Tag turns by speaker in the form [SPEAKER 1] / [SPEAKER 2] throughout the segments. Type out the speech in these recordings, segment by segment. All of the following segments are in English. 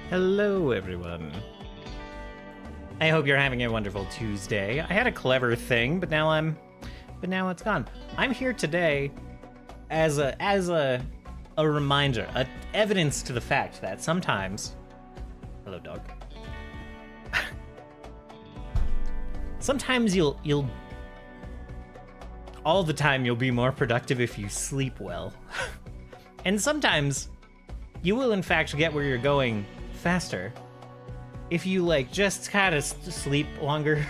[SPEAKER 1] Hello, everyone. I hope you're having a wonderful Tuesday. I had a clever thing, but now it's gone. I'm here today as a reminder, evidence to the fact that sometimes, hello, dog. Sometimes you'll all the time you'll be more productive if you sleep well, and sometimes you will in fact get where you're going faster if you like just kind of sleep longer.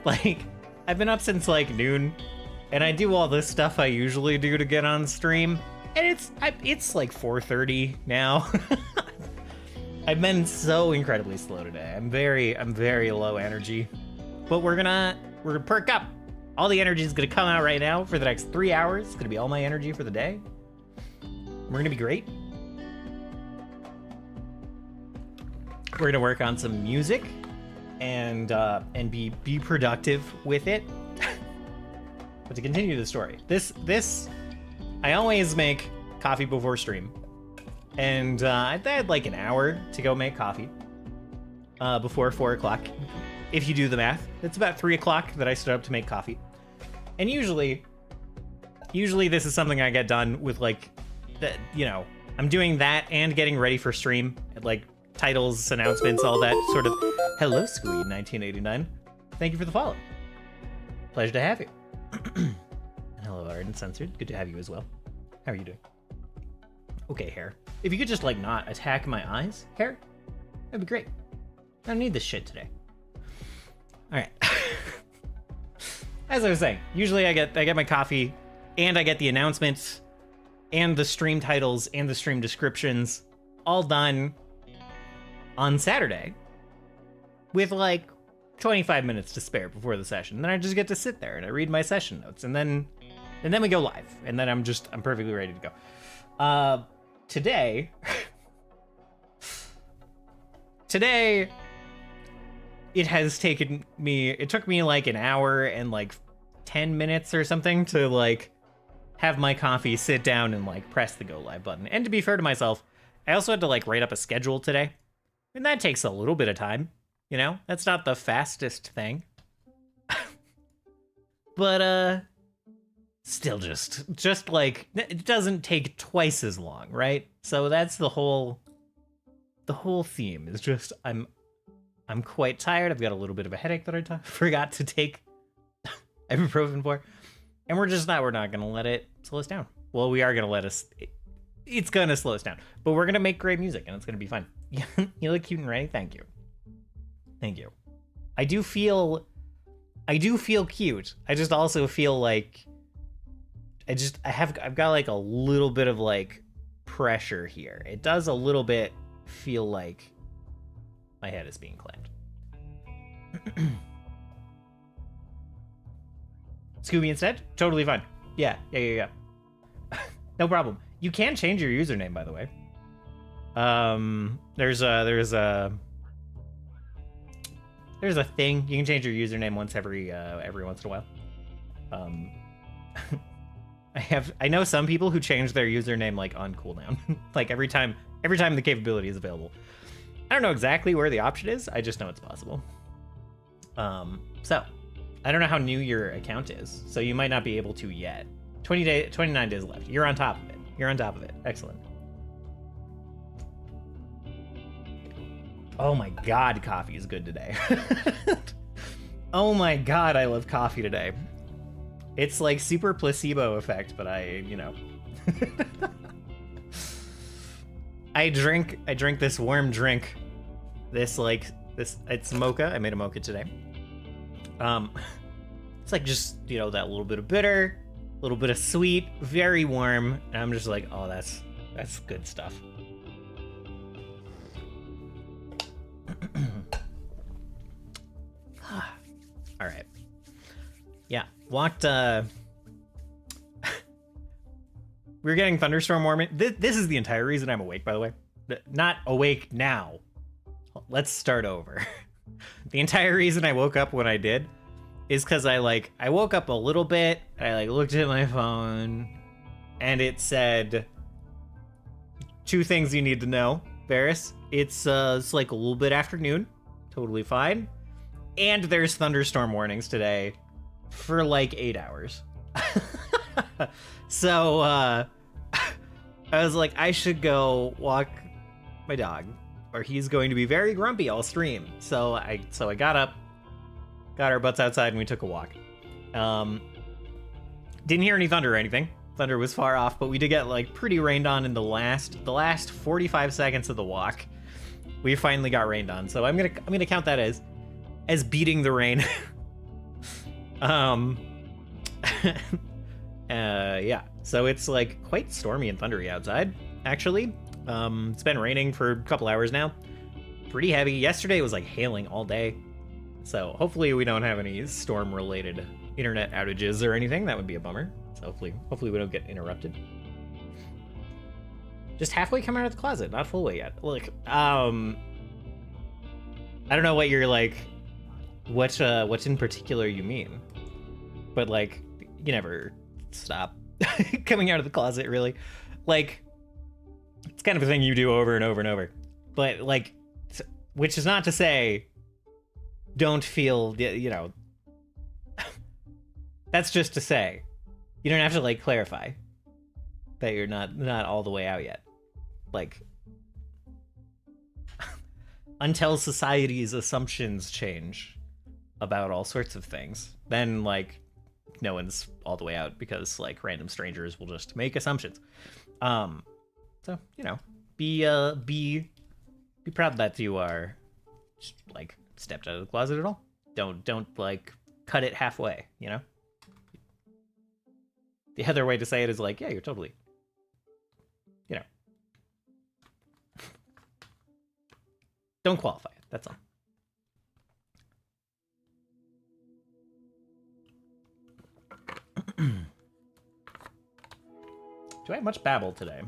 [SPEAKER 1] Like, I've been up since like noon and I do all this stuff I usually do to get on stream, and it's like 4:30 now. I've been so incredibly slow today. I'm very low energy, but we're gonna perk up. All the energy is gonna come out right now for the next 3 hours. It's gonna be all my energy for the day. We're gonna be great. We're gonna work on some music and be productive with it. But to continue the story, this I always make coffee before stream, and I had like an hour to go make coffee before 4 o'clock. If you do the math, it's about 3 o'clock that I stood up to make coffee. And usually this is something I get done with, like, that, you know, I'm doing that and getting ready for stream, like titles, announcements, all that sort of. Hello, Squeed1989. Thank you for the follow. Pleasure to have you. And hello, Ardent Censored. Good to have you as well. How are you doing? Okay, hair. If you could just like not attack my eyes, hair, that'd be great. I don't need this shit today. All right. As I was saying, usually I get my coffee, and I get the announcements, and the stream titles, and the stream descriptions, all done on Saturday, with like 25 minutes to spare before the session. Then I just get to sit there and I read my session notes, and then we go live, and then I'm perfectly ready to go. Today, it took me like an hour and like 10 minutes or something to like have my coffee, sit down, and like press the go live button. And to be fair to myself, I also had to like write up a schedule today. And that takes a little bit of time, you know? That's not the fastest thing. But still just like it doesn't take twice as long, right? So that's the whole theme is just I'm quite tired. I've got a little bit of a headache that I forgot to take ibuprofen for. And we're not going to let it slow us down. Well, we are going to let us... It's going to slow us down. But we're going to make great music, and it's going to be fun. You look cute and ready. Thank you. Thank you. I do feel cute. I just also feel like... I've got like a little bit of like pressure here. It does a little bit feel like my head is being clamped. Scooby instead? Totally fine. Yeah. No problem. You can change your username, by the way. There's a thing. You can change your username once every once in a while. I know some people who change their username like on cooldown. Like every time the capability is available. I don't know exactly where the option is. I just know it's possible. So I don't know how new your account is, so you might not be able to yet. 29 days left. You're on top of it. Excellent. Oh my god, coffee is good today. Oh my god, I love coffee today. It's like super placebo effect, but I drink this warm drink. It's mocha. I made a mocha today. It's like just, that little bit of bitter, a little bit of sweet, very warm. And I'm just like, oh, that's good stuff. All right. Yeah, walked, we're getting thunderstorm warning. This is the entire reason I'm awake, by the way. Not awake now. Let's start over. The entire reason I woke up when I did is because I woke up a little bit, I looked at my phone, and it said 2 things you need to know, Varys. It's like a little bit afternoon, totally fine, and there's thunderstorm warnings today for like 8 hours. So I was like, I should go walk my dog, or he's going to be very grumpy all stream. So I got up, got our butts outside, and we took a walk. Didn't hear any thunder or anything. Thunder was far off, but we did get like pretty rained on in the last 45 seconds of the walk. We finally got rained on, so I'm gonna count that as beating the rain. Yeah, so it's like quite stormy and thundery outside, actually. It's been raining for a couple hours now. Pretty heavy. Yesterday it was like hailing all day. So hopefully we don't have any storm-related internet outages or anything. That would be a bummer. So hopefully we don't get interrupted. Just halfway coming out of the closet, not full way yet. Look, I don't know what you're like, what's in particular you mean, but like, you never stop coming out of the closet, really. Like, it's kind of a thing you do over and over and over. But like, which is not to say, don't feel, that's just to say, you don't have to like clarify that you're not all the way out yet. Like, until society's assumptions change about all sorts of things, then like no one's all the way out, because like random strangers will just make assumptions. So be proud that you are like stepped out of the closet at all. Don't like cut it halfway, The other way to say it is like, yeah, you're totally, don't qualify it, that's all. Do I have much babble today?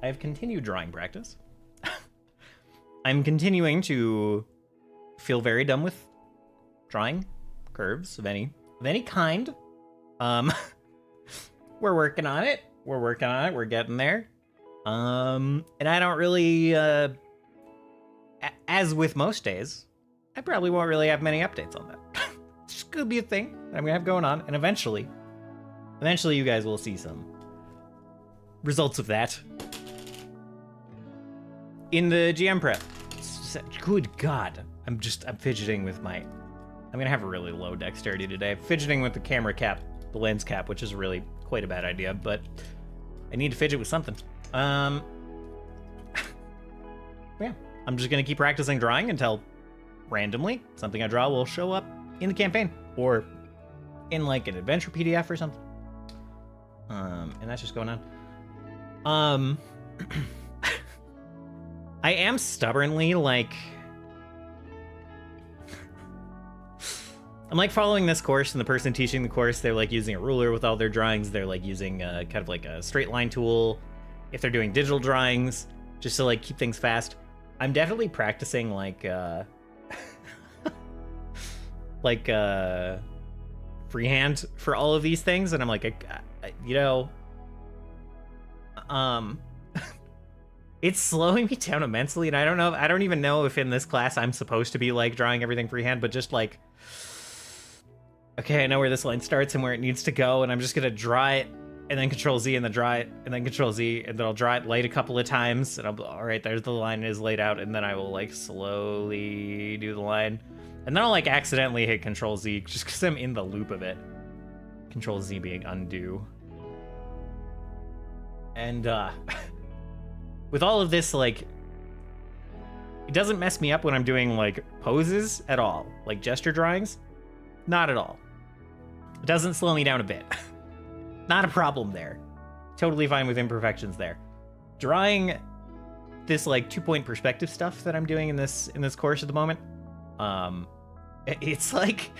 [SPEAKER 1] I have continued drawing practice. I'm continuing to feel very dumb with drawing curves of any kind. we're working on it. We're working on it. We're getting there. And I don't really, as with most days, I probably won't really have many updates on that. It's gonna be a thing I'm gonna have going on, and eventually you guys will see some results of that in the GM prep. Good God, I'm fidgeting with I'm gonna have a really low dexterity today. Fidgeting with the camera cap, the lens cap, which is really quite a bad idea, but I need to fidget with something. Yeah, I'm just gonna keep practicing drawing until randomly something I draw will show up in the campaign or in like an adventure PDF or something. And that's just going on. I am stubbornly like, I'm like following this course, and the person teaching the course, they're like using a ruler with all their drawings. They're like using kind of like a straight line tool if they're doing digital drawings, just to like keep things fast. I'm definitely practicing like like freehand for all of these things, and I'm like, you know, it's slowing me down immensely, and I don't even know if in this class I'm supposed to be like drawing everything freehand, but just like, okay, I know where this line starts and where it needs to go, and I'm just gonna draw it, and then Control Z, and then draw it, and then Control Z, and then I'll draw it light a couple of times, and I'll be, all right, there's the line is laid out, and then I will like slowly do the line, and then I'll like accidentally hit Control Z just because I'm in the loop of it. Control Z being undo. And with all of this, like, it doesn't mess me up when I'm doing like poses at all, like gesture drawings. Not at all. It doesn't slow me down a bit. Not a problem there. Totally fine with imperfections there. Drawing this like 2-point perspective stuff that I'm doing in this course at the moment, it's like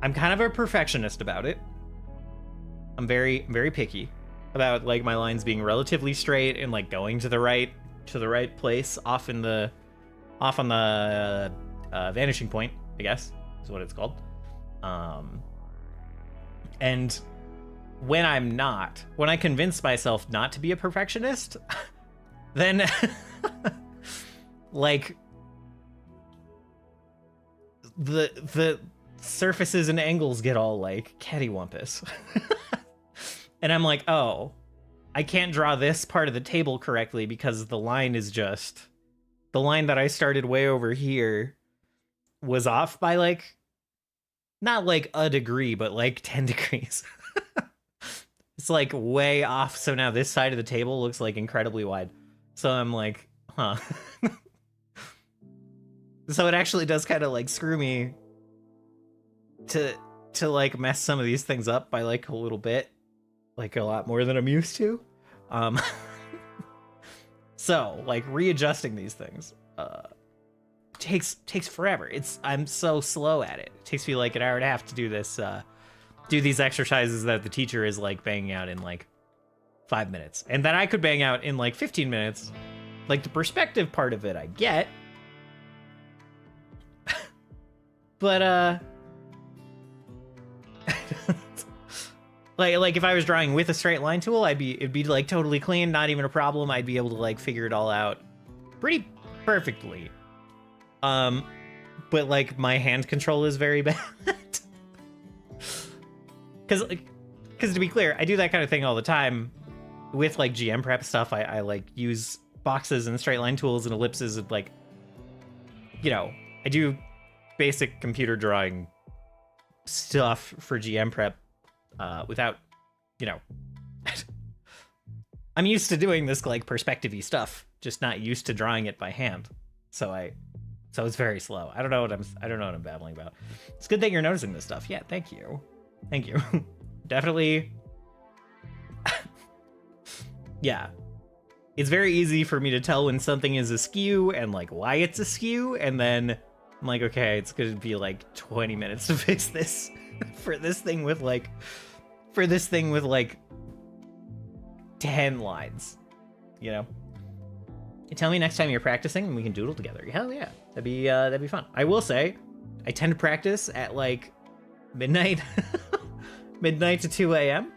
[SPEAKER 1] I'm kind of a perfectionist about it. I'm very, very picky about like my lines being relatively straight and like going to the right place off on the vanishing point, I guess is what it's called. And when I convince myself not to be a perfectionist, then like the surfaces and angles get all like cattywampus. And I'm like, oh, I can't draw this part of the table correctly because the line that I started way over here was off by like, not like a degree, but like 10 degrees. It's like way off. So now this side of the table looks like incredibly wide. So I'm like, huh. So it actually does kind of like screw me to like mess some of these things up by like a little bit, like a lot more than I'm used to. So like readjusting these things takes forever. I'm so slow at it. It takes me like an hour and a half to do this, do these exercises that the teacher is like banging out in like 5 minutes, and that I could bang out in like 15 minutes. Like the perspective part of it I get, but like if I was drawing with a straight line tool, it'd be like totally clean, not even a problem. I'd be able to like figure it all out pretty perfectly. But like my hand control is very bad. Cause to be clear, I do that kind of thing all the time with like GM prep stuff. I like use boxes and straight line tools and ellipses and like, you know, I do basic computer drawing stuff for GM prep without, you know, I'm used to doing this like perspective-y stuff, just not used to drawing it by hand. So it's very slow. I don't know what I'm babbling about. It's a good that you're noticing this stuff. Yeah, thank you. Definitely. Yeah. It's very easy for me to tell when something is askew and like why it's askew, and then I'm like, okay, it's gonna be like 20 minutes to fix this for this thing with like 10 lines, you know? And tell me next time you're practicing and we can doodle together. Hell yeah, that'd be fun. I will say, I tend to practice at like midnight, midnight to 2 a.m.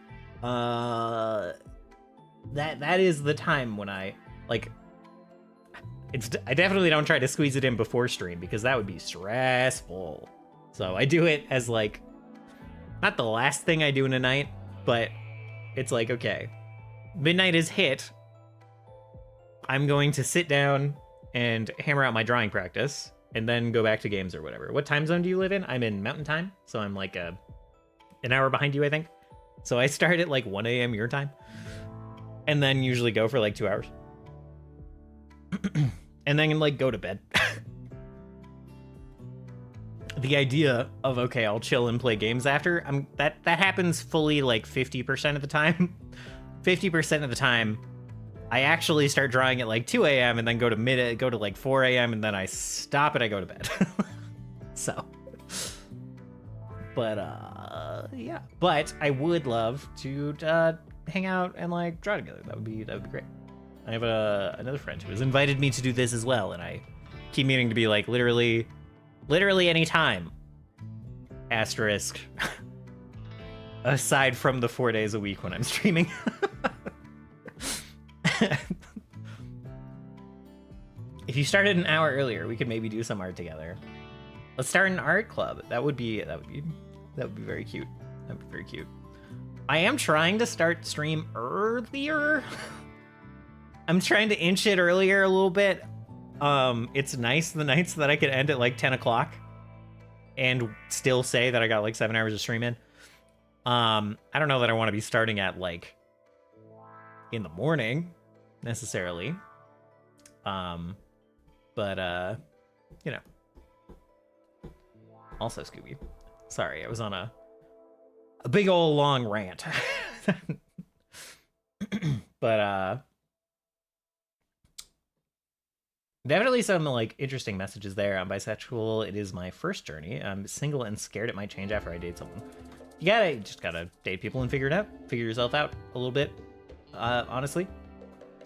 [SPEAKER 1] That is the time when I like. I definitely don't try to squeeze it in before stream because that would be stressful. So I do it as like, not the last thing I do in a night, but it's like, okay, midnight is hit. I'm going to sit down and hammer out my drawing practice and then go back to games or whatever. What time zone do you live in? I'm in Mountain Time, so I'm like an hour behind you, I think. So I start at like 1 a.m. your time and then usually go for like 2 hours. And then like go to bed. The idea of, okay, I'll chill and play games after, that happens fully like 50% of the time. 50% of the time, I actually start drawing at like 2 a.m. and then go to like 4 a.m. and then I stop and I go to bed. So, but yeah. But I would love to hang out and like draw together. That would be great. I have another friend who has invited me to do this as well, and I keep meaning to be like literally any time. Asterisk. Aside from the 4 days a week when I'm streaming. If you started an hour earlier, we could maybe do some art together. Let's start an art club. That would be very cute. That'd be very cute. I am trying to start stream earlier. I'm trying to inch it earlier a little bit. It's nice the nights that I could end at like 10 o'clock and still say that I got like 7 hours of stream in. I don't know that I want to be starting at like in the morning necessarily. But you know. Also, Scooby. Sorry, I was on a big old long rant. But definitely some like interesting messages there. I'm bisexual. It is my first journey. I'm single and scared it might change after I date someone. You just gotta date people and figure it out. Figure yourself out a little bit. Honestly.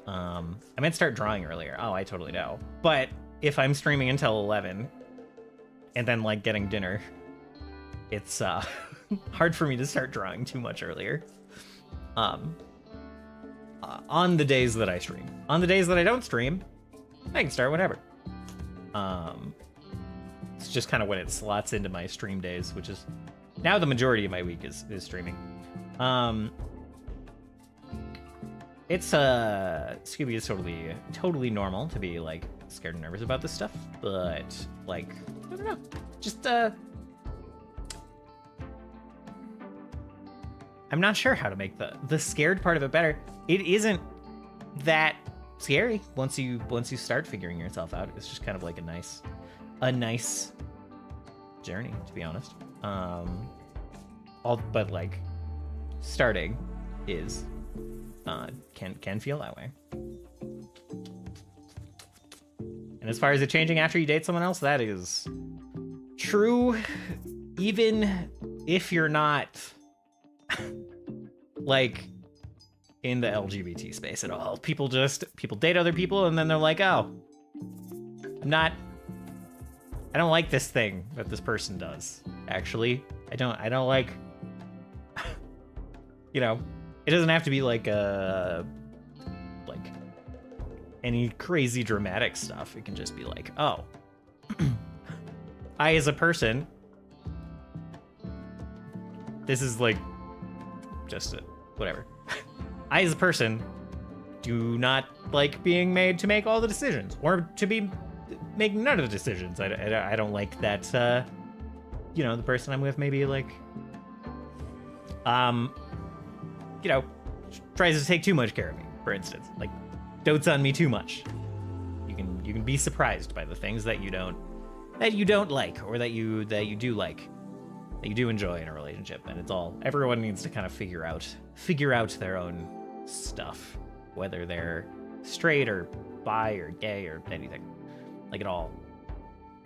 [SPEAKER 1] I meant start drawing earlier. Oh, I totally know. But if I'm streaming until 11 and then like getting dinner, it's hard for me to start drawing too much earlier. On the days that I stream. On the days that I don't stream, I can start whenever. It's just kind of when it slots into my stream days, which is now the majority of my week is streaming. It's Scooby is totally normal to be like scared and nervous about this stuff, but like I don't know, just I'm not sure how to make the scared part of it better. It isn't that scary once you start figuring yourself out. It's just kind of like a nice journey, to be honest. But like starting is can feel that way. And as far as it changing after you date someone else, that is true, even if you're not like in the LGBT space at all. People date other people and then they're like, oh, I don't like this thing that this person does. Actually, I don't like, you know, it doesn't have to be like any crazy dramatic stuff. It can just be like, oh, I as a person, this is like just whatever. I as a person do not like being made to make all the decisions or to be making none of the decisions. I don't like that, you know, the person I'm with maybe like, you know, tries to take too much care of me, for instance, like dotes on me too much. You can be surprised by the things that you don't like, or that you do like, that you do enjoy in a relationship. And it's all, everyone needs to kind of figure out their own stuff, whether they're straight or bi or gay or anything. Like it all,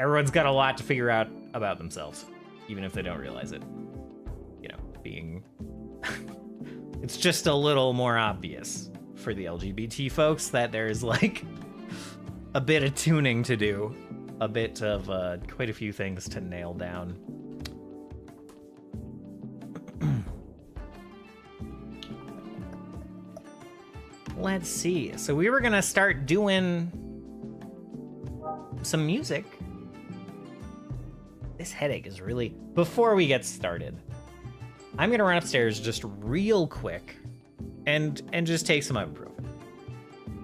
[SPEAKER 1] everyone's got a lot to figure out about themselves, even if they don't realize it. You know, being it's just a little more obvious for the LGBT folks that there's like a bit of tuning to do a bit of quite a few things to nail down. Let's see. So we were gonna start doing some music. This headache is really... Before we get started, I'm gonna run upstairs just real quick and just take some ibuprofen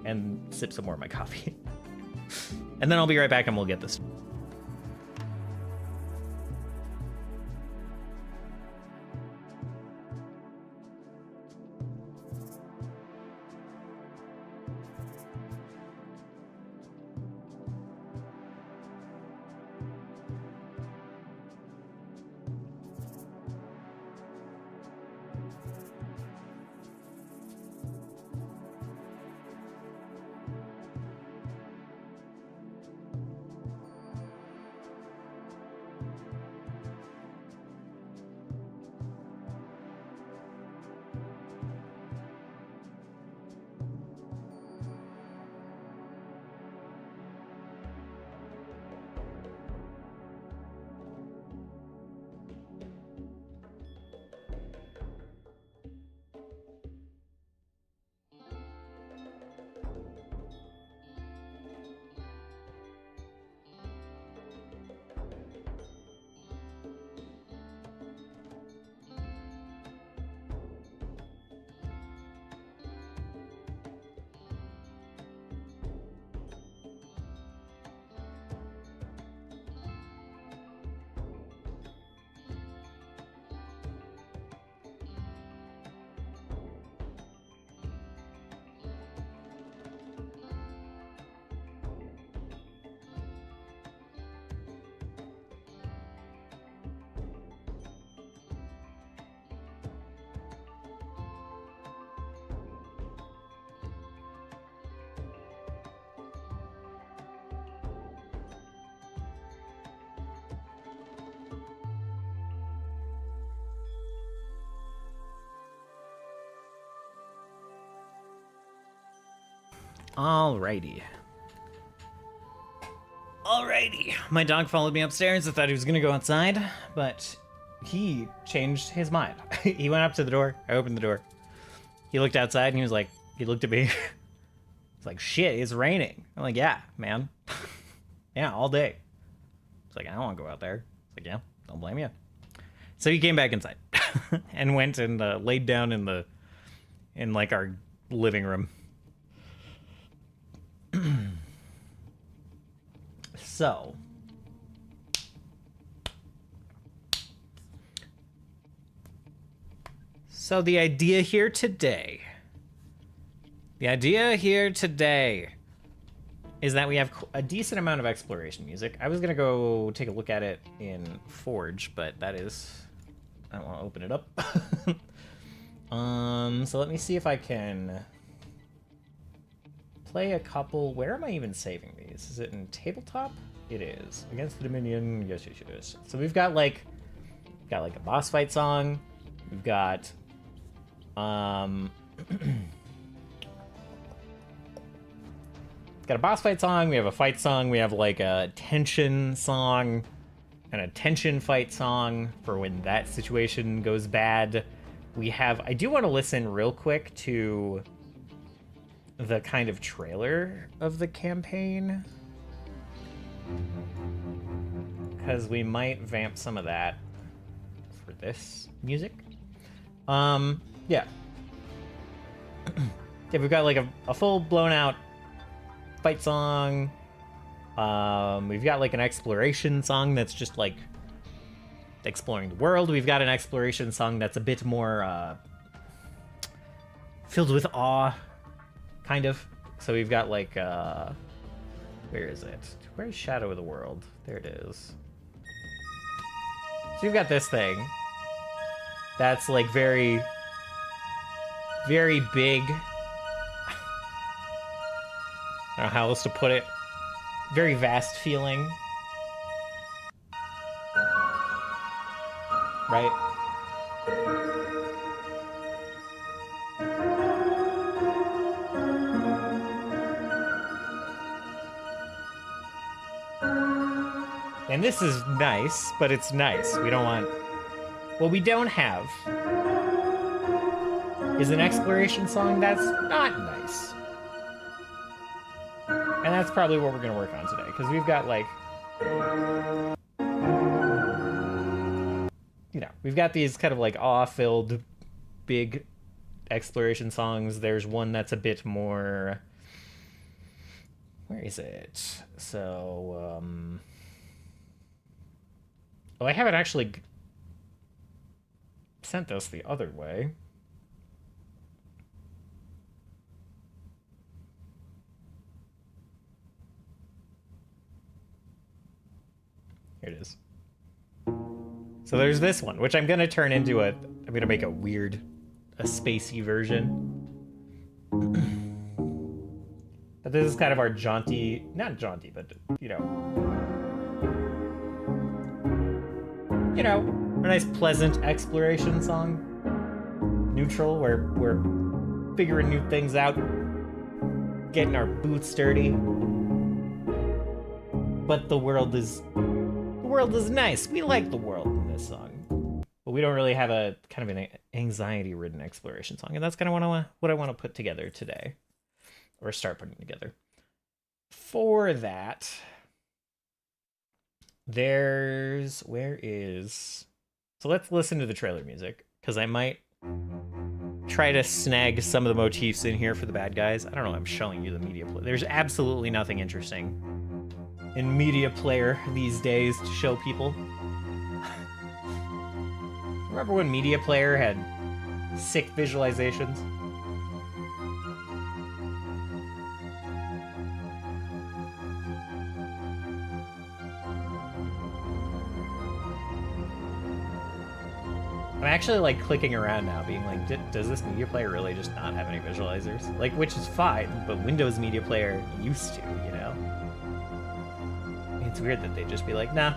[SPEAKER 1] and sip some more of my coffee. And then I'll be right back and we'll get this. Alrighty. My dog followed me upstairs. I thought he was gonna go outside, but he changed his mind. He went up to the door. I opened the door. He looked outside and he was like, he looked at me. He's like, shit, it's raining. I'm like, yeah, man. Yeah, all day. He's like, I don't want to go out there. It's like, yeah, don't blame you. So he came back inside and went and laid down in like our living room. So the idea here today is that we have a decent amount of exploration music. I was gonna go take a look at it in Forge, but that is, I don't want to open it up. So let me see if I can play a couple. Where am I even saving these? Is it in tabletop? It is. Against the Dominion. Yes. So we've got like a boss fight song. We've got got a boss fight song, we have a fight song, we have like a tension song and a tension fight song for when that situation goes bad. We have, I do want to listen real quick to the kind of trailer of the campaign, because we might vamp some of that for this music. Yeah. Yeah, we've got like a full blown out fight song. We've got like an exploration song that's just like exploring the world. We've got an exploration song that's a bit more filled with awe, kind of. So we've got like where is it? Where's Shadow of the World? There it is. So you've got this thing that's like very big. I don't know how else to put it. Very vast feeling. Right? And this is nice, but it's nice. We don't want... What we don't have is an exploration song that's not nice. And that's probably what we're going to work on today, because we've got, like... You know, we've got these kind of, like, awe-filled, big exploration songs. There's one that's a bit more... Where is it? So, Oh, I haven't actually sent this the other way. Here it is. So there's this one, which I'm gonna turn into I'm gonna make a weird, a spacey version. But this is kind of our jaunty, not jaunty, but, you know, a nice pleasant exploration song. Neutral, where we're figuring new things out, getting our boots dirty. But the world is nice. We like the world in this song. But we don't really have a kind of an anxiety-ridden exploration song. And that's kind of what I want to put together today. Or start putting together. For that, so let's listen to the trailer music, because I might try to snag some of the motifs in here for the bad guys. I don't know, I'm showing you the media player. There's absolutely nothing interesting in media player these days to show people. Remember when media player had sick visualizations? I'm actually, like, clicking around now, being like, does this media player really just not have any visualizers? Like, which is fine, but Windows Media Player used to, you know? It's weird that they'd just be like, nah.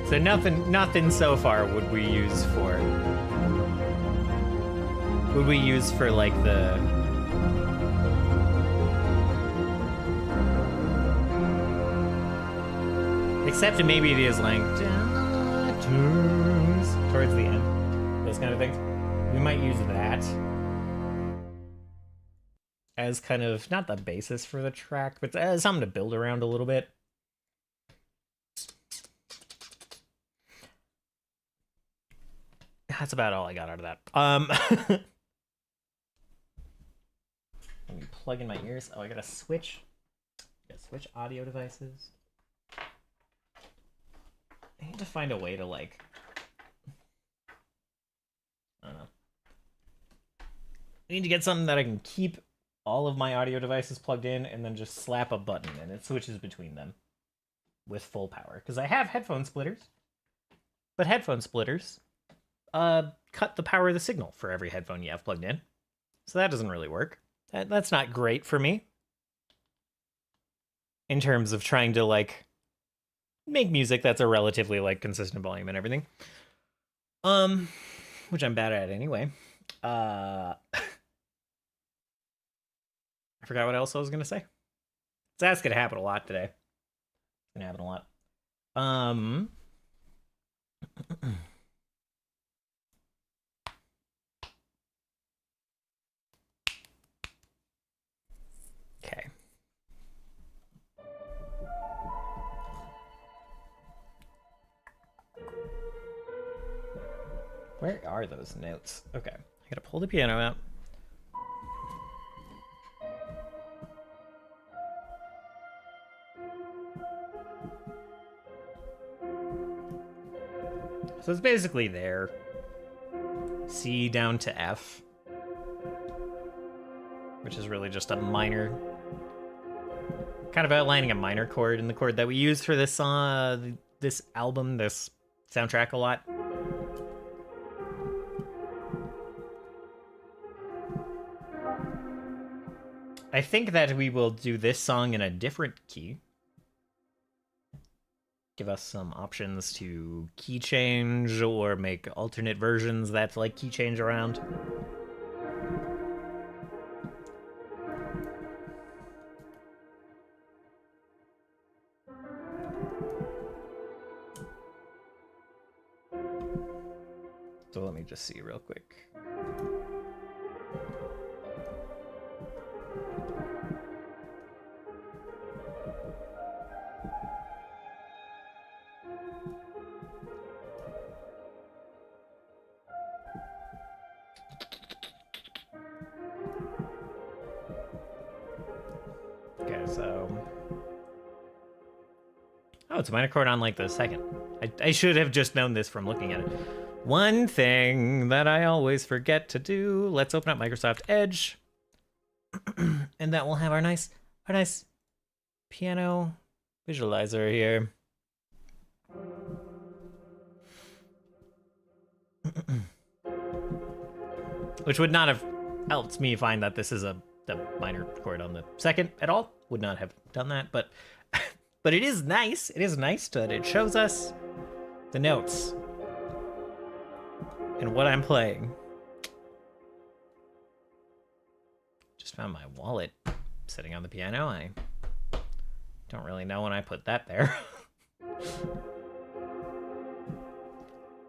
[SPEAKER 1] So nothing so far would we use for like the except maybe it is like towards the end, those kind of things. We might use that as kind of not the basis for the track, but as something to build around a little bit. That's about all I got out of that. Let me plug in my ears. Oh, I gotta switch. Switch audio devices. I need to find a way to, like, I don't know. I need to get something that I can keep all of my audio devices plugged in and then just slap a button and it switches between them with full power. Because I have headphone splitters, but headphone splitters cut the power of the signal for every headphone you have plugged in. So that doesn't really work. That's not great for me in terms of trying to, like, make music that's a relatively, like, consistent volume and everything. Which I'm bad at anyway. I forgot what else I was gonna say. That's gonna happen a lot today. It's gonna happen a lot. Okay. Where are those notes? Okay, I gotta pull the piano out. So it's basically there. C down to F. Which is really just a minor, kind of outlining a minor chord in the chord that we use for this this album, this soundtrack a lot. I think that we will do this song in a different key. Give us some options to key change or make alternate versions that like key change around. So let me just see real quick. Okay, so... Oh, it's a minor chord on like the second. I should have just known this from looking at it. One thing that I always forget to do. Let's open up Microsoft Edge. And that will have our nice piano visualizer here. Which would not have helped me find that this is the minor chord on the second at all. Would not have done that, but but it is nice. It is nice that it shows us the notes and what I'm playing. Just found my wallet sitting on the piano. I don't really know when I put that there.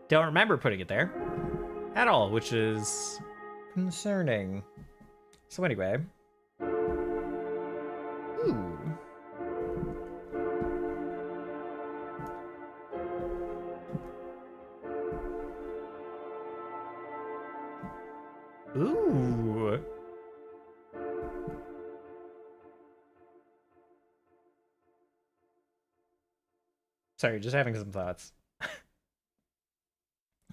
[SPEAKER 1] Don't remember putting it there at all, which is concerning. So anyway. Ooh. Ooh. Sorry, just having some thoughts.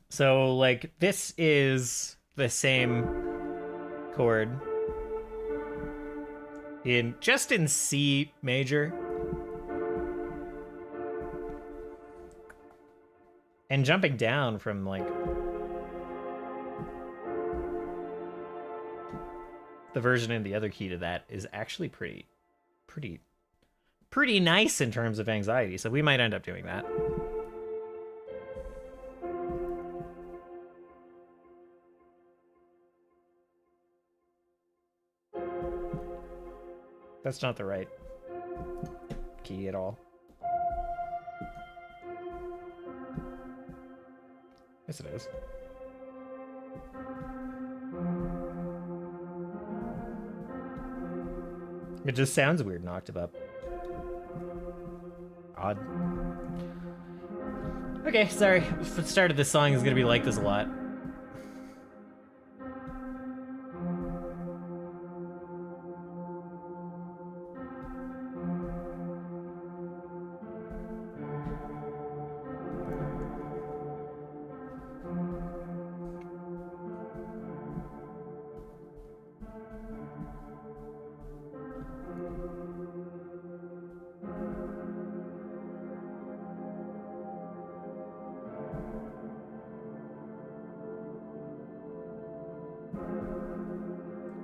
[SPEAKER 1] So, like, this is the same chord in C major. And jumping down from, like, the version in the other key to that is actually pretty nice in terms of anxiety. So we might end up doing that. That's not the right key at all. Yes, it is. It just sounds weird and octave up. Odd. Okay, sorry. The start of this song is gonna be like this a lot.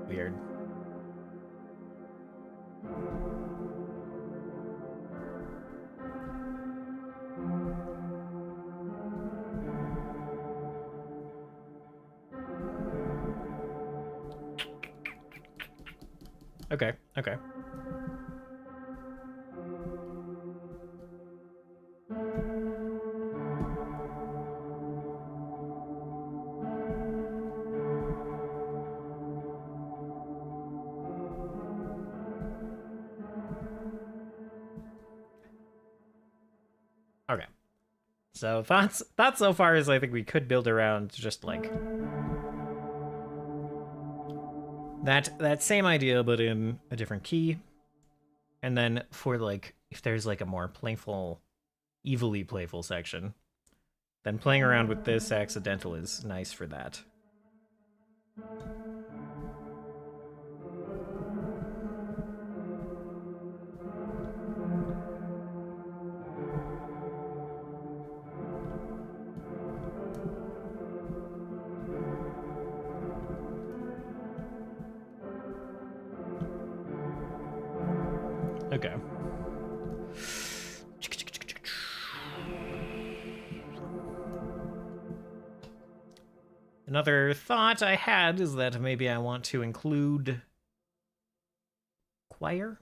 [SPEAKER 1] Weird. Okay, okay. Okay. So thoughts so far is I think we could build around just like that same idea but in a different key. And then for like if there's like a more playful, evilly playful section, then playing around with this accidental is nice for that. Okay. Another thought I had is that maybe I want to include choir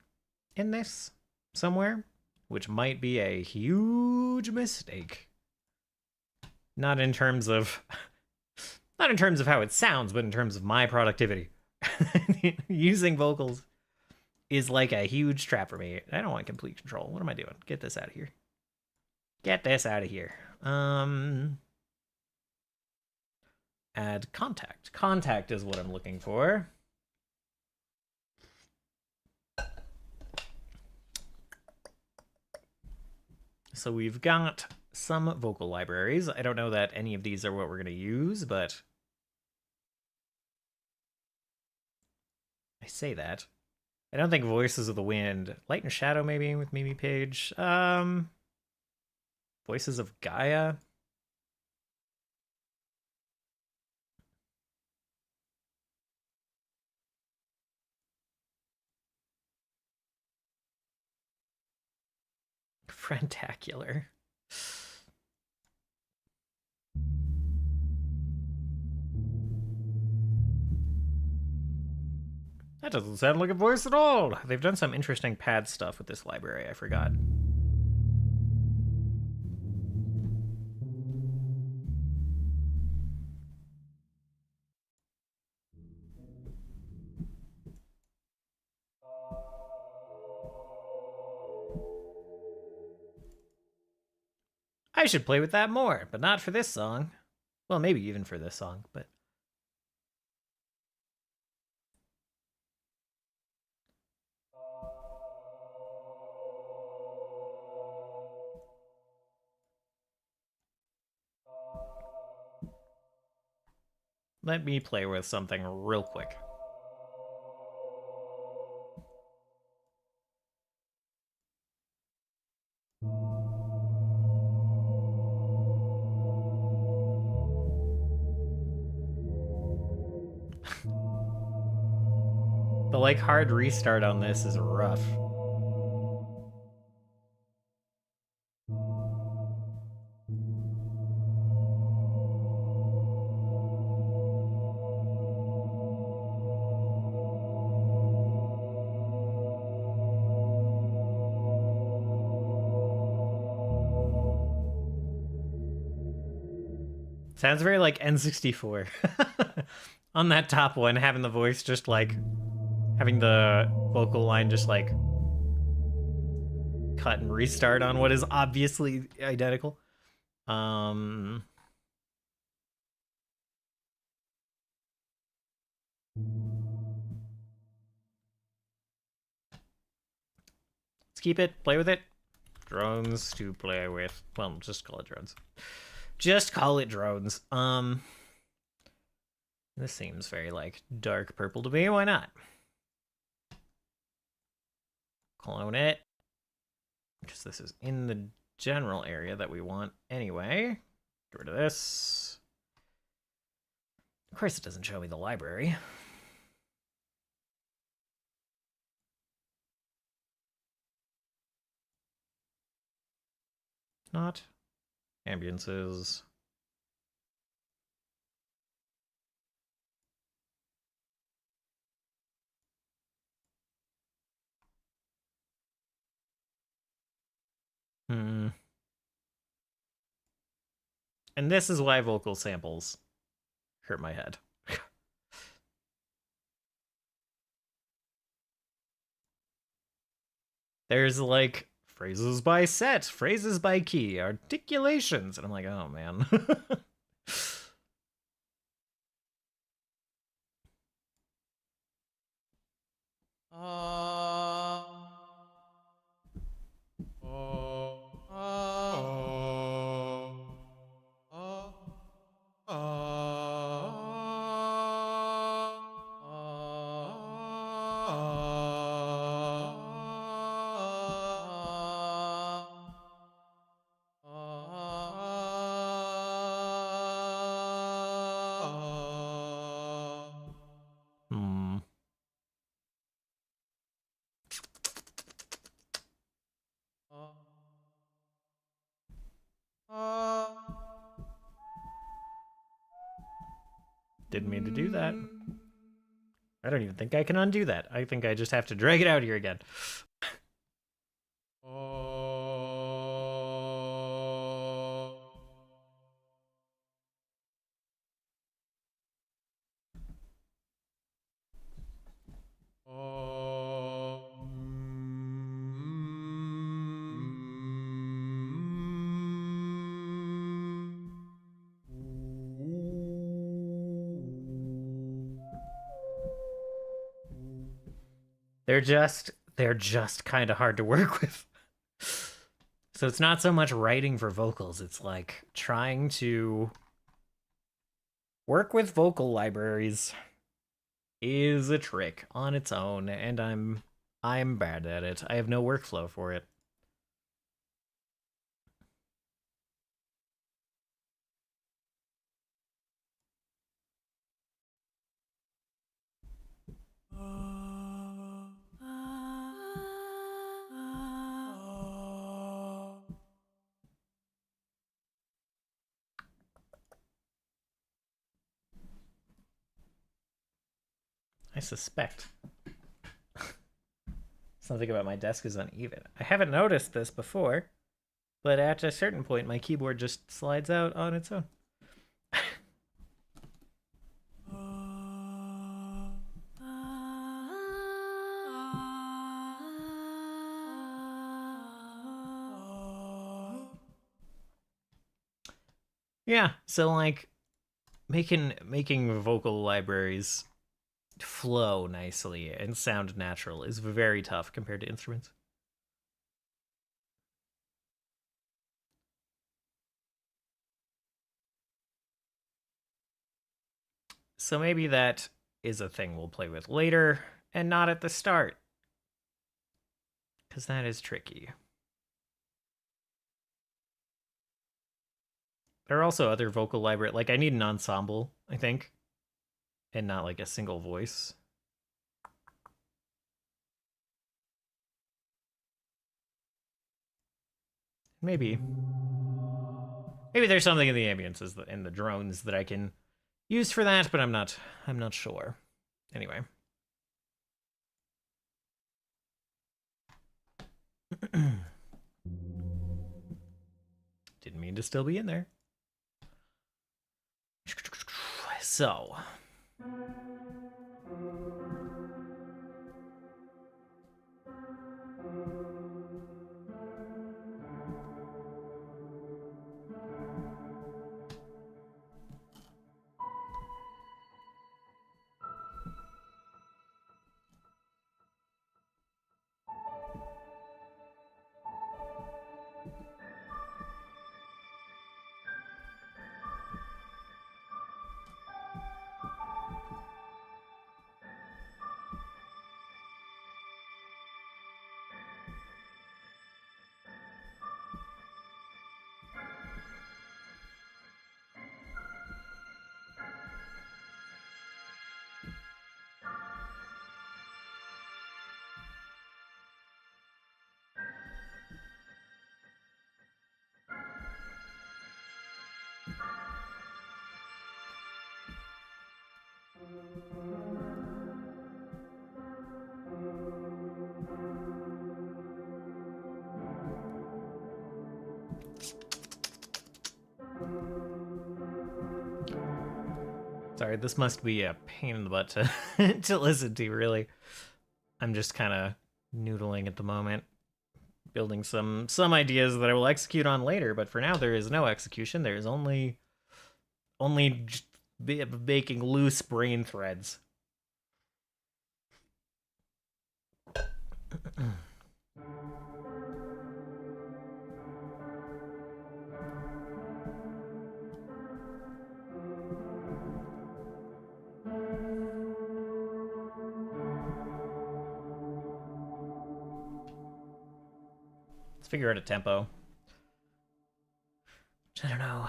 [SPEAKER 1] in this somewhere, which might be a huge mistake. Not in terms of how it sounds, but in terms of my productivity. Using vocals is like a huge trap for me. I don't want complete control. What am I doing? Get this out of here. Get this out of here. Add contact. Contact is what I'm looking for. So we've got some vocal libraries. I don't know that any of these are what we're going to use, but I say that. I don't think Voices of the Wind. Light and Shadow, maybe, with Mimi Page. Voices of Gaia. Frentacular. That doesn't sound like a voice at all. They've done some interesting pad stuff with this library, I forgot. I should play with that more, but not for this song. Well, maybe even for this song, but... Let me play with something real quick. The, like, hard restart on this is rough. Sounds very like N64. On that top one, having the voice just like... having the vocal line just like... cut and restart on what is obviously identical. Let's keep it, play with it. Drones to play with. Well, just call it drones. Just call it drones. This seems very like dark purple to me. Why not? Clone it. Because this is in the general area that we want anyway. Get rid of this. Of course it doesn't show me the library. Not. Ambiances. And this is why vocal samples hurt my head. There's like phrases by set, phrases by key, articulations, and I'm like, oh man. Didn't mean to do that. I don't even think I can undo that. I think I just have to drag it out here again. They're just kind of hard to work with. So it's not so much writing for vocals, it's like trying to work with vocal libraries is a trick on its own, and I'm bad at it. I have no workflow for it. I suspect something about my desk is uneven. I haven't noticed this before, but at a certain point, my keyboard just slides out on its own. Yeah, so like making vocal libraries flow nicely and sound natural is very tough compared to instruments. So maybe that is a thing we'll play with later and not at the start, because that is tricky. There are also other vocal library, like I need an ensemble, I think, and not like a single voice. Maybe there's something in the ambiences in the drones that I can use for that, but I'm not sure. Anyway. Didn't mean to still be in there. So, sorry, this must be a pain in the butt to to listen to, really. I'm just kind of noodling at the moment, building some ideas that I will execute on later, but for now there is no execution. There is only making loose brain threads. Let's figure out a tempo. I don't know.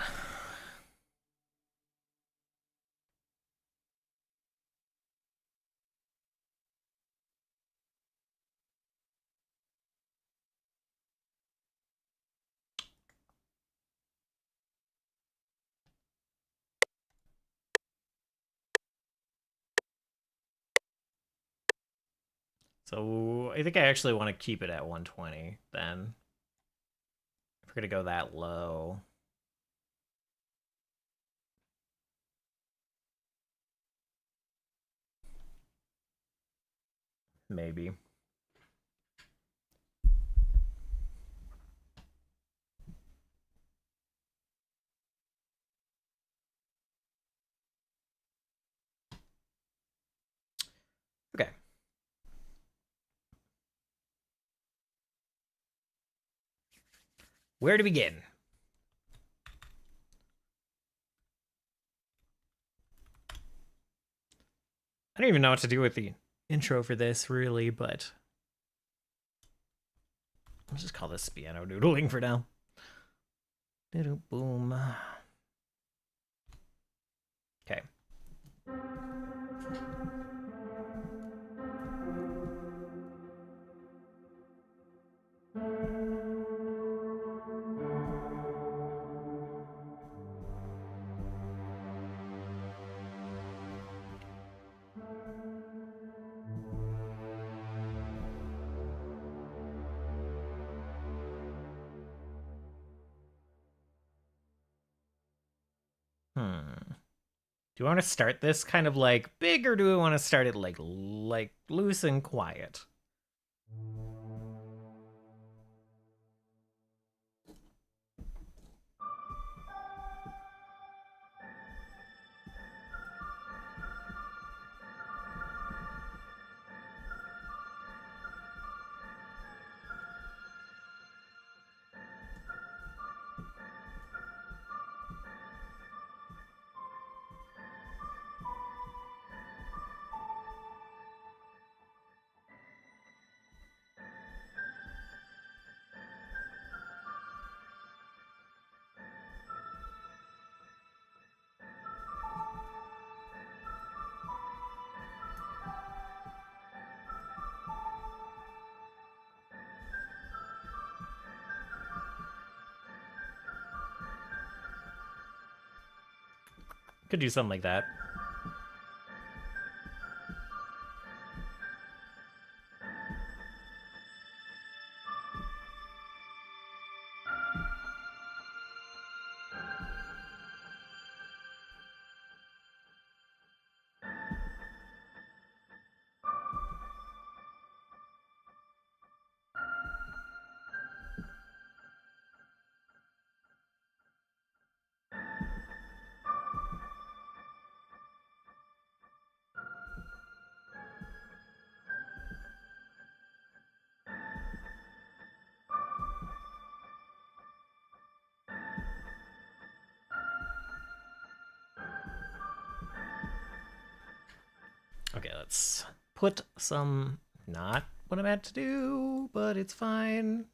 [SPEAKER 1] So I think I actually want to keep it at 120 then. If we're going to go that low. Maybe. Okay. Where to begin? I don't even know what to do with the intro for this, really, but I'll just call this piano doodling for now. Boom. Okay. Do you want to start this kind of like big, or do we want to start it like loose and quiet? Could do something like that. Okay, let's put some, not what I meant to do, but it's fine.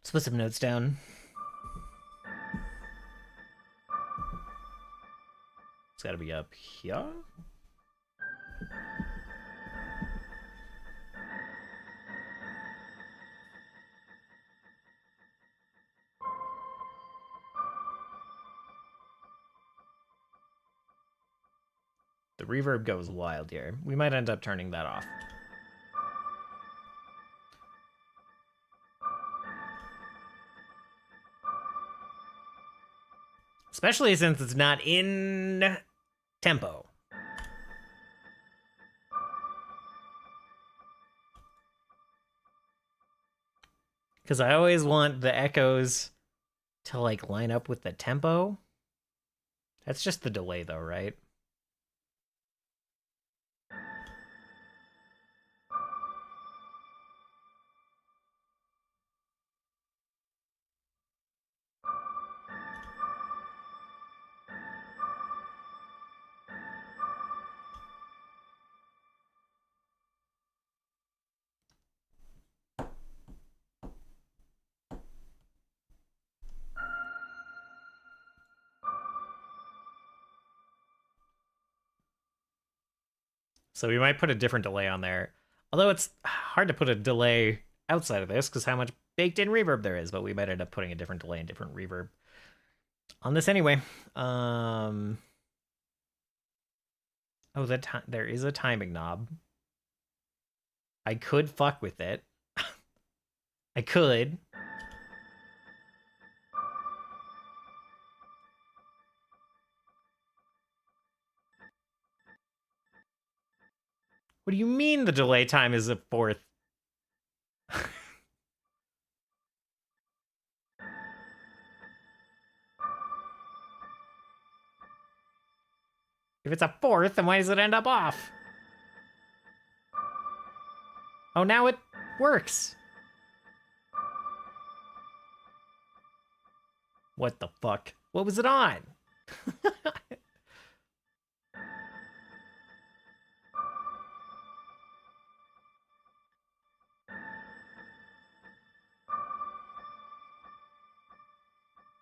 [SPEAKER 1] Let's put some notes down. It's gotta be up here. The reverb goes wild here. We might end up turning that off. Especially since it's not in tempo. Because I always want the echoes to like line up with the tempo. That's just the delay though, right? So we might put a different delay on there. Although it's hard to put a delay outside of this because how much baked in reverb there is, but we might end up putting a different delay and different reverb on this anyway. Oh, there is a timing knob. I could fuck with it. I could. What do you mean the delay time is a fourth? If it's a fourth, then why does it end up off? Oh, now it works. What the fuck? What was it on?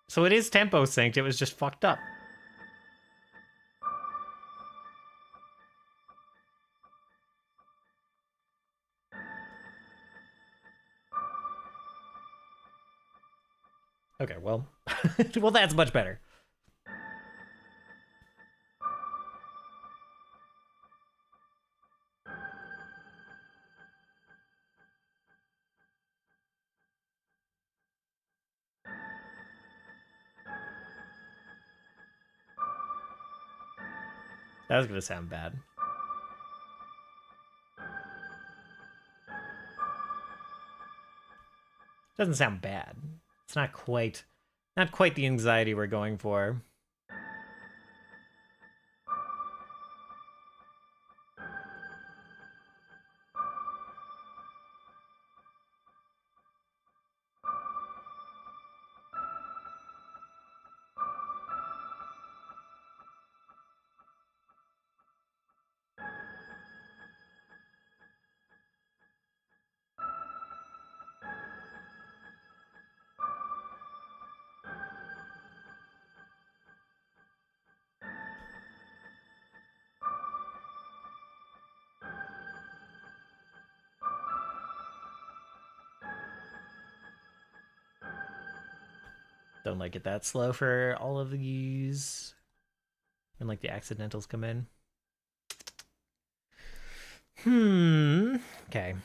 [SPEAKER 1] So it is tempo synced, it was just fucked up. Okay, well, well, that's much better. That was gonna sound bad. Doesn't sound bad. It's not quite the anxiety we're going for. Don't like it that slow for all of these. And like the accidentals come in. Okay.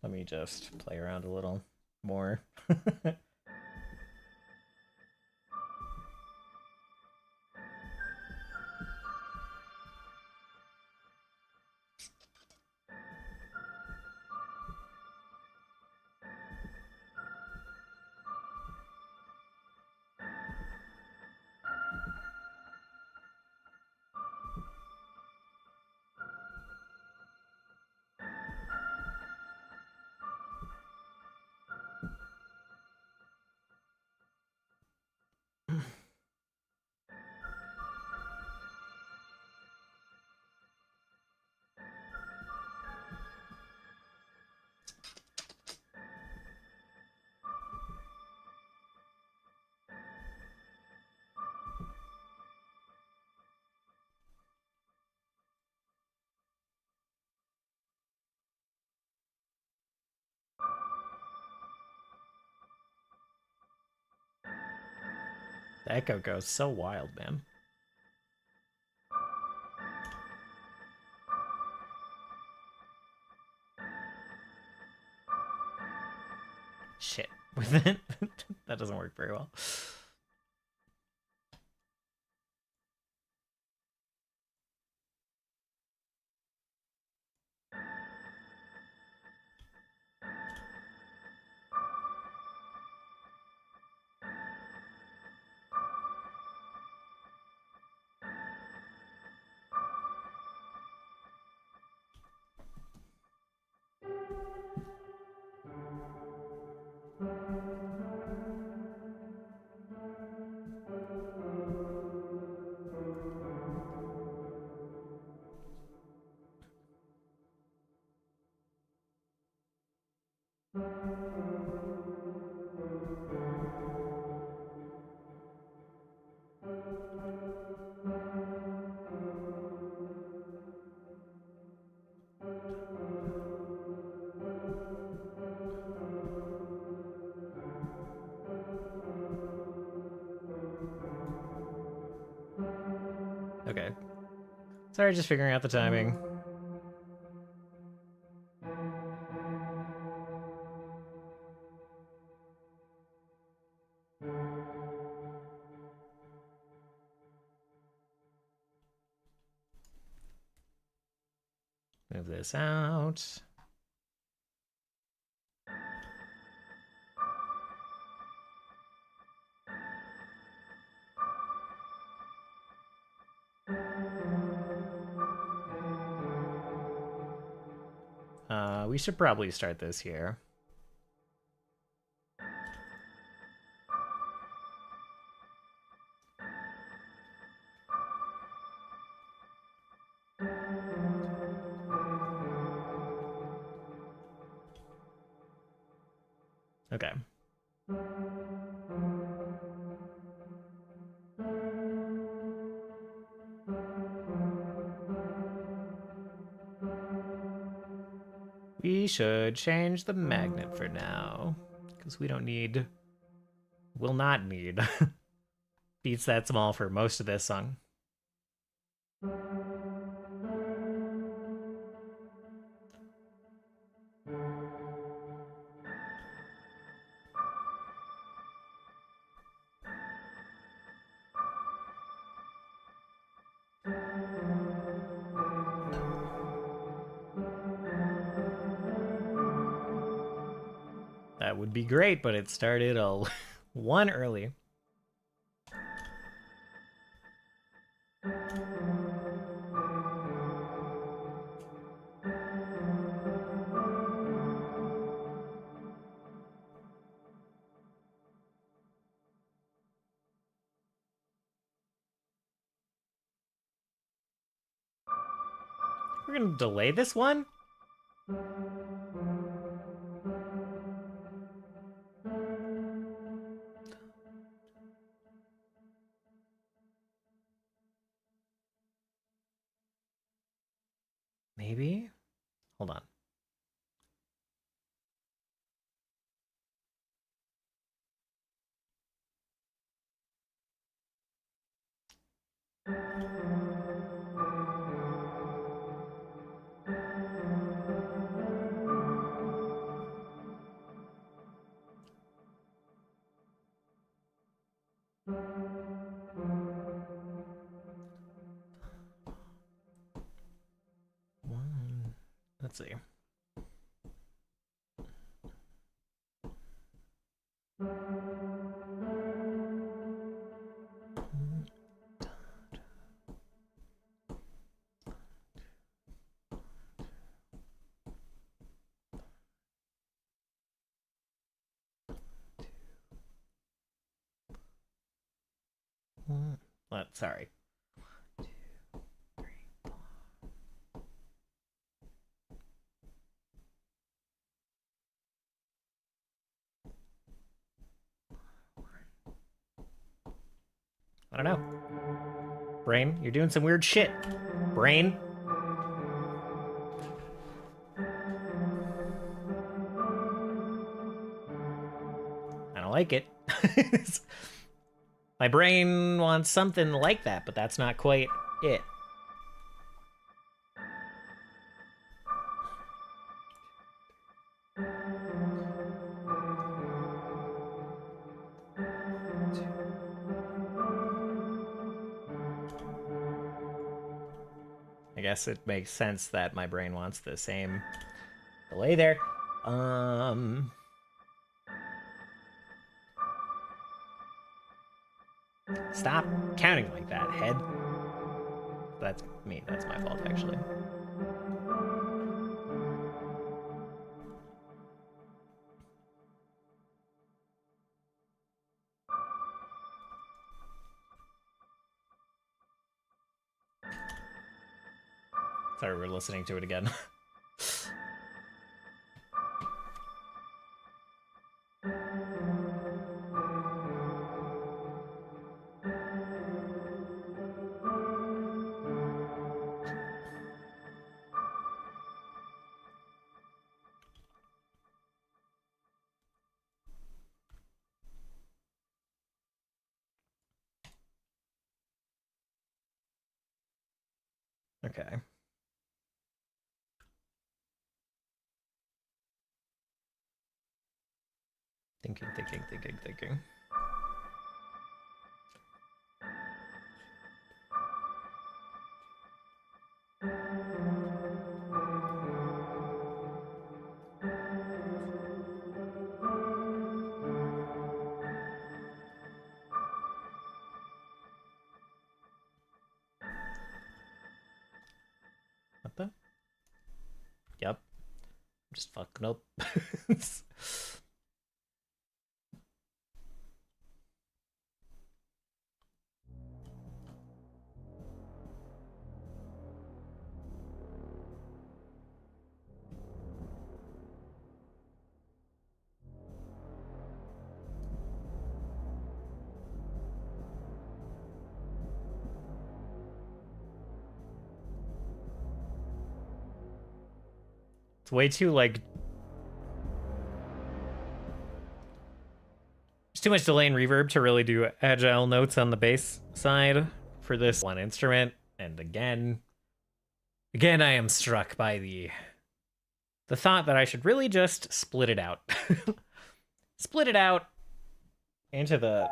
[SPEAKER 1] Let me just play around a little more. The echo goes so wild, man. Shit. With it, that doesn't work very well. Okay. Sorry, just figuring out the timing. Move this out. We should probably start this here. Okay. We should change the magnet for now, because we don't need, will not need beats that small for most of this song. That would be great, but it started a one early. We're gonna delay this one? Maybe? Hold on. Let's see. Sorry. I don't know. Brain, you're doing some weird shit. Brain. I don't like it. My brain wants something like that, but that's not quite it. I guess it makes sense that my brain wants the same delay there. Stop counting like that, head. That's me. That's my fault, actually. Sorry, we're listening to it again. Okay. Thinking. What the? Yep. I'm just fucking up. It's way too like there's too much delay and reverb to really do agile notes on the bass side for this one instrument. And again, I am struck by the thought that I should really just split it out. Split it out into the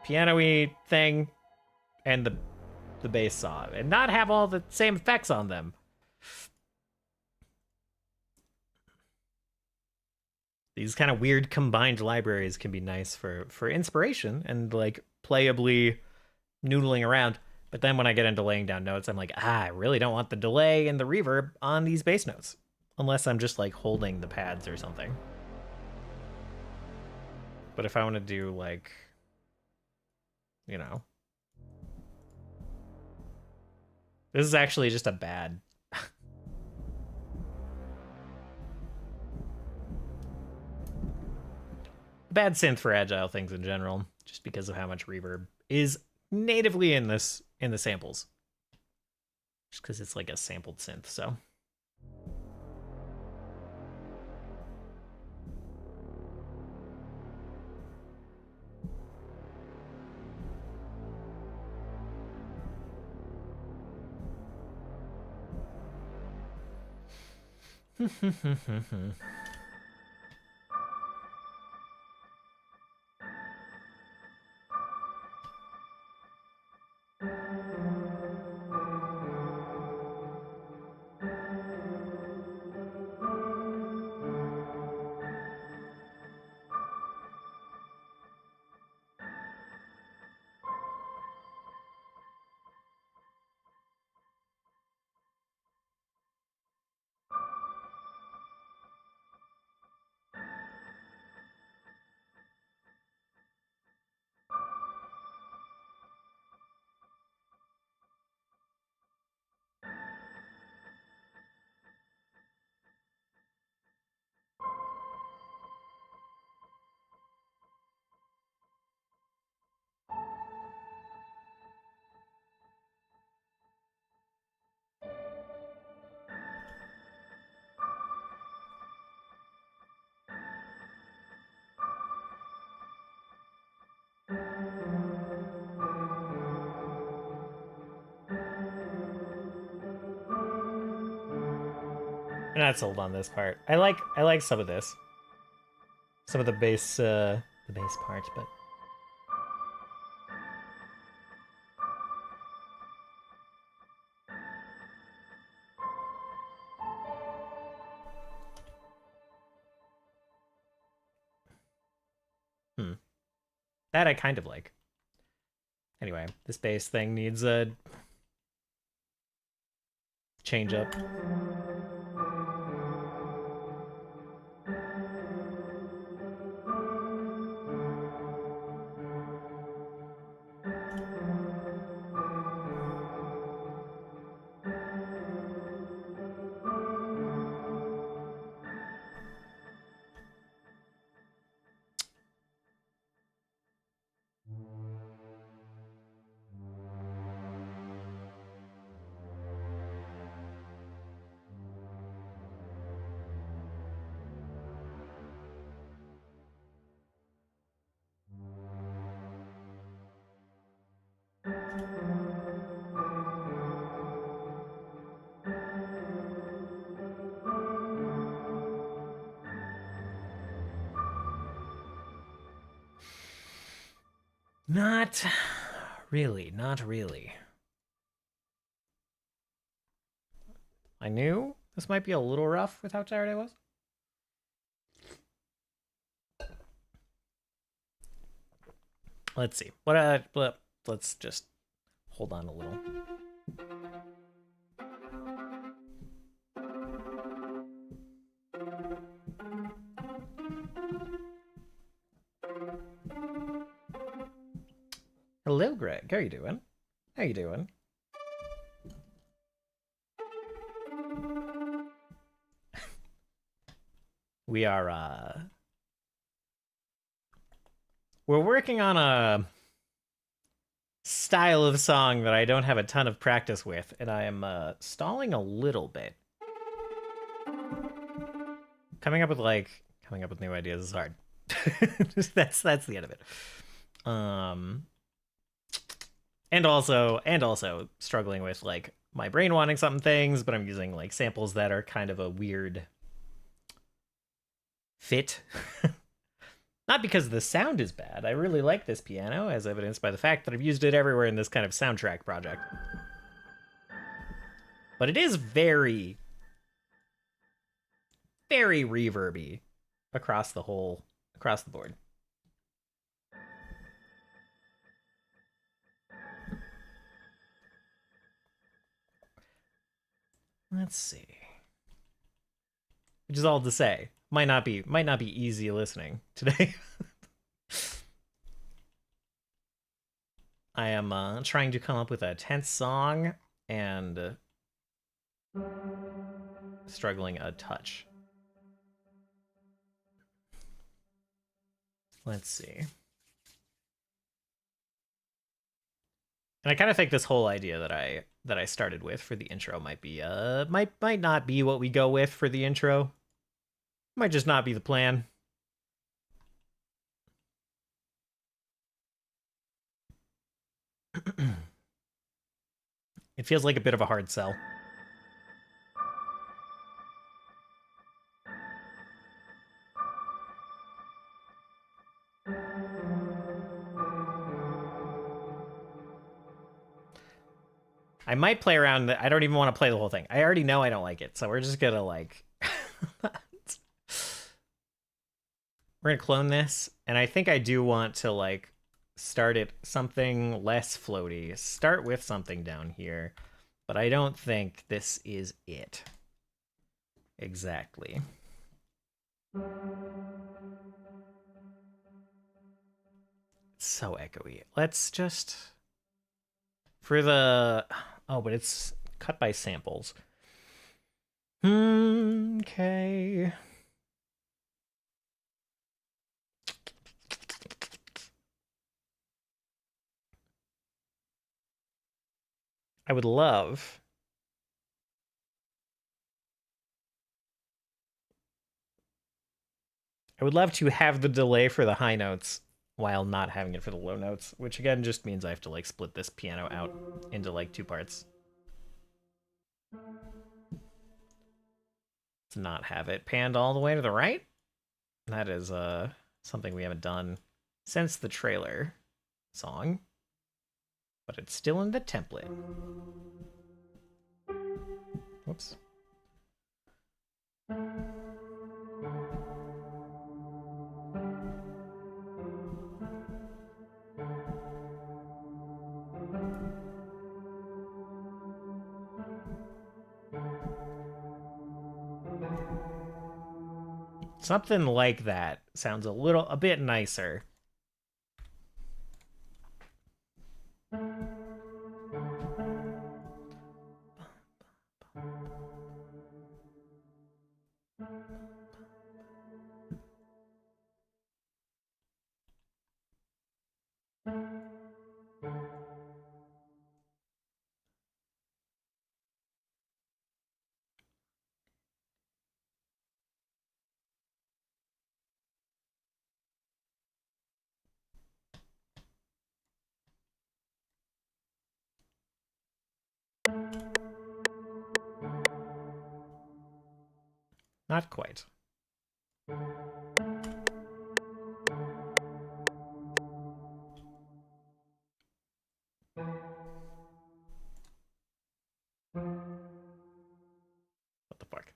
[SPEAKER 1] piano-y thing and the bass saw and not have all the same effects on them. These kind of weird combined libraries can be nice for inspiration and like playably noodling around. But then when I get into laying down notes, I'm like, I really don't want the delay and the reverb on these bass notes. Unless I'm just like holding the pads or something. But if I want to do like, you know, this is actually just a bad bad synth for agile things in general, just because of how much reverb is natively in the samples. Just because it's like a sampled synth, so. I'm not sold on this part. I like some of this. Some of the bass part, but that I kind of like. Anyway, this bass thing needs a change up. Not really, not really. I knew this might be a little rough with how tired I was. Let's see. Let's just hold on a little. Hello, Greg. How you doing? How you doing? We are we're working on a style of song that I don't have a ton of practice with, and I am stalling a little bit. Coming up with new ideas is hard. That's the end of it. Um, and also struggling with like my brain wanting something things, but I'm using like samples that are kind of a weird fit. Not because the sound is bad. I really like this piano, as evidenced by the fact that I've used it everywhere in this kind of soundtrack project. But it is very, very reverby across the board. Let's see. Which is all to say, might not be easy listening today. I am trying to come up with a tense song and struggling a touch. Let's see. And I kind of think this whole idea that I started with for the intro might be might not be what we go with for the intro. Might just not be the plan. It feels like a bit of a hard sell. I might play around. I don't even want to play the whole thing. I already know I don't like it, so we're just gonna like we're gonna clone this, and I think I do want to like start it something less floaty. Start with something down here, but I don't think this is it exactly. It's so echoey. Let's just for the but it's cut by samples. Okay. I would love to have the delay for the high notes while not having it for the low notes, which again just means I have to like split this piano out into like two parts. To not have it panned all the way to the right. That is something we haven't done since the trailer song, but it's still in the template. Whoops. Something like that sounds a bit nicer. Not quite. What the fuck?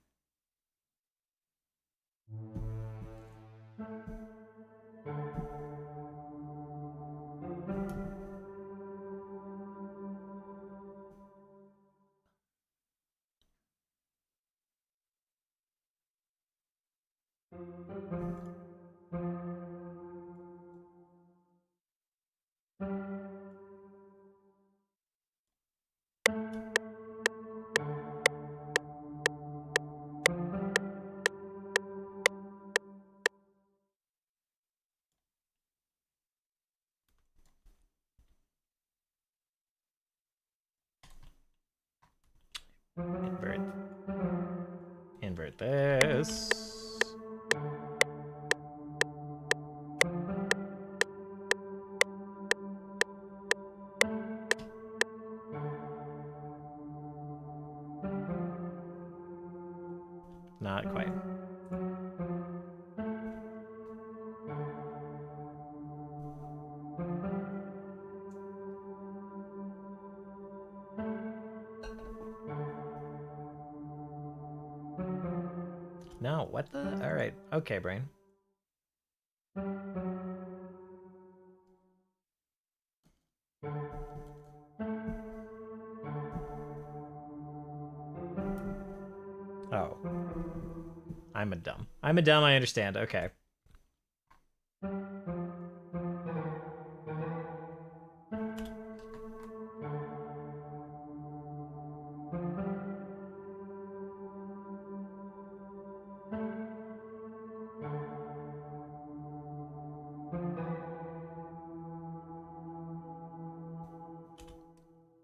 [SPEAKER 1] Invert. Invert this. Not quite. No, what the? All right. Okay, brain. Oh. I'm a dumb. I understand. Okay.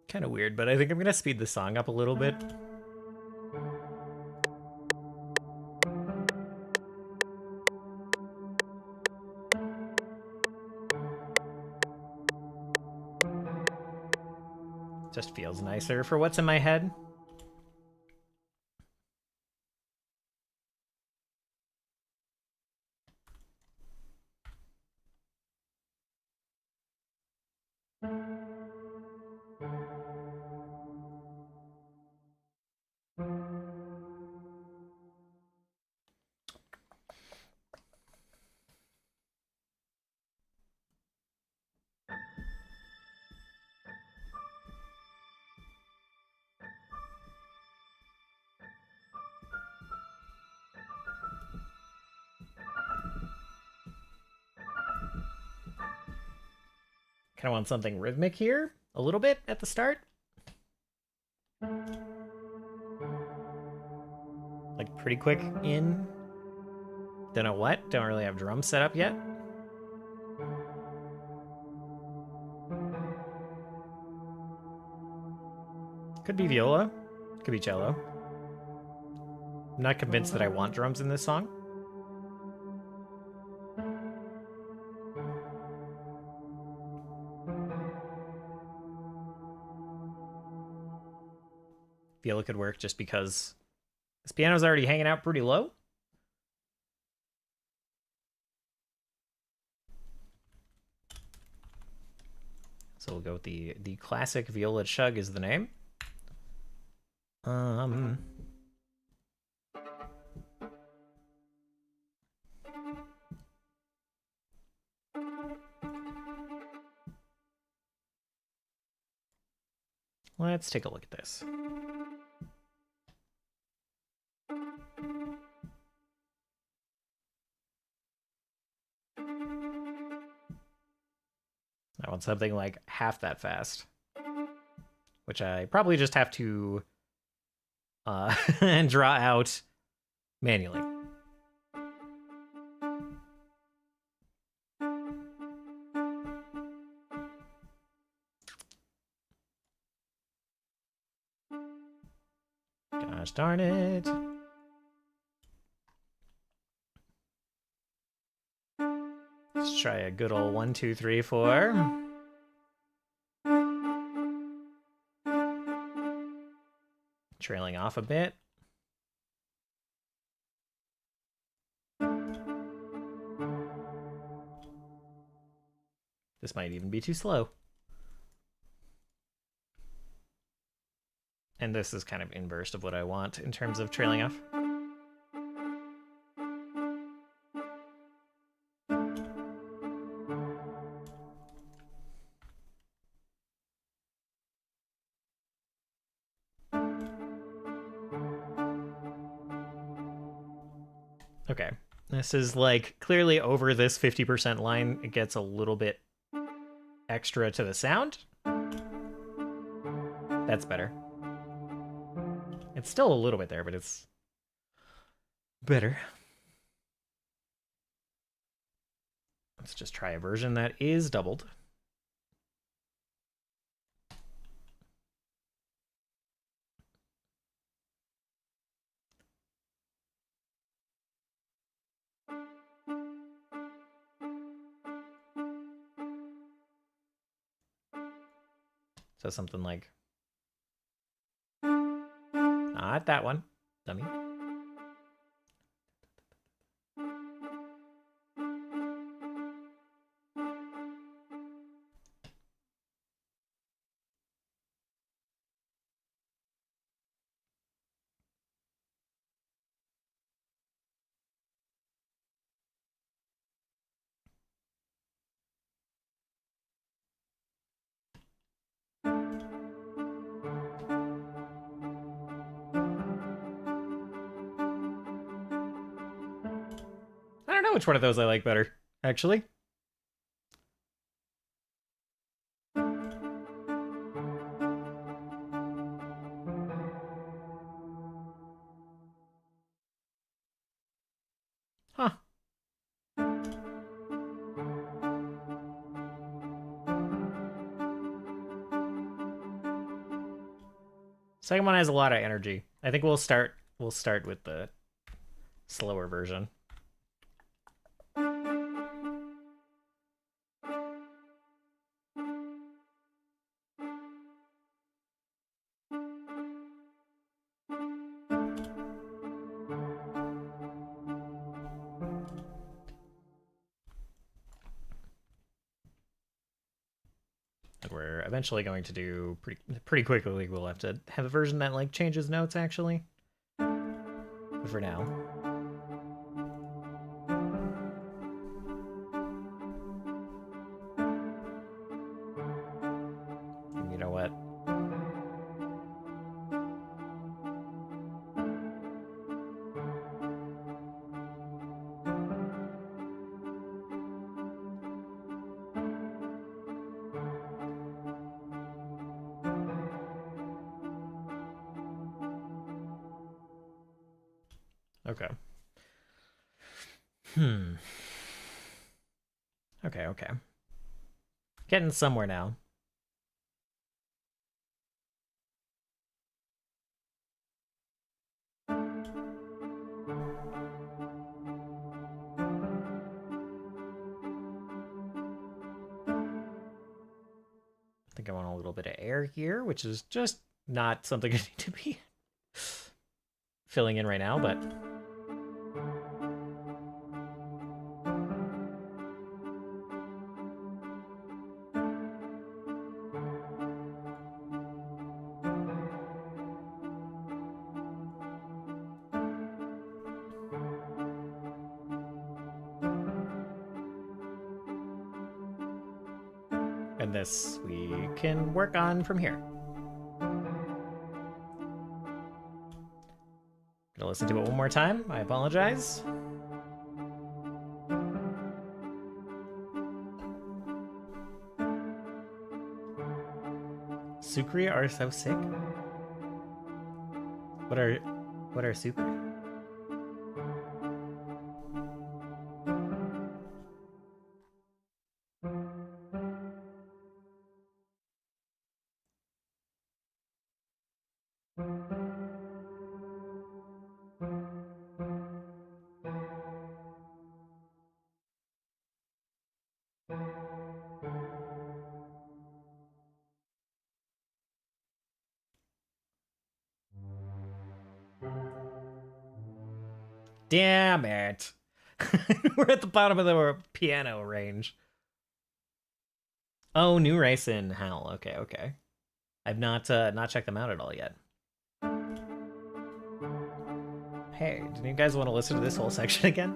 [SPEAKER 1] Kind of weird, but I think I'm gonna speed the song up a little bit. Just feels nicer for what's in my head. Kind of want something rhythmic here, a little bit at the start. Like pretty quick in. Don't know what. Don't really have drums set up yet. Could be viola. Could be cello. I'm not convinced that I want drums in this song. Viola could work just because this piano's already hanging out pretty low. So we'll go with the classic viola chug is the name. Let's take a look at this. I want something like half that fast, which I probably just have to and draw out manually. Gosh darn it. Let's try a good old 1, 2, 3, 4. Trailing off a bit. This might even be too slow. And this is kind of inverse of what I want in terms of trailing off. Okay. This is like clearly over this 50% line. It gets a little bit extra to the sound. That's better. It's still a little bit there, but it's better. Let's just try a version that is doubled. So something like, not that one, dummy. I don't know which one of those I like better, actually. Huh. Second one has a lot of energy. I think we'll start with the slower version. And we're eventually going to do pretty quickly. We'll have to have a version that like changes notes actually. But for now. You know what? Okay. Okay. Getting somewhere now. I think I want a little bit of air here, which is just not something I need to be filling in right now, but and this we can work on from here. Gonna listen to it one more time. I apologize. Sucri are so sick. What are Sucri? Damn it. We're at the bottom of the piano range. Oh, New Rice in Hell. Okay. I've not checked them out at all yet. Hey, do you guys want to listen to this whole section again?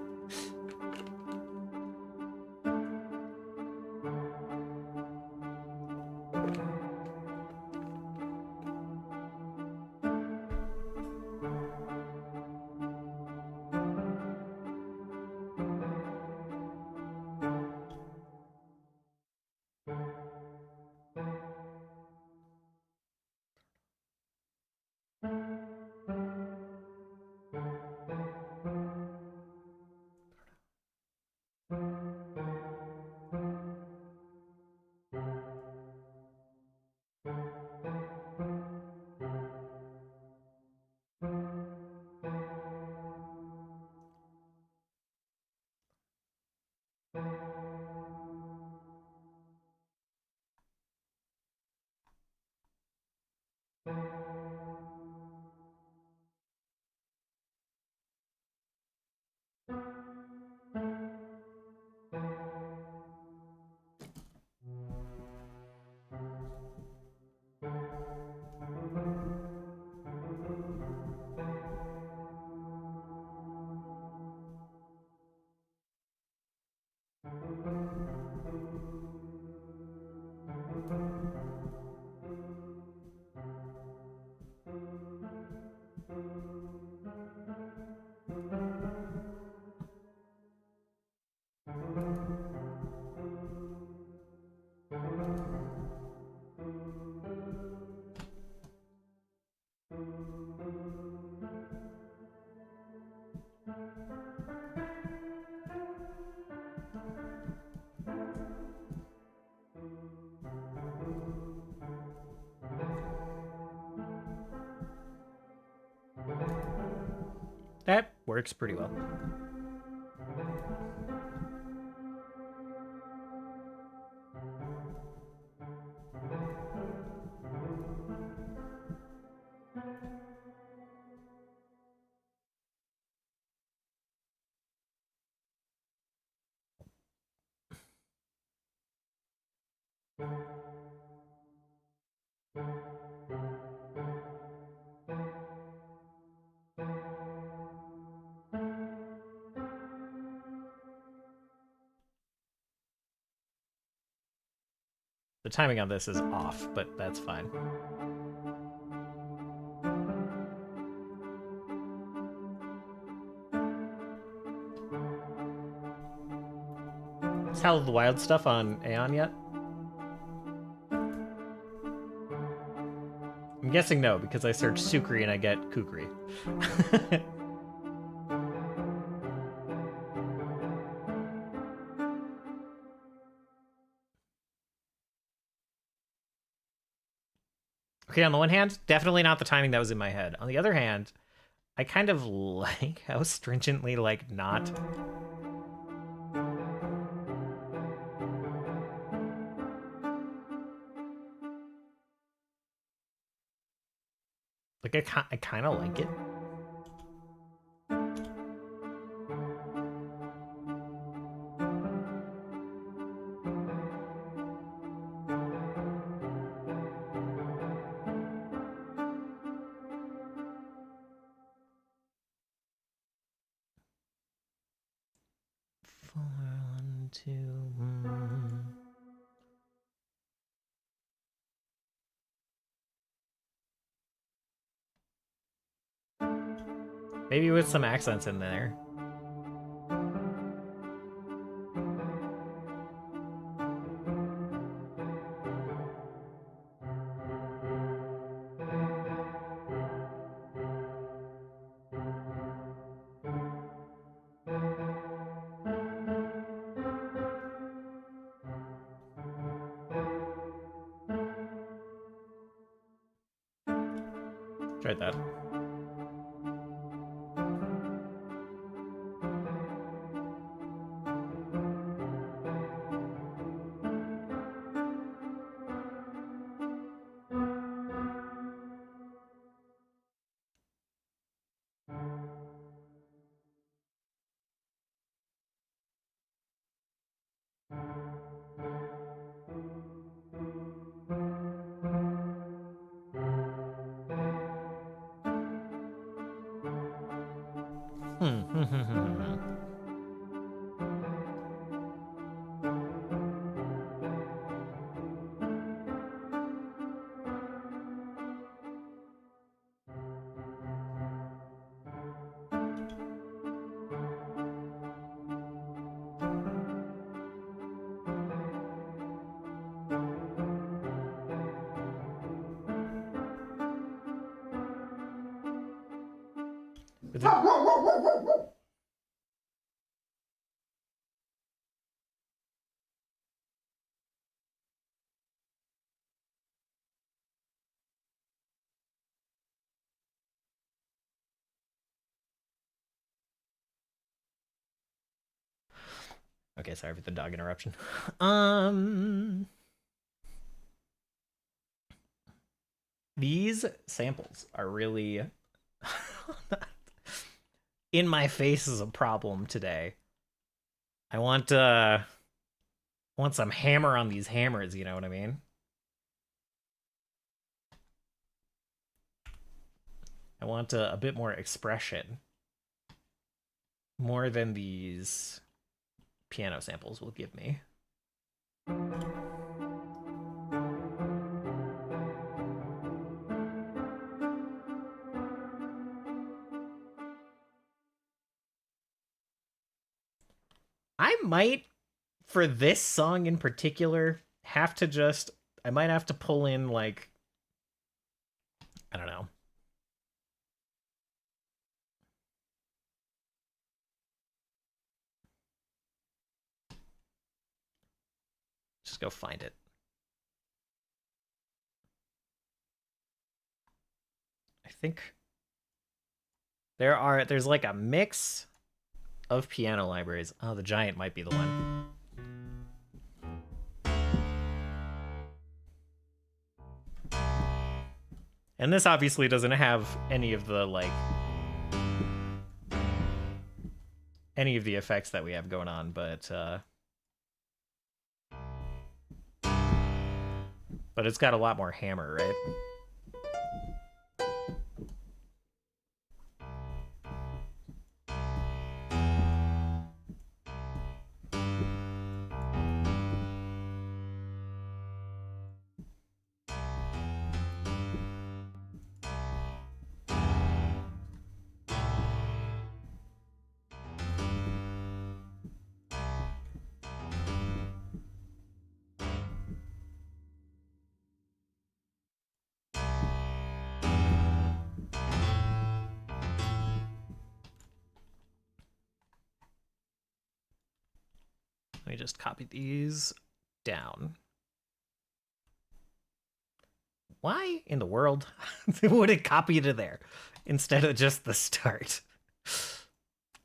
[SPEAKER 1] That works pretty well. The timing on this is off, but that's fine. Is Hell of the Wild stuff on Aeon yet? I'm guessing no, because I search Sukri and I get Kukri. Okay, on the one hand, definitely not the timing that was in my head. On the other hand, I kind of like how stringently, like, not. Like, I kind of like it. Four, one, two. Maybe with some accents in there. Tried that. But okay, sorry for the dog interruption. Um, these samples are really in my face is a problem today. I want some hammer on these hammers, you know what I mean? I want a bit more expression. More than these piano samples will give me. I might, for this song in particular, have to just, I might have to pull in, like, I don't know. Just go find it. I think there's like a mix of piano libraries. Oh, the Giant might be the one. And this obviously doesn't have any of the, like, any of the effects that we have going on, but it's got a lot more hammer, right? Let me just copy these down. Why in the world would it copy to there instead of just the start?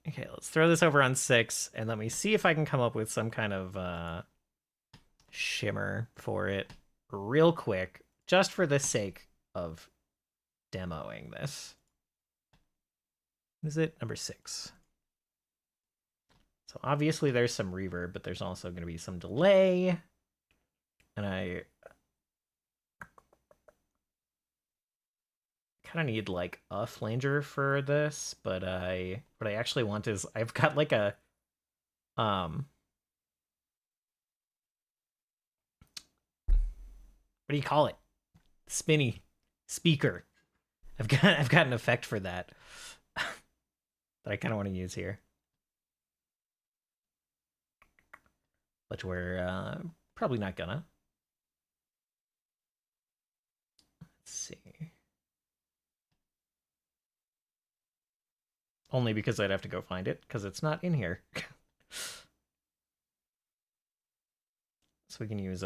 [SPEAKER 1] Okay, let's throw this over on 6, and let me see if I can come up with some kind of shimmer for it real quick, just for the sake of demoing this. Is it number 6? So obviously there's some reverb, but there's also going to be some delay. And I kind of need like a flanger for this, but what I actually want is I've got like a what do you call it? Spinny speaker. I've got an effect for that that I kind of want to use here. But we're probably not gonna. Let's see. Only because I'd have to go find it, because it's not in here. So we can use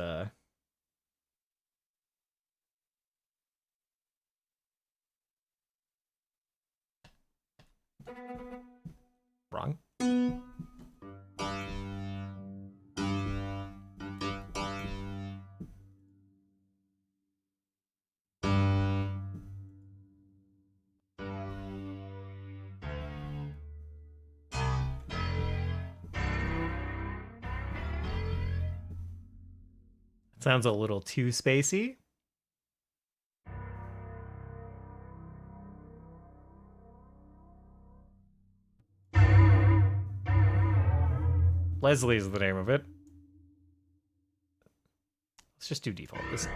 [SPEAKER 1] wrong. Sounds a little too spacey. Leslie is the name of it. Let's just do default. This.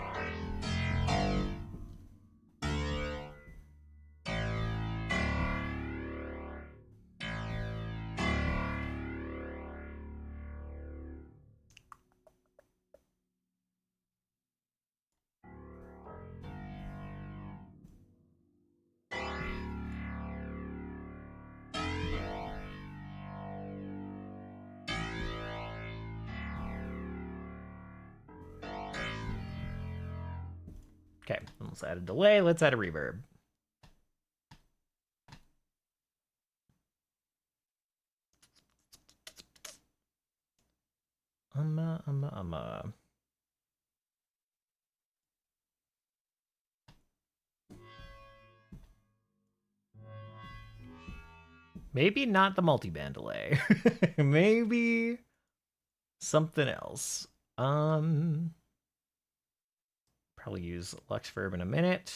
[SPEAKER 1] Okay, let's add a delay. Let's add a reverb. Maybe not the multi-band delay. Maybe something else. Probably use Lux Verb in a minute.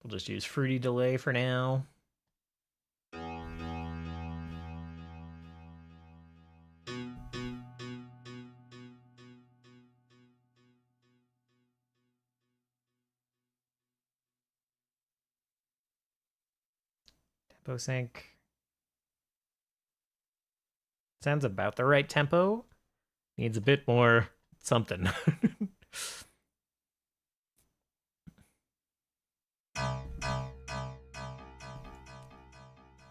[SPEAKER 1] We'll just use Fruity Delay for now. Tempo sync. Sounds about the right tempo. Needs a bit more something. What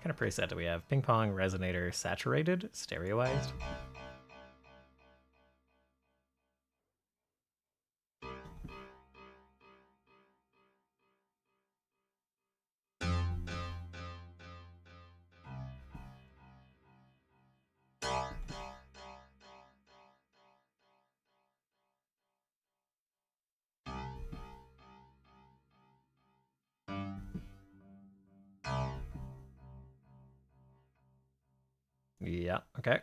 [SPEAKER 1] kind of preset do we have? Ping pong, resonator, saturated, stereoized. Yeah, okay.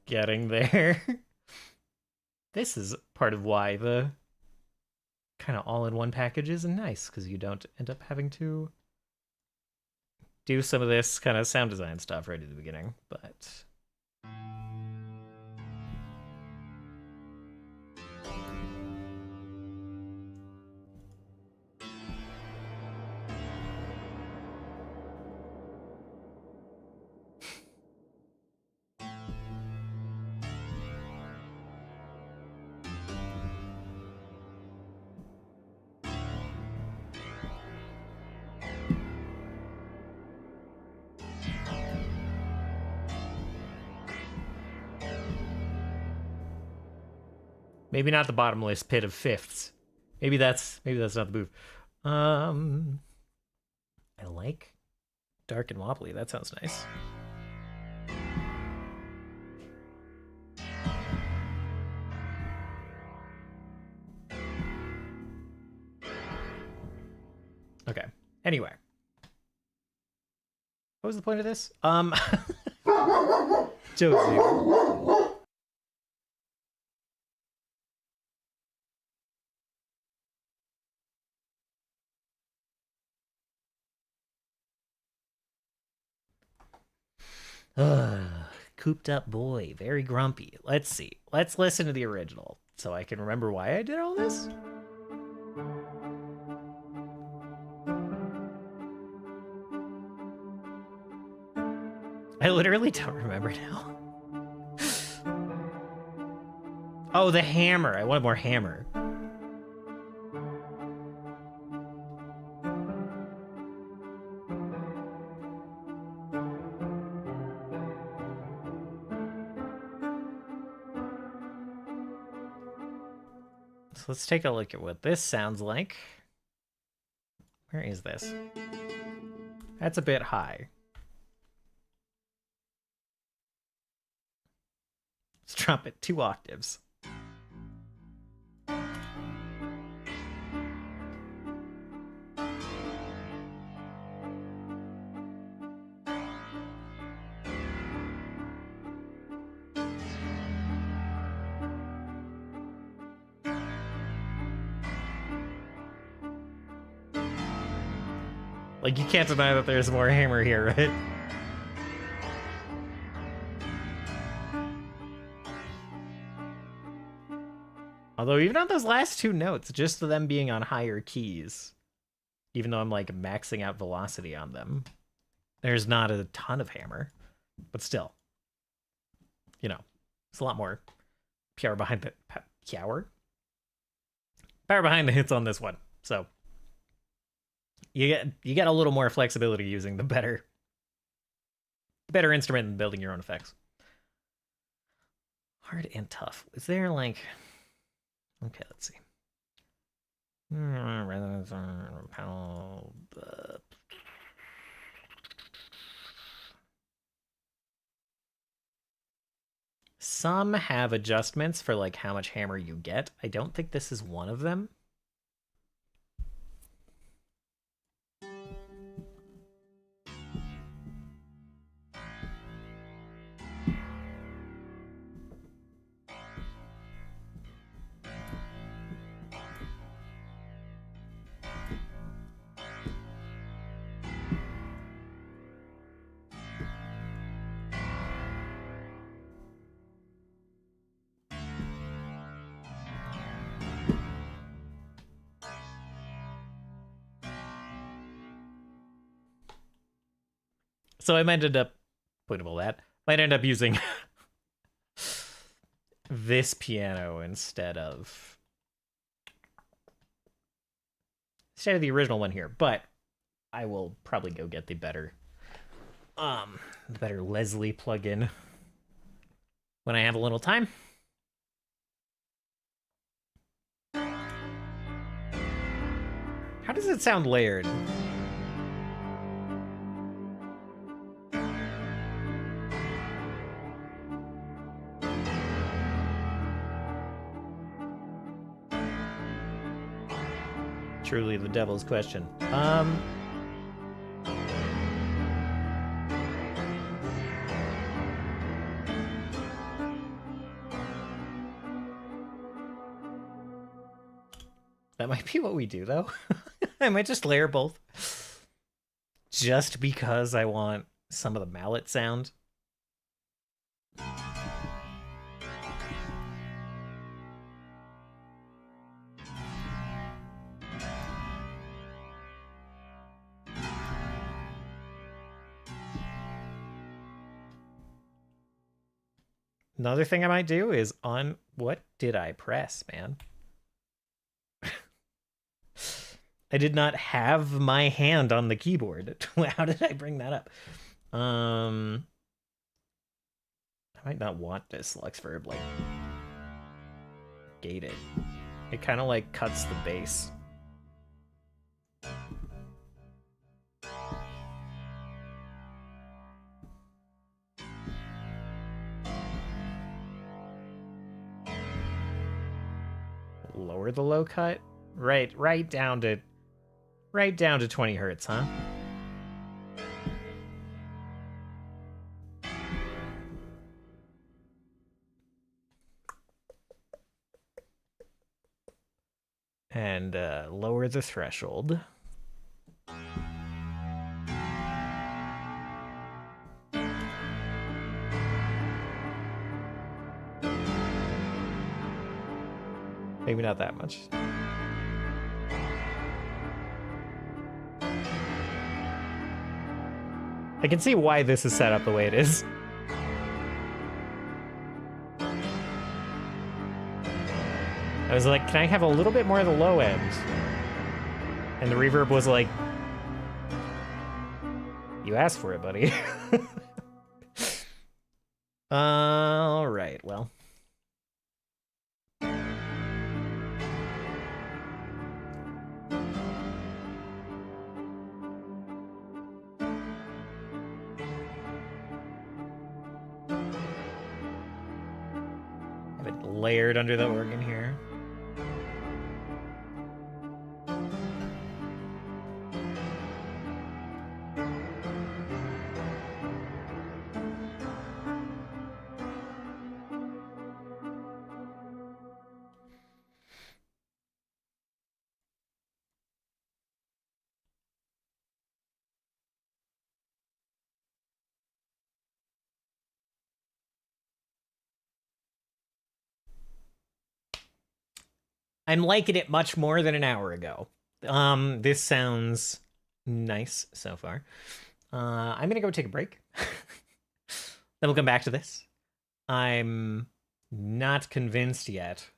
[SPEAKER 1] Getting there. This is part of why the kind of all-in-one package is nice, because you don't end up having to do some of this kind of sound design stuff right at the beginning, but... Maybe not the bottomless pit of fifths. Maybe that's not the move. I like dark and wobbly. That sounds nice. Okay. Anyway. What was the point of this? Josie. Cooped up boy, very grumpy. Let's see. Let's listen to the original so I can remember why I did all this. I literally don't remember now. Oh, the hammer. I want more hammer. So let's take a look at what this sounds like. Where is this? That's a bit high. Let's drop it 2 octaves. Like, you can't deny that there's more hammer here, right? Although even on those last 2 notes, just them being on higher keys, even though I'm like maxing out velocity on them, there's not a ton of hammer, but still, you know, it's a lot more power behind the power behind the hits on this one. So you get a little more flexibility using the better instrument and building your own effects. Hard and tough. Is there like, okay, let's see. Resonance panel. Some have adjustments for like how much hammer you get. I don't think this is one of them. So I might end up, might end up using this piano instead of the original one here, but I will probably go get the better Leslie plugin when I have a little time. How does it sound layered? Truly the devil's question. That might be what we do, though. I might just layer both. Just because I want some of the mallet sound. Another thing I might do is on... What did I press, man? I did not have my hand on the keyboard. How did I bring that up? I might not want this Lux Verb, like, gated. It kind of, like, cuts the bass. Lower the low cut? Right down to 20 hertz, huh? And lower the threshold. Maybe not that much. I can see why this is set up the way it is. I was like, can I have a little bit more of the low end? And the reverb was like, you asked for it, buddy. All right, well. Have it layered under the organ here. I'm liking it much more than an hour ago. This sounds nice so far. I'm gonna go take a break. Then we'll come back to this. I'm not convinced yet,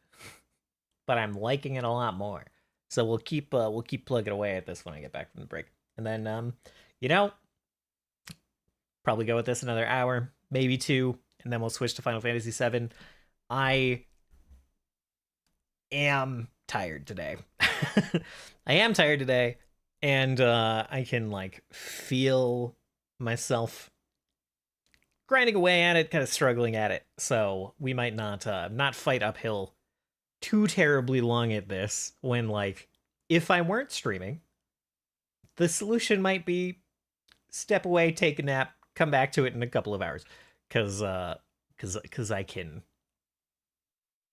[SPEAKER 1] but I'm liking it a lot more. So we'll keep plugging away at this when I get back from the break, and then you know, probably go with this another hour, maybe two, and then we'll switch to Final Fantasy VII. I am tired today. I am tired today, and I can like feel myself grinding away at it, kind of struggling at it. So we might not fight uphill too terribly long at this. When like if I weren't streaming, the solution might be step away, take a nap, come back to it in a couple of hours, because I can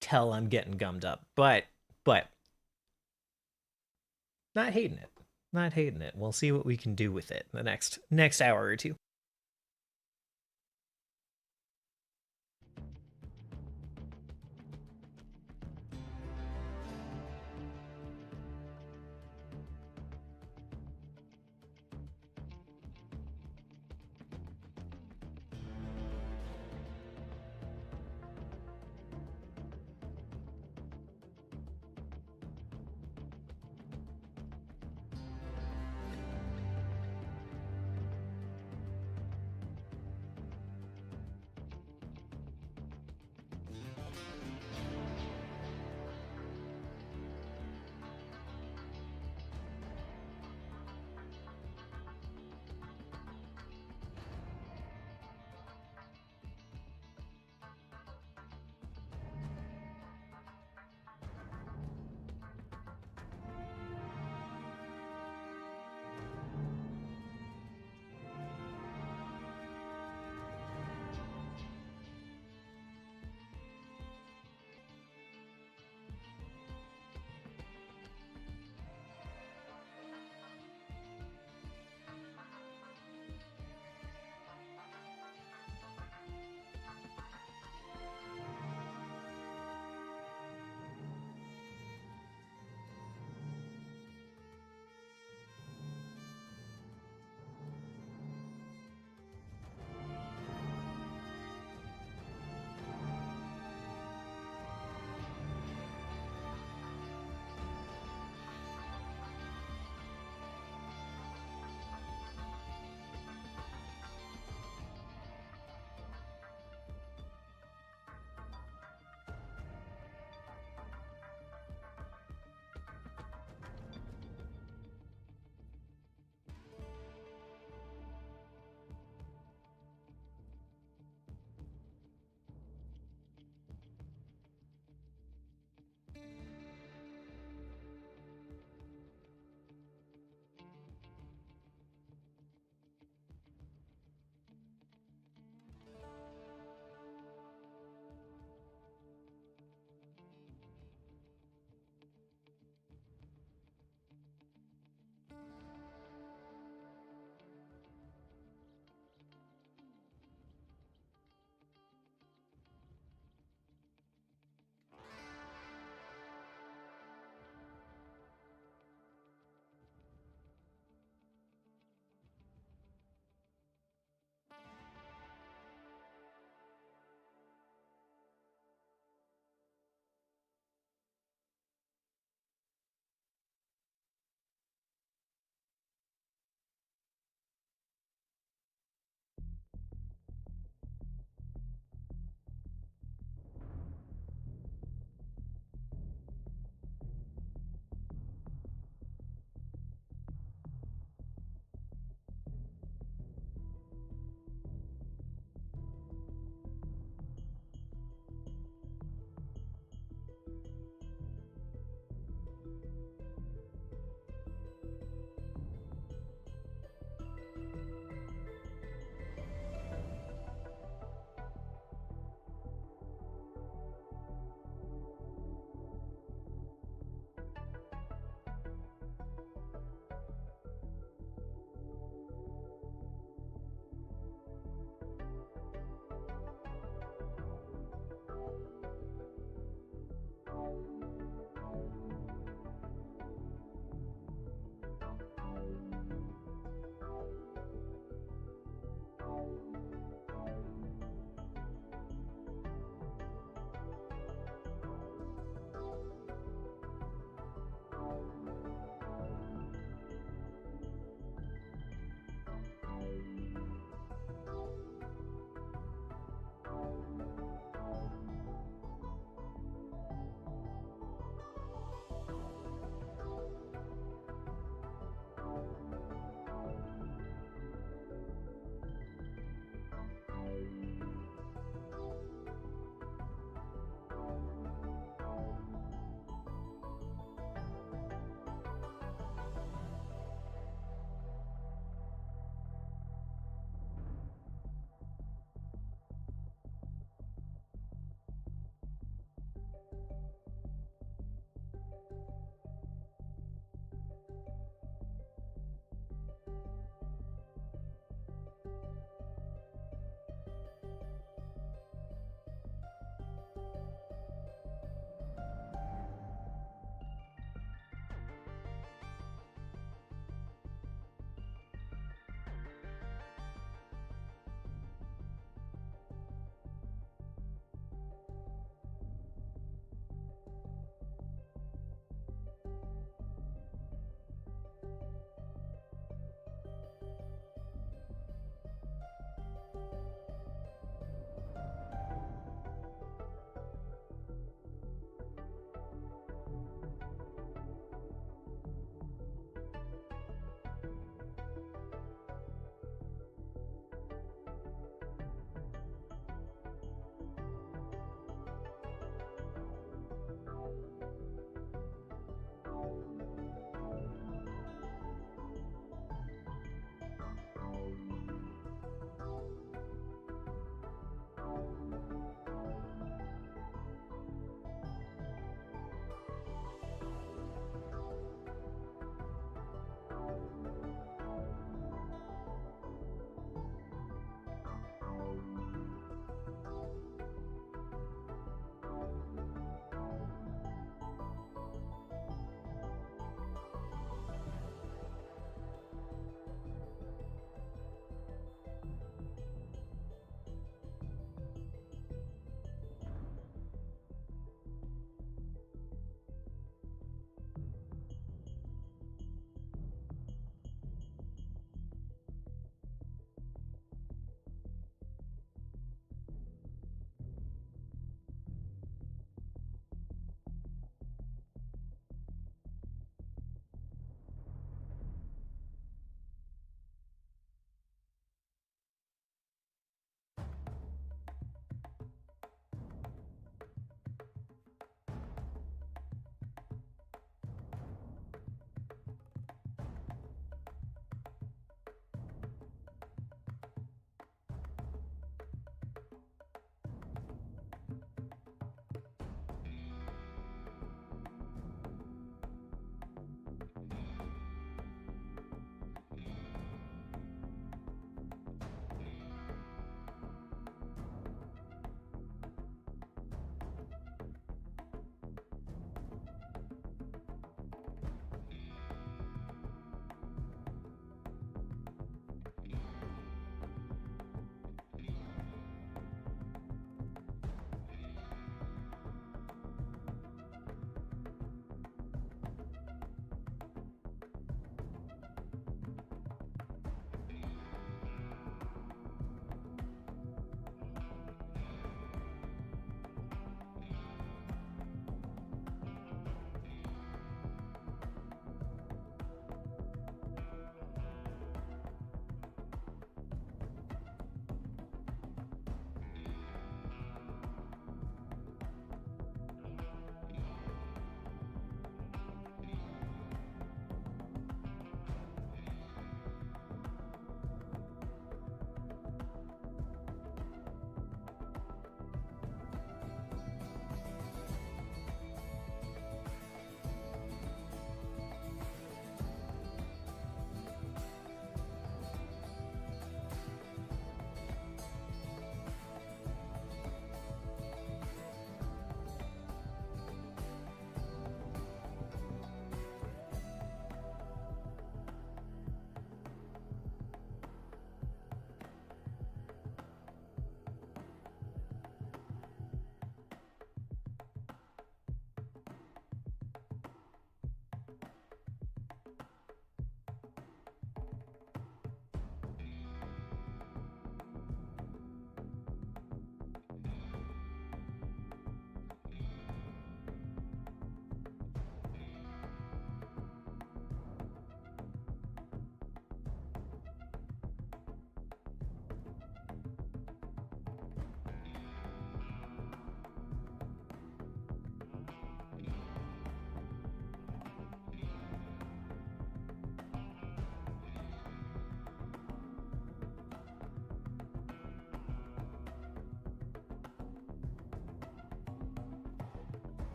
[SPEAKER 1] tell I'm getting gummed up, but not hating it. Not hating it. We'll see what we can do with it in the next hour or two.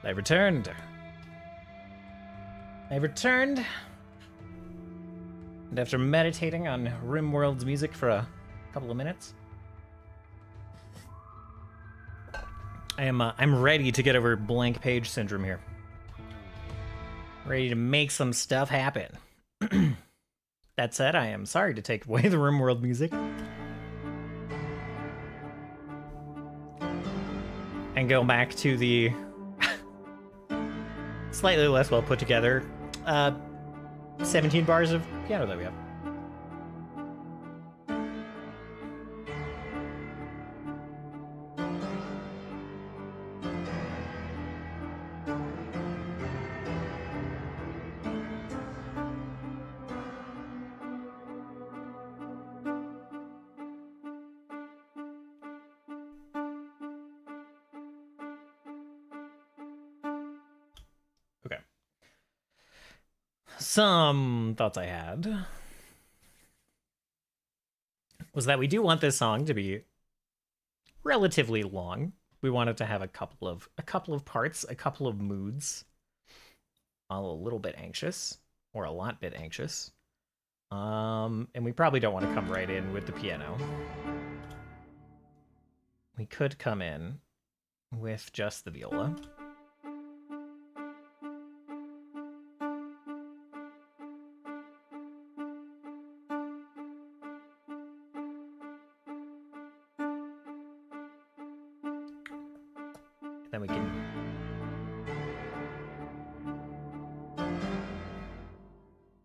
[SPEAKER 1] I returned. And after meditating on RimWorld's music for a couple of minutes, I'm ready to get over blank page syndrome here. Ready to make some stuff happen. That said, I am sorry to take away the RimWorld music. And go back to the slightly less well put together 17 bars of piano that we have. Okay. Some thoughts I had was that we do want this song to be relatively long. We want it to have a couple of parts, a couple of moods. A little bit anxious, or a lot bit anxious. And we probably don't want to come right in with the piano. We could come in with just the viola. Then we can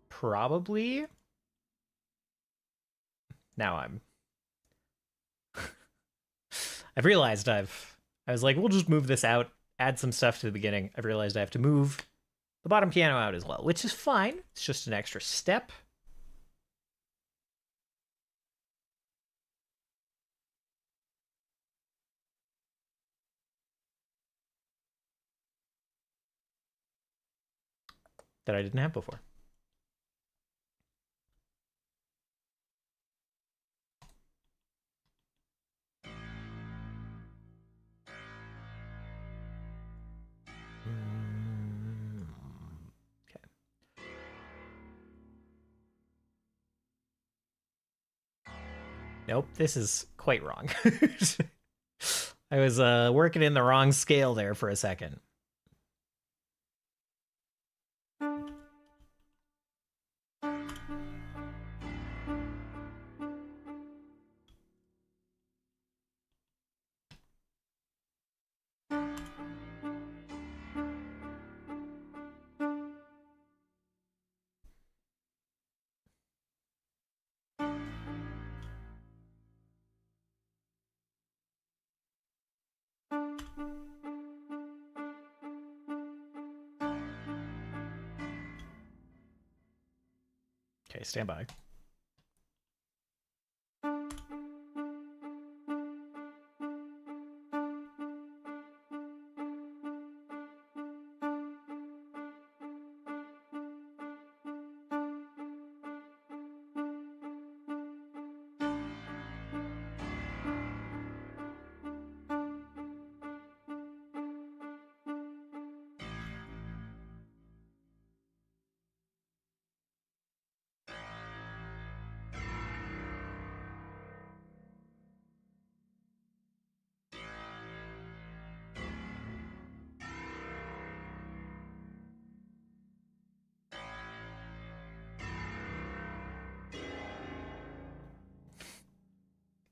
[SPEAKER 1] probably now I've realized I was like, we'll just move this out, add some stuff to the beginning. I've realized I have to move the bottom piano out as well, which is fine. It's just an extra step. That I didn't have before. Okay. Nope, this is quite wrong. I was working in the wrong scale there for a second. Okay, stand by.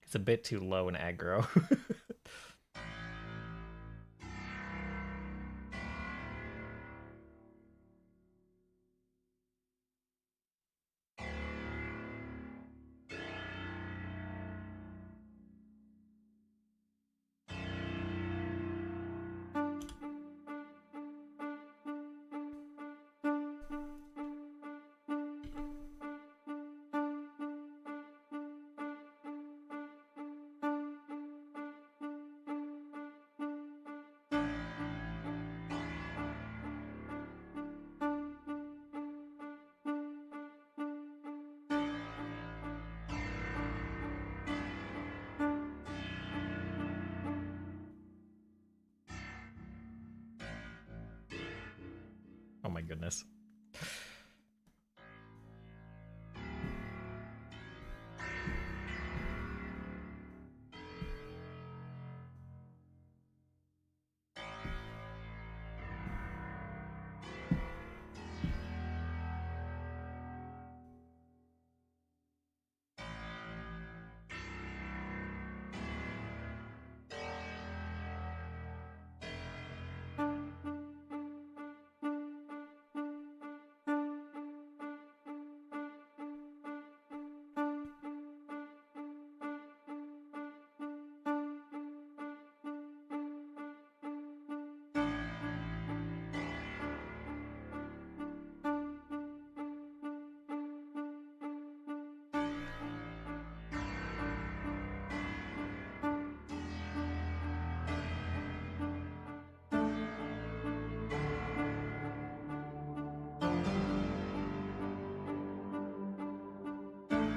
[SPEAKER 1] It's a bit too low and aggro. my goodness.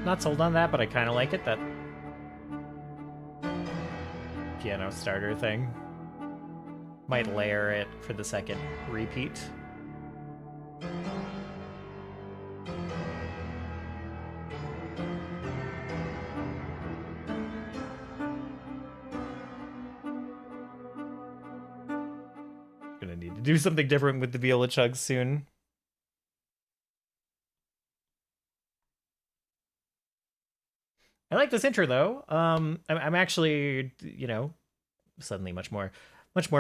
[SPEAKER 1] Not sold on that, but I kind of like it, that piano starter thing. Might layer it for the second repeat. Gonna need to do something different with the viola chugs soon. I like this intro though. I'm actually, you know, suddenly much more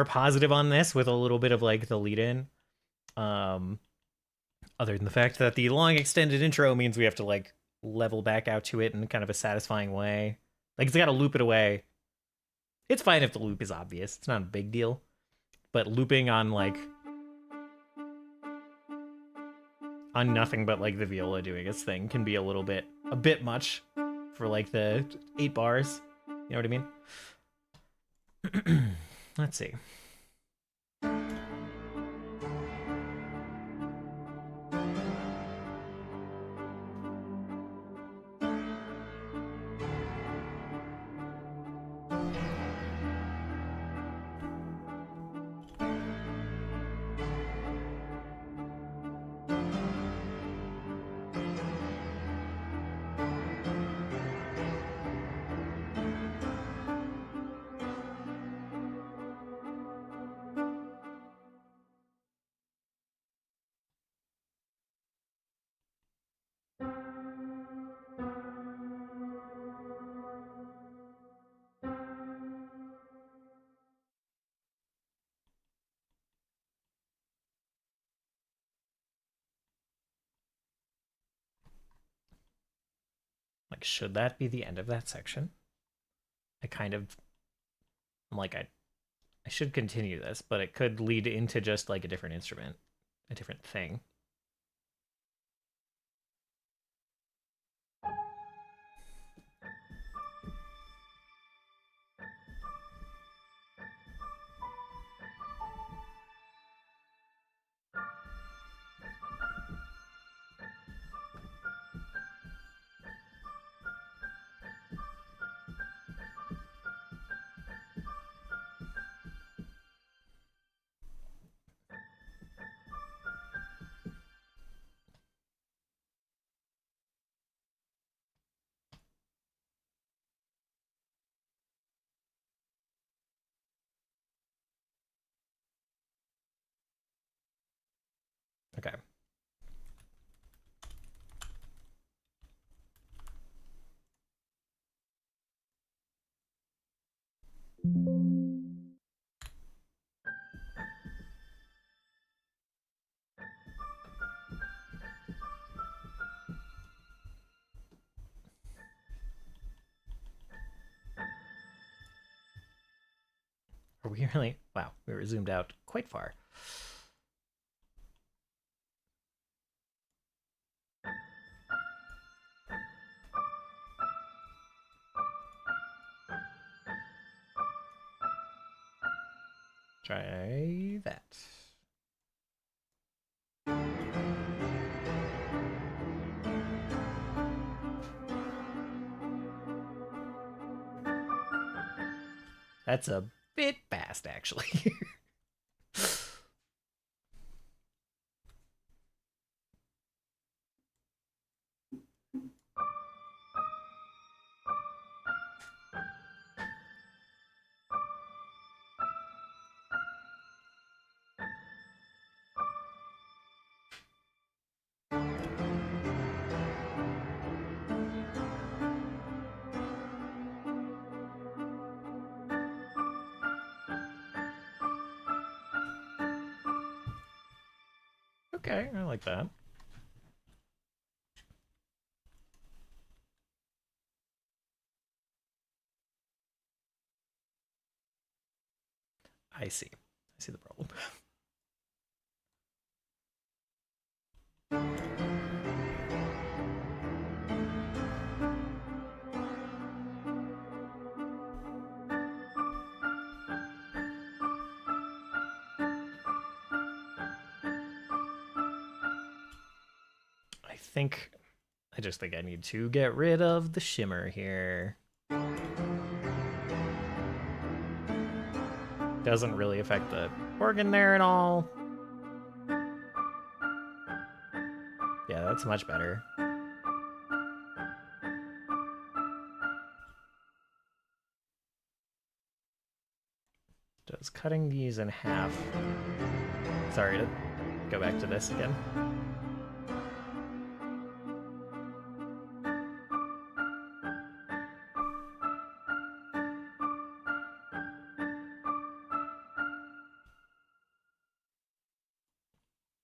[SPEAKER 1] positive on this with a little bit of like the lead in. Other than the fact that the long extended intro means we have to like level back out to it in kind of a satisfying way. Like it's got to loop it away. It's fine if the loop is obvious. It's not a big deal. But looping on like on nothing but like the viola doing its thing can be a bit much for like the 8 bars. You know what I mean? Let's see. Like, should that be the end of that section? I'm like, I should continue this, but it could lead into just like a different instrument, a different thing. Okay. Are we really? Wow, we were zoomed out quite far. Try that. That's a bit fast, actually. Okay, I like that. I see. I see the problem. I just think I need to get rid of the shimmer here. Doesn't really affect the organ there at all. Yeah, that's much better. Does cutting these in half... Sorry to go back to this again.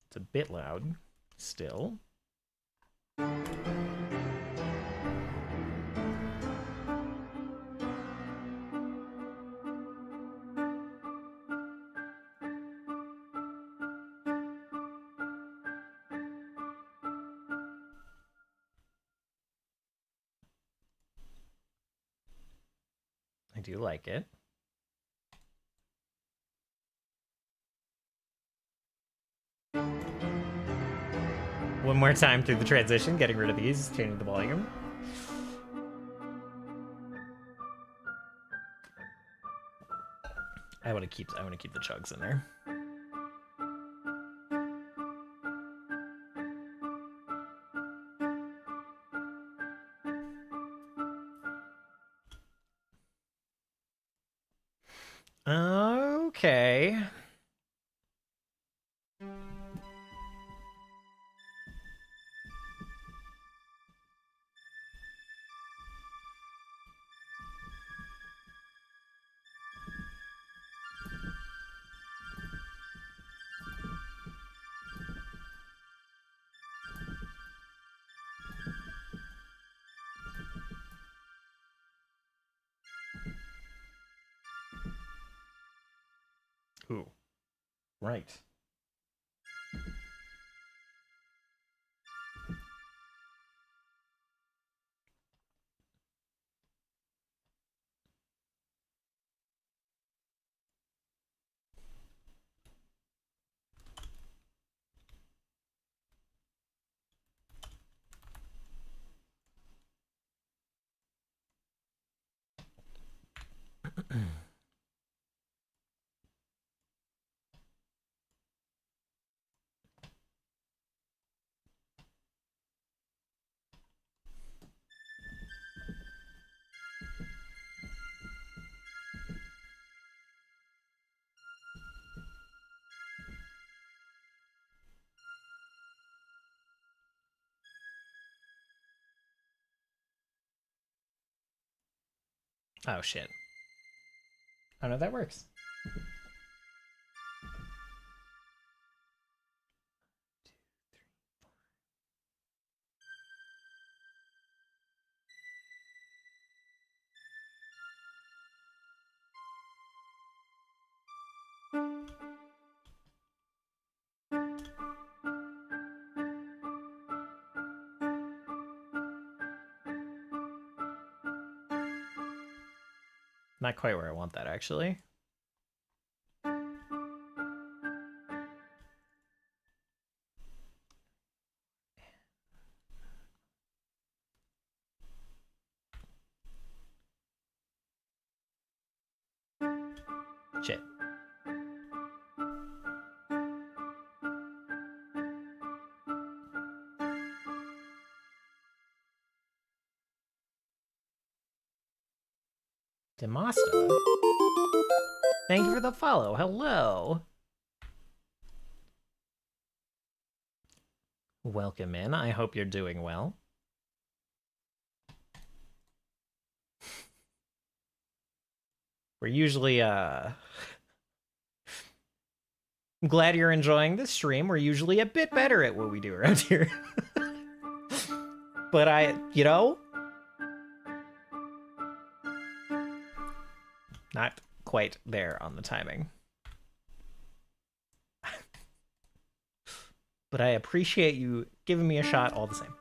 [SPEAKER 1] It's a bit loud still. I do like it. One more time through the transition, getting rid of these, changing the volume. I want to keep the chugs in there. Okay. Ooh. Right. Oh, shit. Oh, no, that works. Not quite where I want that, actually. Shit. Demasta. Thank you for the follow. Hello. Welcome in. I hope you're doing well. We're usually I'm glad you're enjoying this stream. We're usually a bit better at what we do around here. But not quite there on the timing. But I appreciate you giving me a shot all the same.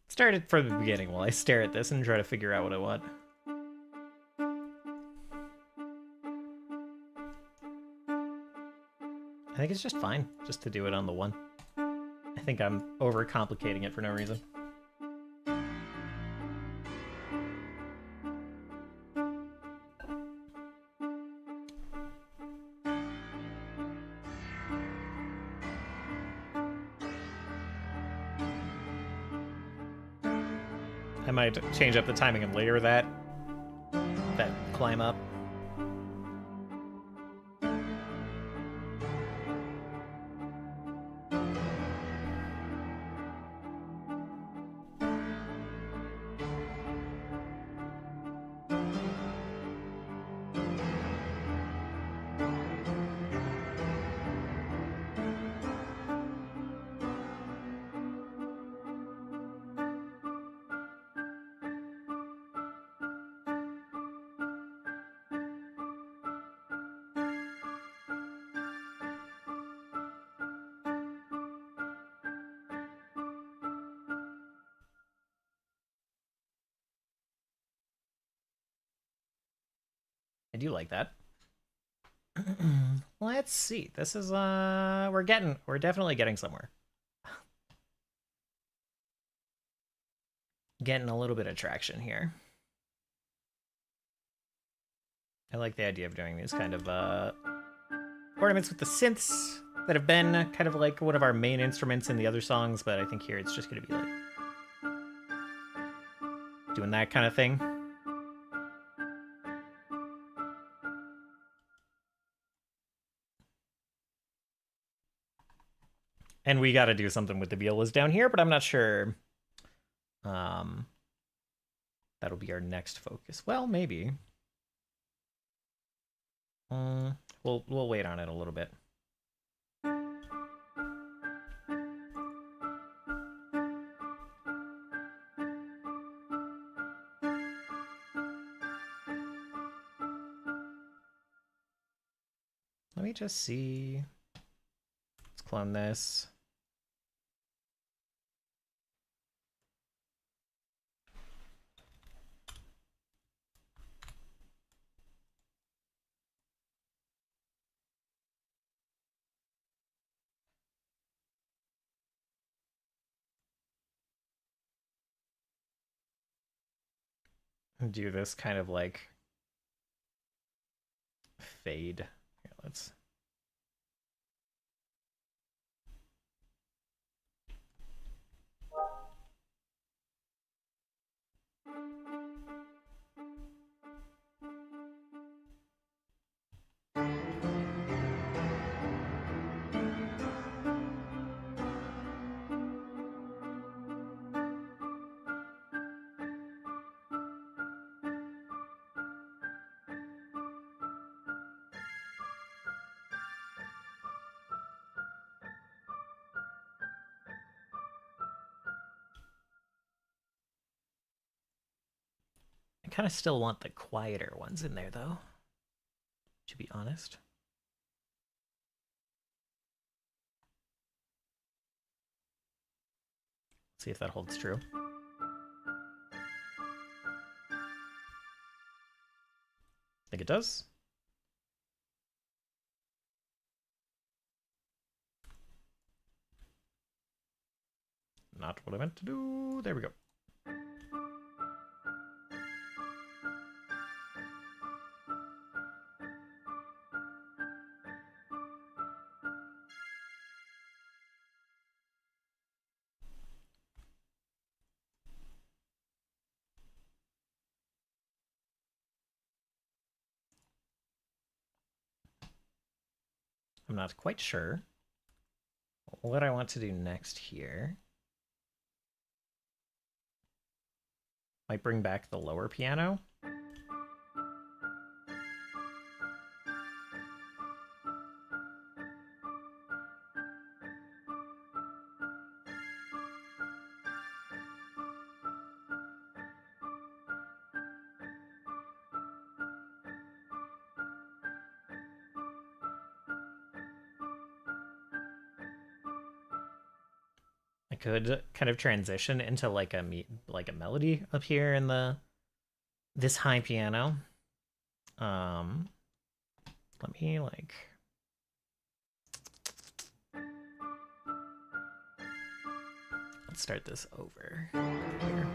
[SPEAKER 1] Start it from the beginning while I stare at this and try to figure out what I want. I think it's just fine just to do it on the one. I think I'm overcomplicating it for no reason. I might change up the timing and later that climb up. I do like that. Let's see. This is we're definitely getting somewhere. Getting a little bit of traction here. I like the idea of doing these kind of ornaments with the synths that have been kind of like one of our main instruments in the other songs, but I think here it's just going to be like doing that kind of thing. And we got to do something with the violas down here, but I'm not sure. That'll be our next focus. Well, maybe. We'll wait on it a little bit. Let me just see. Let's clone this. Do this kind of like fade. Here, let's. I kind of still want the quieter ones in there, though, to be honest. See if that holds true. I think it does. Not what I meant to do. There we go. I'm not quite sure what I want to do next here. Might bring back the lower piano. I could kind of transition into like a melody up here in this high piano. Let me like let's start this over here.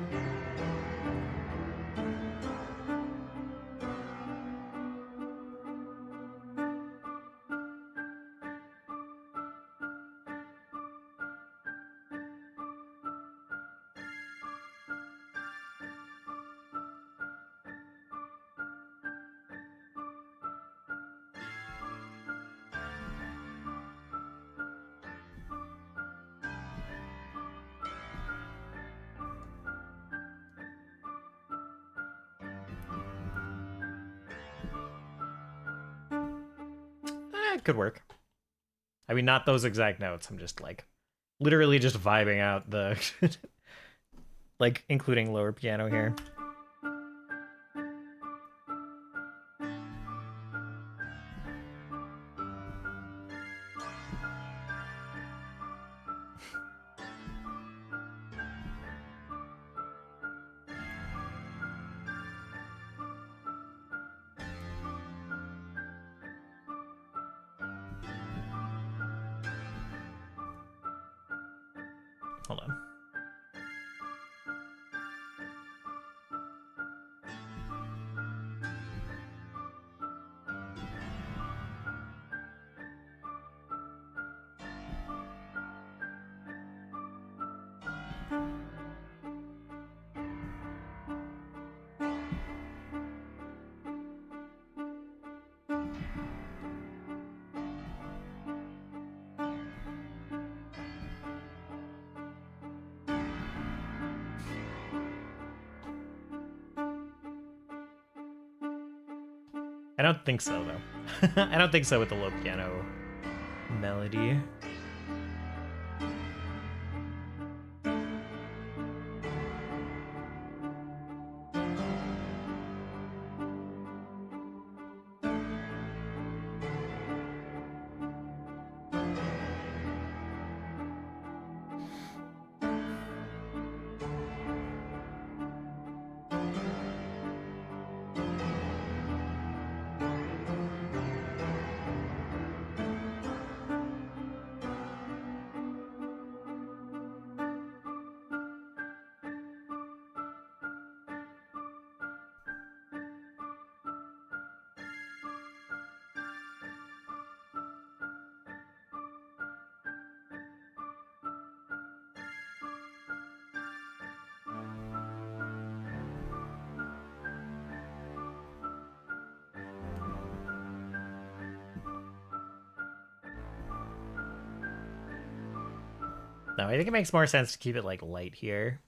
[SPEAKER 1] It could work. I mean, not those exact notes. I'm just like literally just vibing out the like including lower piano here. Hold on. I don't think so, though. I don't think so with the low piano melody. No, I think it makes more sense to keep it like light here.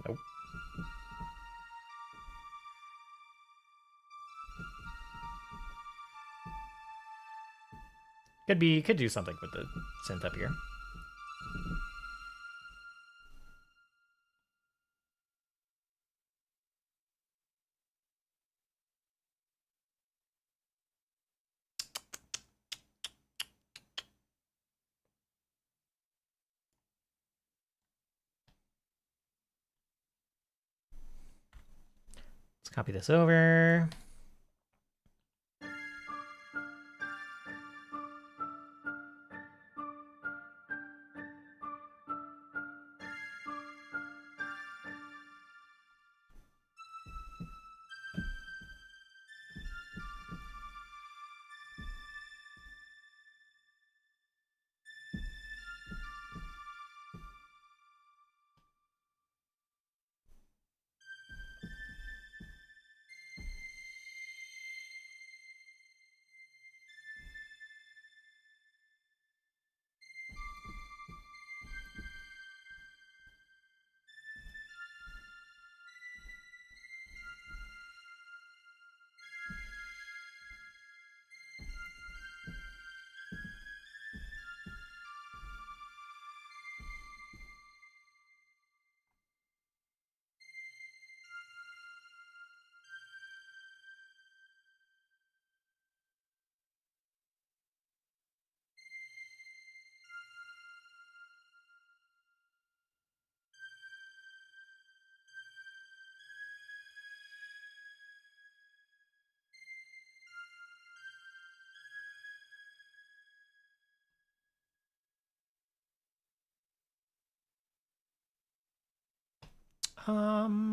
[SPEAKER 1] Nope. Could do something with the synth up here. Copy this over.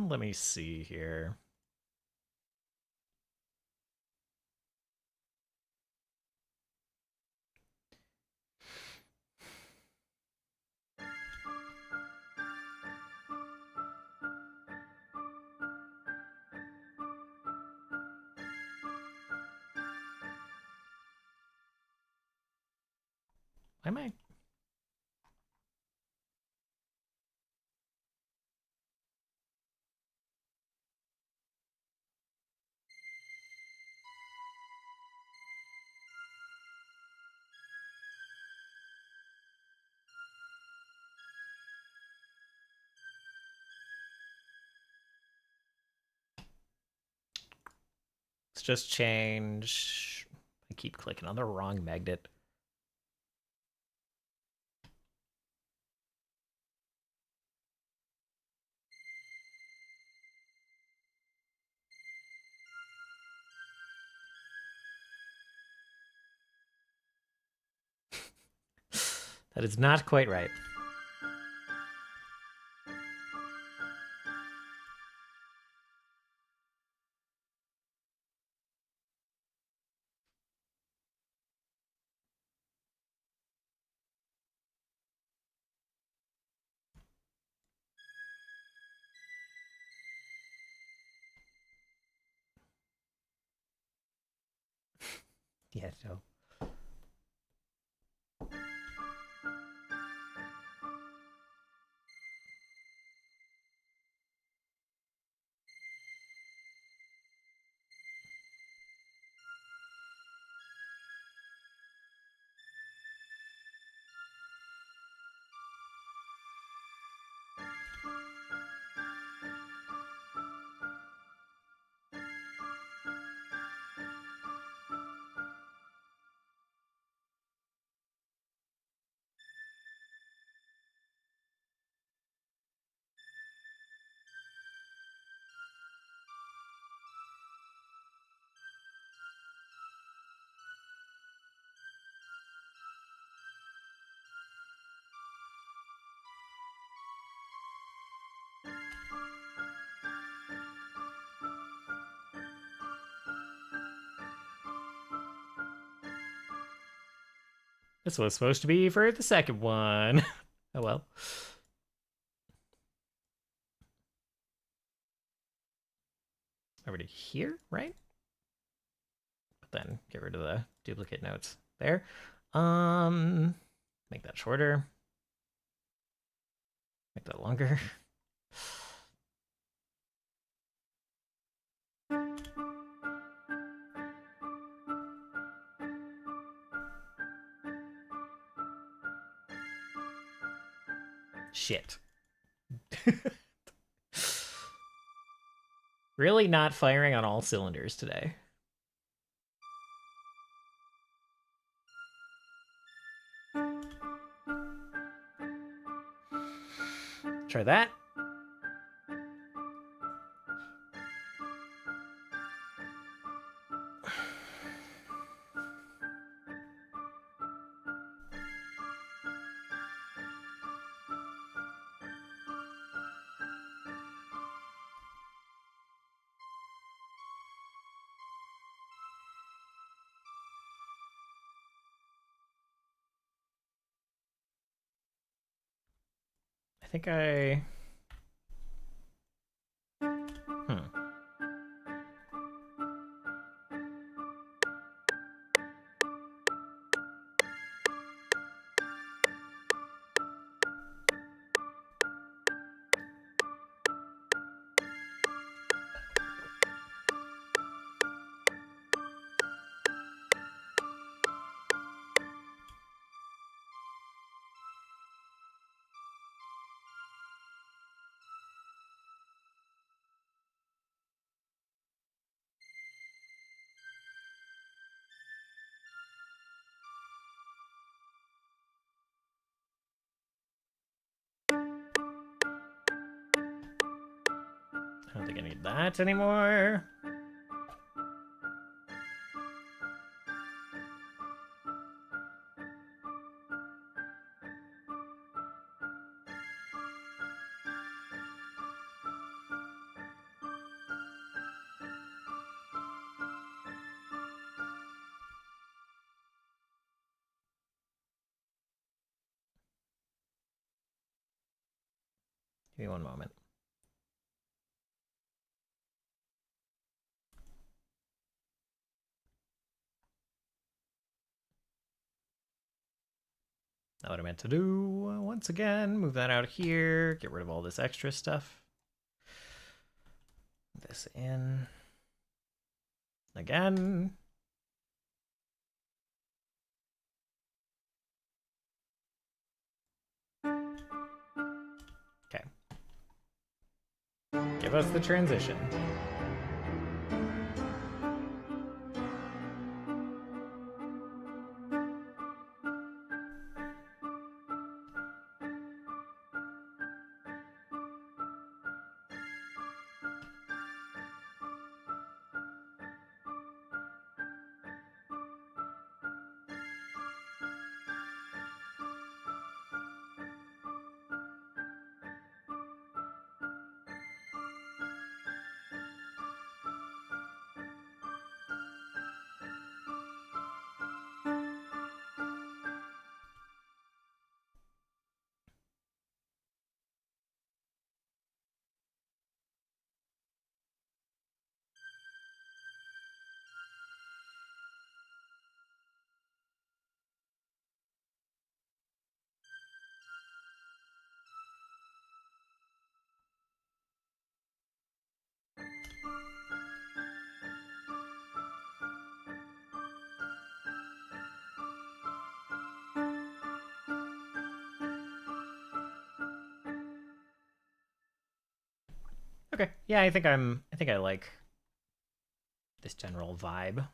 [SPEAKER 1] Let me see here. I might. Let's just change. I keep clicking on the wrong magnet. That is not quite right. Yeah, no. This was supposed to be for the second one. Oh well. Over to here, right? But then get rid of the duplicate notes there. Make that shorter. Make that longer. Shit. Really not firing on all cylinders today. Try that. think I... I don't think I need that anymore. Give me one moment. Not what I meant to do. Once again, move that out of here. Get rid of all this extra stuff. This in. Again. Okay. Give us the transition. Okay. Yeah, I think I like this general vibe.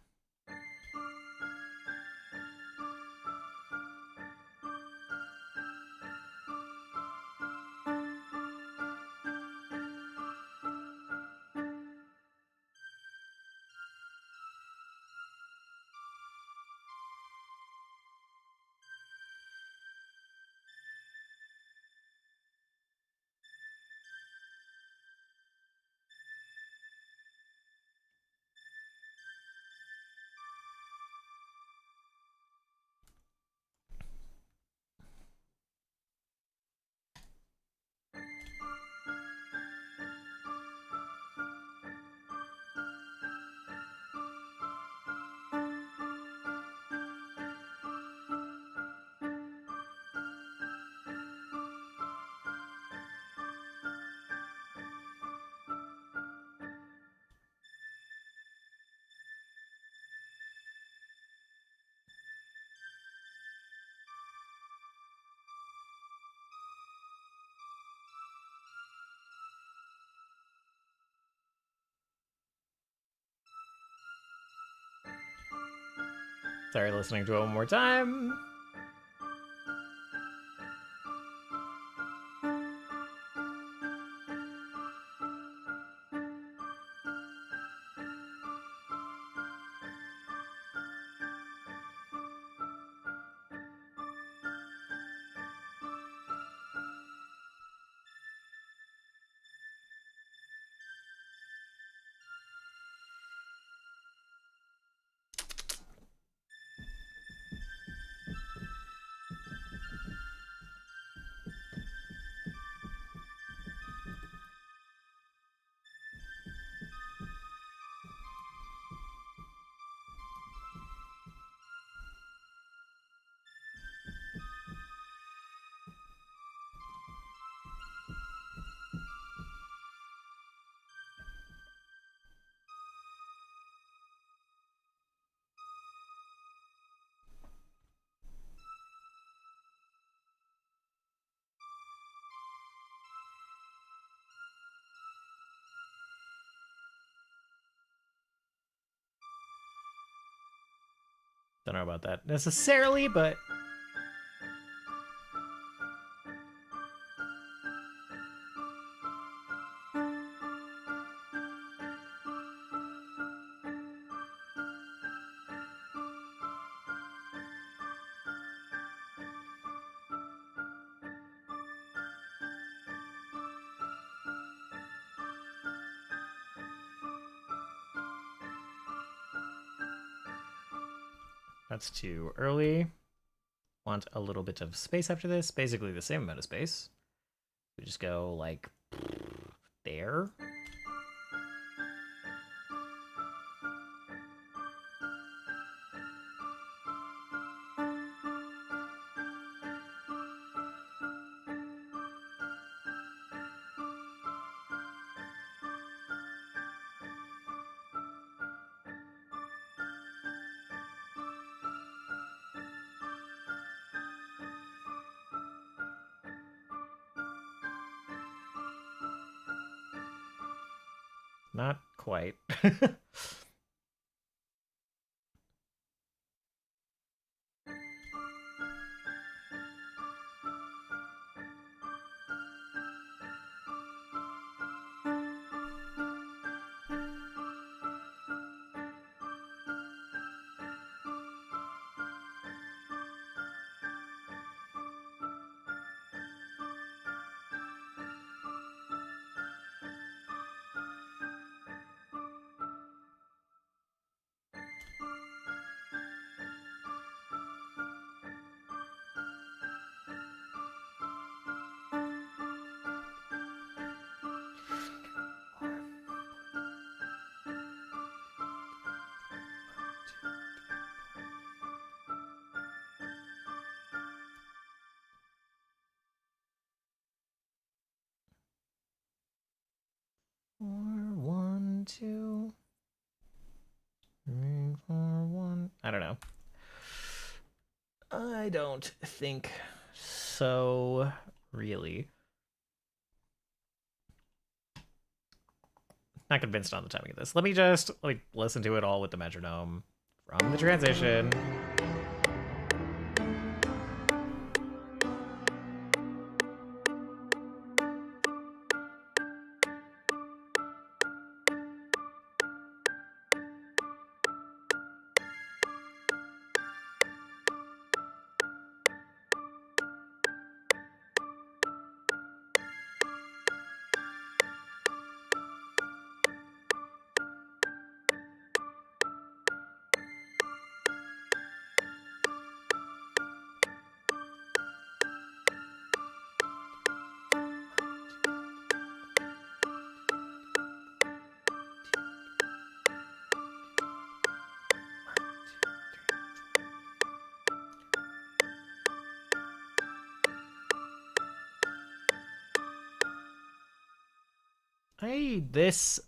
[SPEAKER 1] Sorry, listening to it one more time. Don't know about that necessarily, but that's too early. Want a little bit of space after this. Basically the same amount of space. We just go like there. Not quite. One, two, 3, 4, 1. I don't know. I don't think so, really. Not convinced on the timing of this. Let me listen to it all with the metronome from the transition.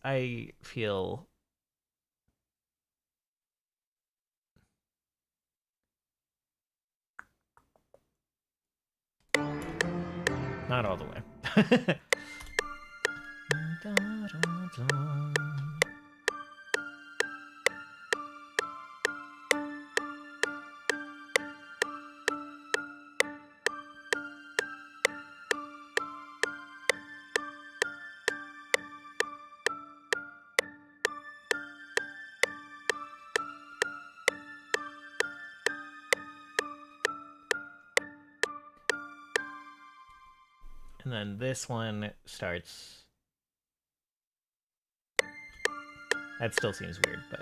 [SPEAKER 1] I feel not all the way. And then this one starts. That still seems weird, but.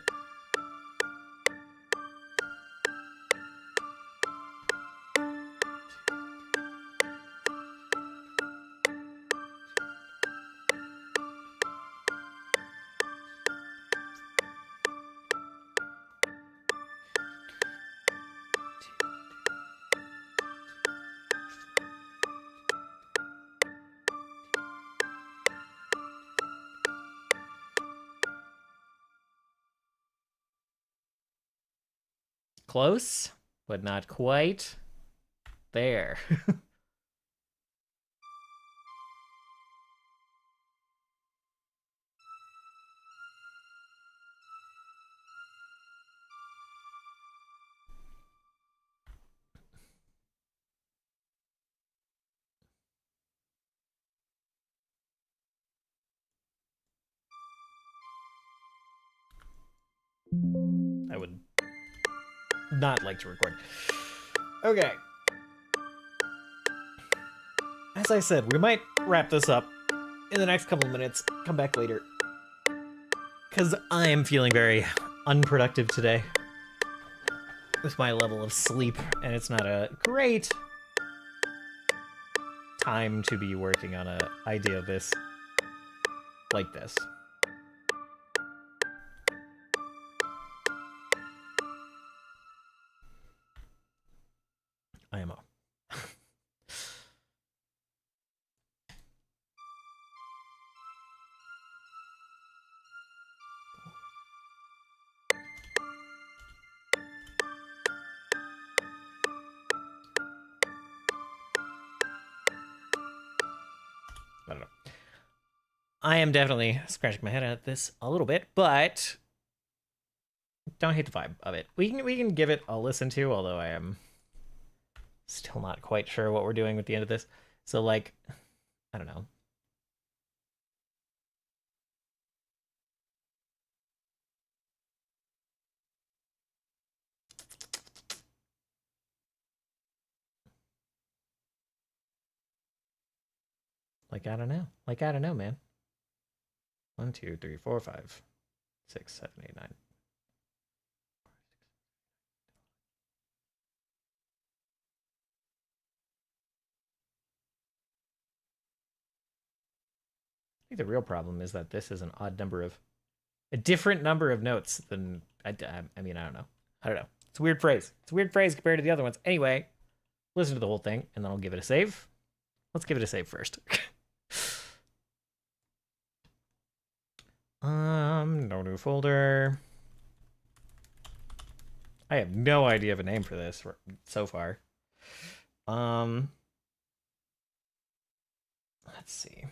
[SPEAKER 1] Close, but not quite. There. I would not like to record. Okay. As I said, we might wrap this up in the next couple of minutes. Come back later. Because I am feeling very unproductive today with my level of sleep, and it's not a great time to be working on an idea of this like this. IMO. I don't know. I am definitely scratching my head at this a little bit, but don't hate the vibe of it. We can give it a listen to, although I am still not quite sure what we're doing with the end of this. So like, I don't know. Like I don't know. Like I don't know, man. 1, 2, 3, 4, 5, 6, 7, 8, 9. I think the real problem is that this is an odd number of, a different number of notes than, I mean, I don't know. I don't know. It's a weird phrase. It's a weird phrase compared to the other ones. Anyway, listen to the whole thing, and then I'll give it a save. Let's give it a save first. No new folder. I have no idea of a name for this so far. Let's see.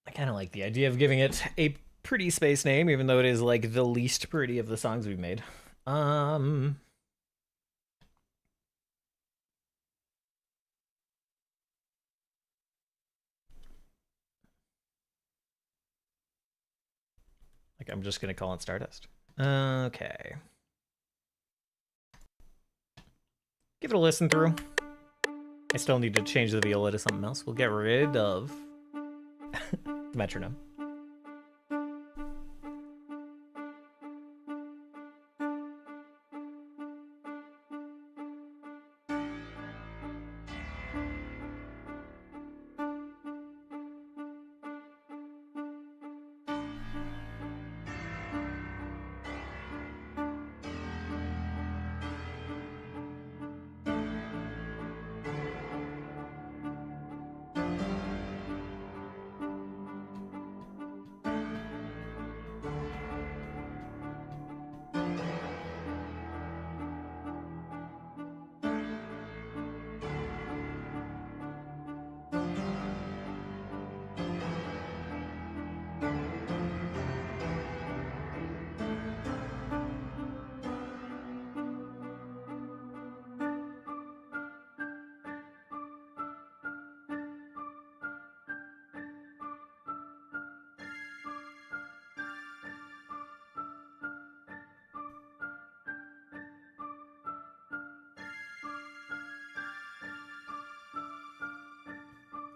[SPEAKER 1] I kind of like the idea of giving it a pretty space name, even though it is like the least pretty of the songs we've made. Like I'm just gonna call it Stardust. Okay. Give it a listen through. I still need to change the viola to something else. We'll get rid of the metronome.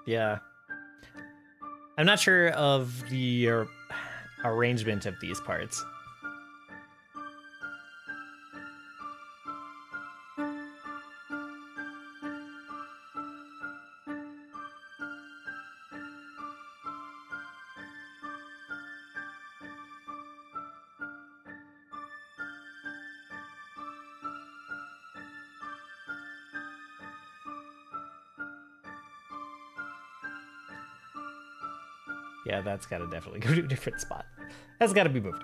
[SPEAKER 1] Yeah. I'm not sure of the arrangement of these parts. Yeah, that's gotta definitely go to a different spot. That's gotta be moved.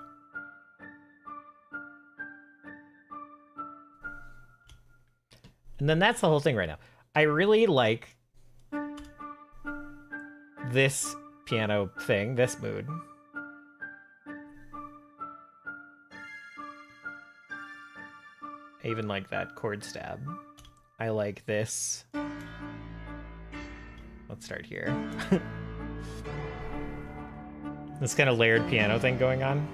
[SPEAKER 1] And then that's the whole thing right now. I really like this piano thing, this mood. I even like that chord stab. I like this. Let's start here. This kind of layered piano thing going on.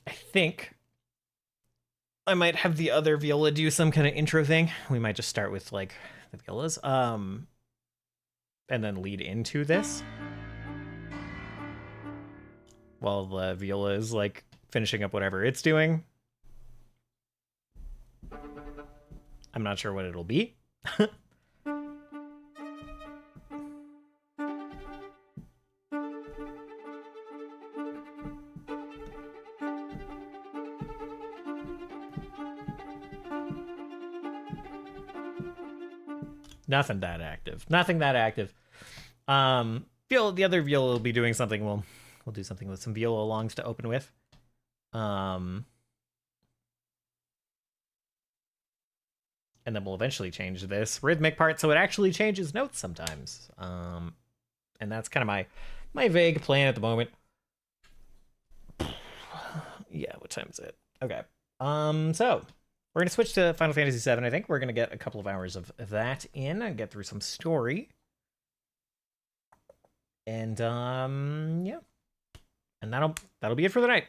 [SPEAKER 1] I think I might have the other viola do some kind of intro thing. We might just start with like the violas, and then lead into this while the viola is like finishing up whatever it's doing. I'm not sure what it'll be. Nothing that active. Nothing that active. The other viola will be doing something. We'll do something with some viola longs to open with. And then we'll eventually change this rhythmic part so it actually changes notes sometimes. And that's kind of my vague plan at the moment. Yeah, what time is it? Okay. So we're gonna switch to Final Fantasy VII. I think we're gonna get a couple of hours of that in and get through some story. And yeah. And that'll be it for the night.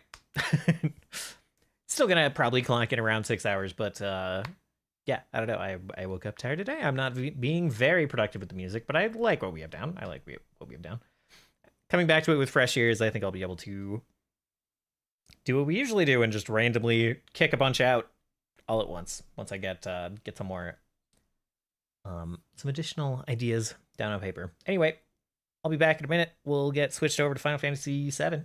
[SPEAKER 1] Still gonna probably clock in around 6 hours, but yeah, I don't know. I woke up tired today. I'm not being very productive with the music, but I like what we have down. I like what we have down. Coming back to it with fresh ears, I think I'll be able to do what we usually do and just randomly kick a bunch out all at once I get some more some additional ideas down on paper. Anyway, I'll be back in a minute. We'll get switched over to Final Fantasy VII.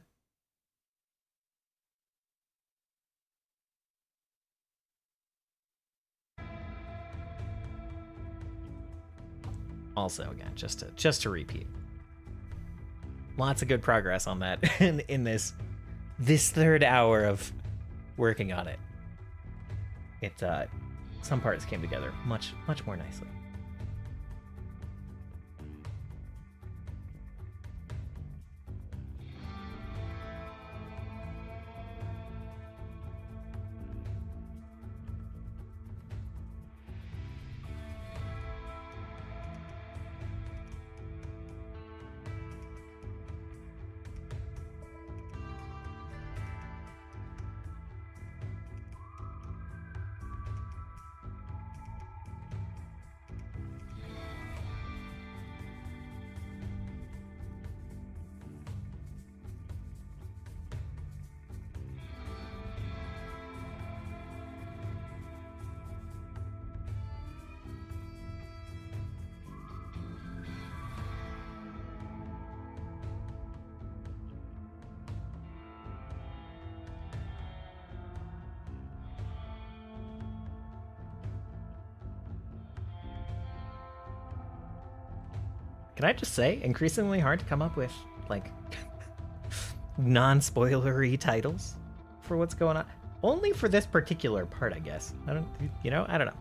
[SPEAKER 1] Also, again, just to repeat, lots of good progress on that in this third hour of working on it. It some parts came together much more nicely. Can I just say, increasingly hard to come up with, like, non-spoilery titles for what's going on. Only for this particular part, I guess. I don't know.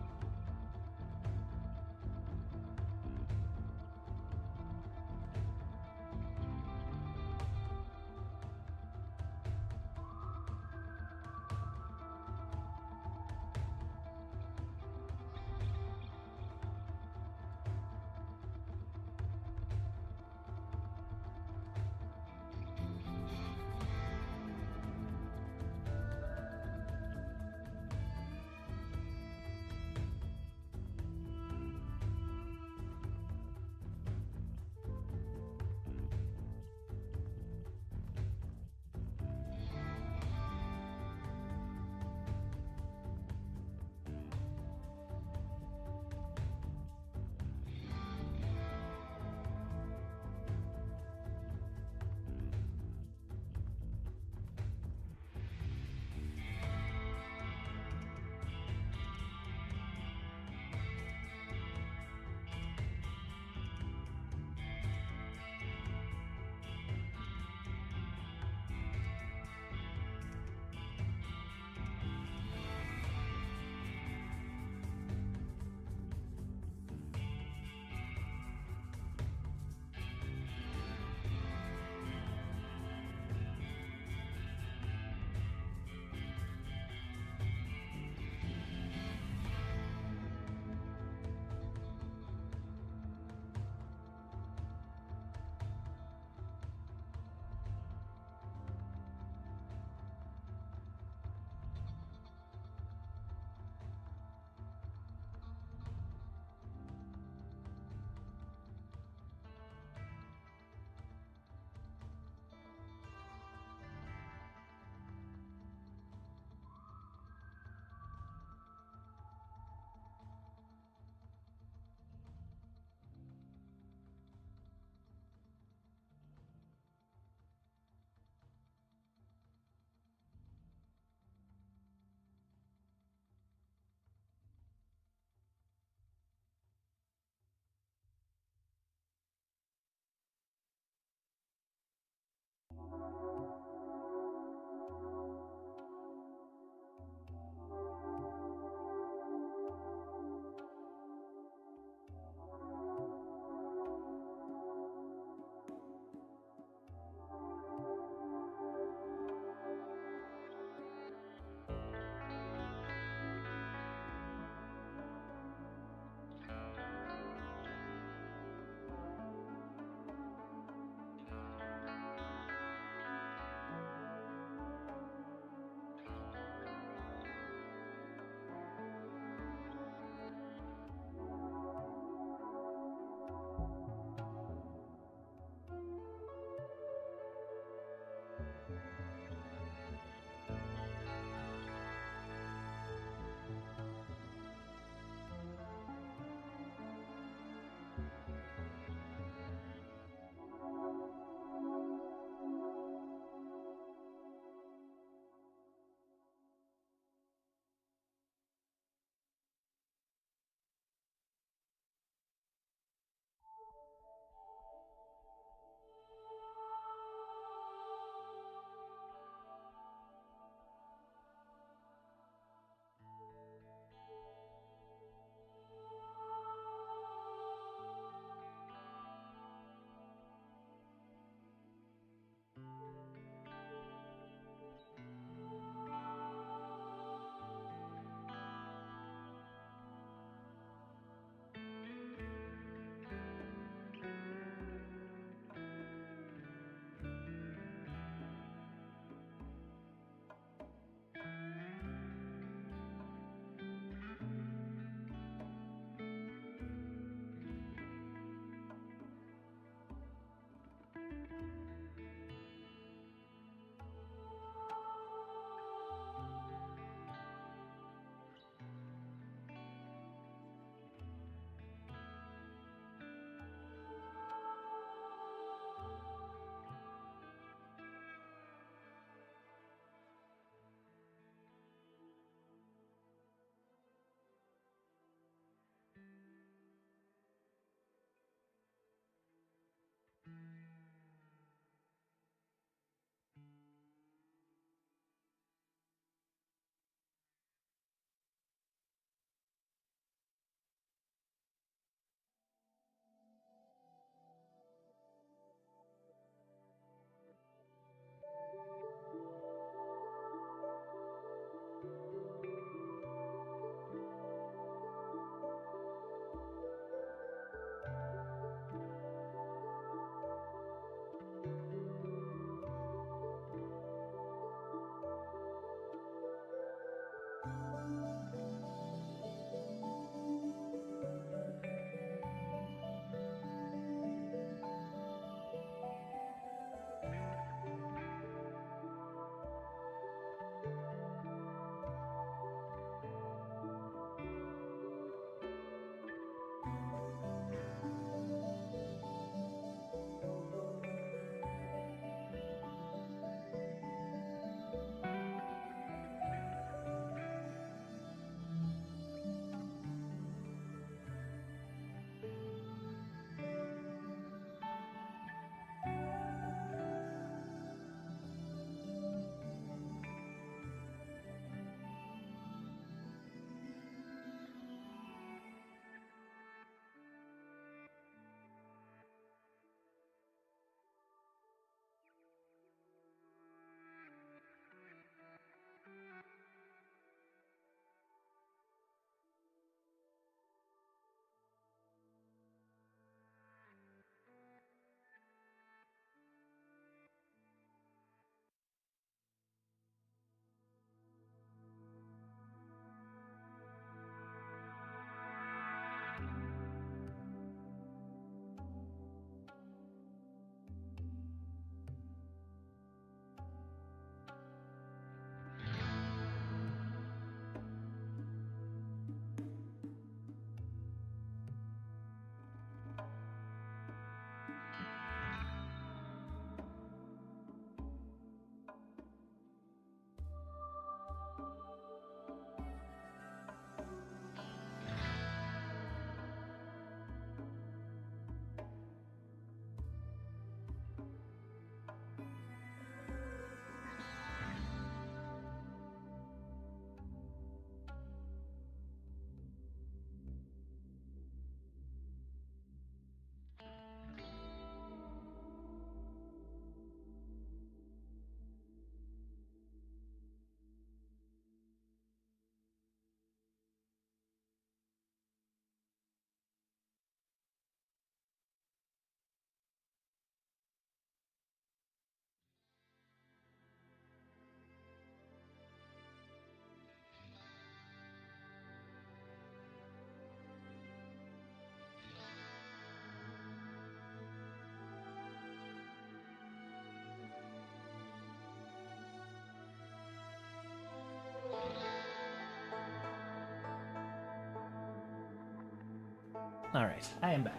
[SPEAKER 1] All right, I am back.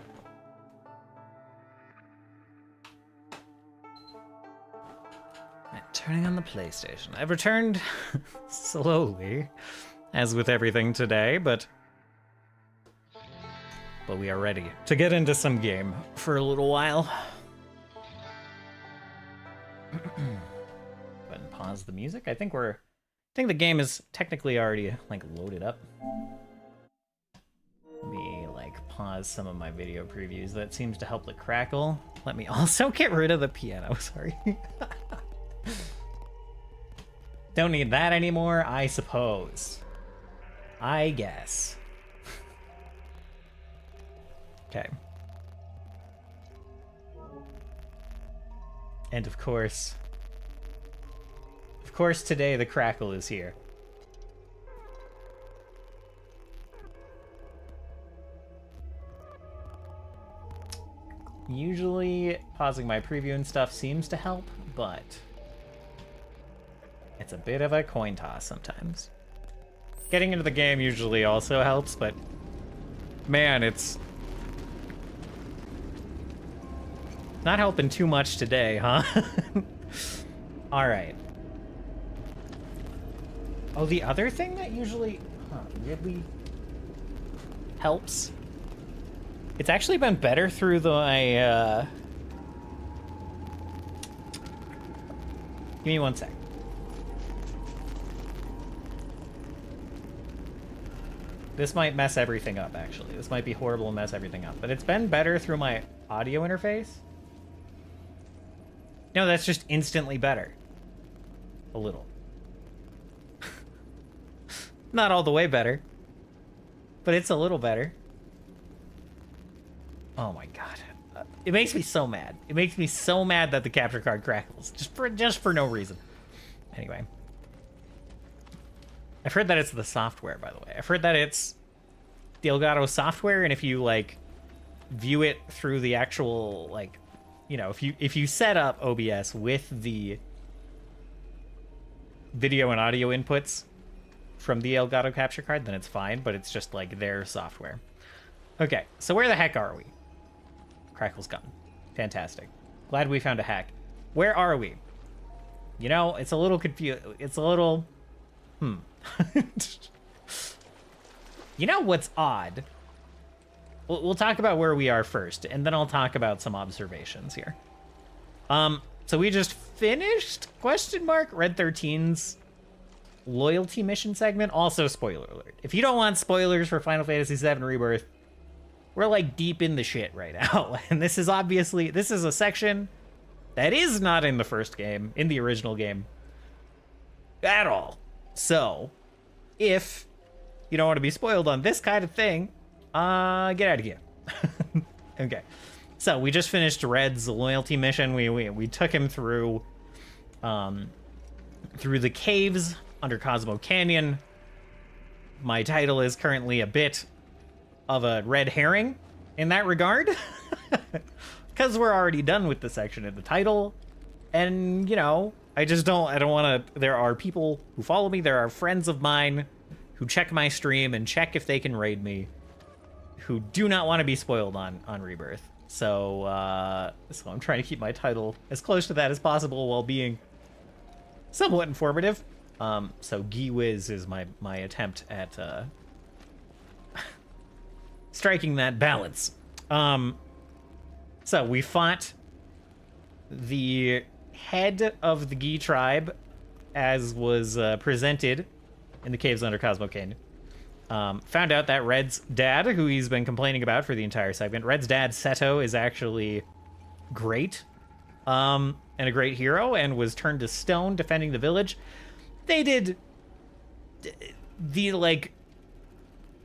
[SPEAKER 1] And turning on the PlayStation. I've returned slowly, as with everything today, but we are ready to get into some game for a little while. Go ahead and pause the music. I think the game is technically already like loaded up. Let me like pause some of my video previews. That seems to help the crackle. Let me also get rid of the piano. Sorry. Don't need that anymore, I suppose. I guess. Okay. And of course today the crackle is here. Usually pausing my preview and stuff seems to help, but it's a bit of a coin toss sometimes. Getting into the game usually also helps, but man, it's not helping too much today, huh? All right. Oh, the other thing that usually really helps, it's actually been better through the give me one sec. This might mess everything up, actually. This might be horrible and mess everything up, but it's been better through my audio interface. No, that's just instantly better. A little. Not all the way better, but it's a little better. Oh my god. It makes me so mad. It makes me so mad that the capture card crackles. Just for no reason. Anyway. I've heard that it's the software, by the way. I've heard that it's the Elgato software, and if you, like, view it through the actual, like, you know, if you set up OBS with the video and audio inputs from the Elgato capture card, then it's fine, but it's just, like, their software. Okay, so where the heck are we? Crackle's gone. Fantastic. Glad we found a hack. Where are we? You know, it's a little it's a little... You know what's odd? We'll talk about where we are first, and then I'll talk about some observations here. So we just finished, Red 13's loyalty mission segment. Also, spoiler alert. If you don't want spoilers for Final Fantasy VII Rebirth, we're like deep in the shit right now. And this is a section that is not in the first game, in the original game, at all. So, if you don't want to be spoiled on this kind of thing, get out of here. Okay. So, we just finished Red's loyalty mission. We took him through the caves under Cosmo Canyon. My title is currently a bit of a red herring in that regard, because we're already done with the section in the title, and you know, I don't want to. There are people who follow me, there are friends of mine who check my stream and check if they can raid me, who do not want to be spoiled on Rebirth. So I'm trying to keep my title as close to that as possible while being somewhat informative. So Gee Whiz is my attempt at striking that balance. So we fought the head of the Gee tribe, as was presented in the caves under Cosmo Canyon. Found out that Red's dad, who he's been complaining about for the entire segment, Red's dad, Seto, is actually great, and a great hero, and was turned to stone defending the village. They did the, like,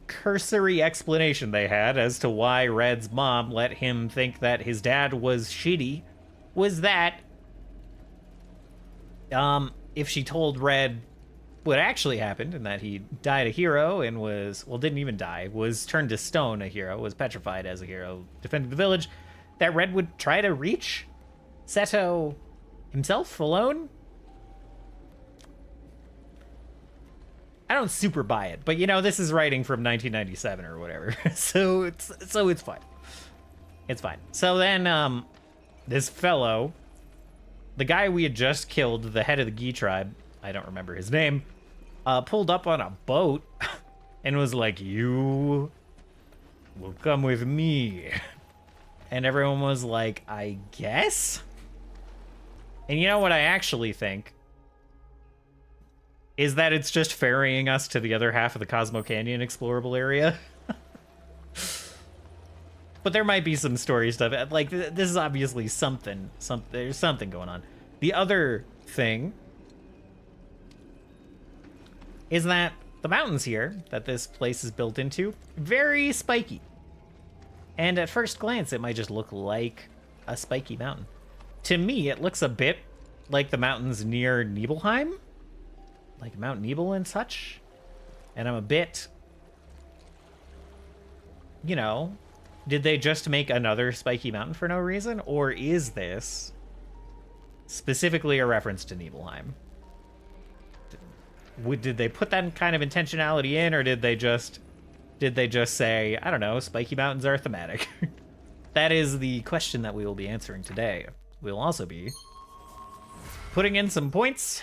[SPEAKER 1] cursory explanation they had as to why Red's mom let him think that his dad was shitty was that if she told Red what actually happened, and that he died a hero and didn't even die, was turned to stone a hero, was petrified as a hero, defended the village, that Red would try to reach Seto himself alone. I don't super buy it, but you know, this is writing from 1997 or whatever, so it's fine. It's fine. So then, this fellow, the guy we had just killed, the head of the Gi tribe, I don't remember his name, pulled up on a boat and was like, "You will come with me," and everyone was like, "I guess." And you know what I actually think? Is that it's just ferrying us to the other half of the Cosmo Canyon explorable area. But there might be some story stuff. Like, this is obviously something. There's something going on. The other thing is that the mountains here that this place is built into, very spiky. And at first glance, it might just look like a spiky mountain. To me, it looks a bit like the mountains near Nibelheim. Like Mount Nebel and such. And I'm a bit, you know, did they just make another spiky mountain for no reason? Or is this specifically a reference to Nibelheim? Did they put that kind of intentionality in, or did they just say, I don't know, spiky mountains are thematic? That is the question that we will be answering today. We'll also be putting in some points,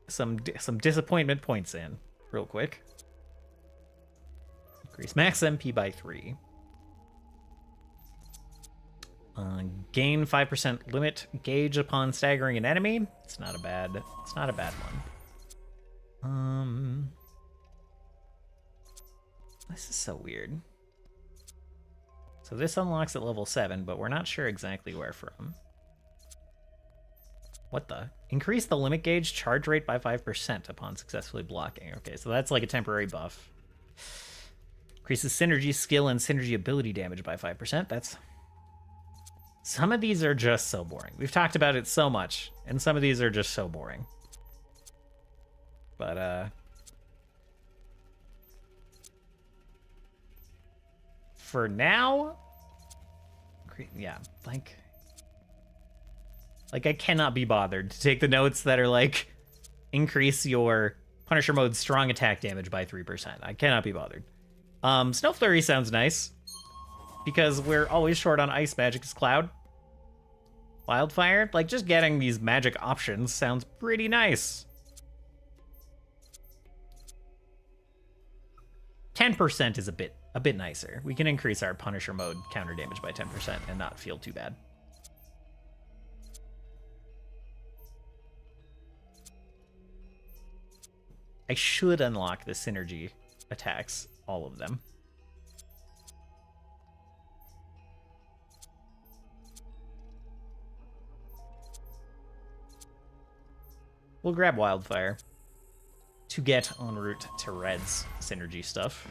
[SPEAKER 1] some disappointment points in real quick. Increase max MP by 3. Gain 5% limit gauge upon staggering an enemy. It's not a bad one. This is so weird. So this unlocks at level 7, but we're not sure exactly where from. What the? Increase the limit gauge charge rate by 5% upon successfully blocking. Okay, so that's like a temporary buff. Increases synergy skill and synergy ability damage by 5%. That's... Some of these are just so boring. We've talked about it so much, and some of these are just so boring. But, for now... Yeah, like I cannot be bothered to take the notes that are like, increase your Punisher mode strong attack damage by 3%. I cannot be bothered. Snow Flurry sounds nice, because we're always short on ice magic as Cloud. Wildfire, like just getting these magic options sounds pretty nice. 10% is a bit nicer. We can increase our Punisher mode counter damage by 10% and not feel too bad. I should unlock the synergy attacks, all of them. We'll grab Wildfire to get en route to Red's synergy stuff.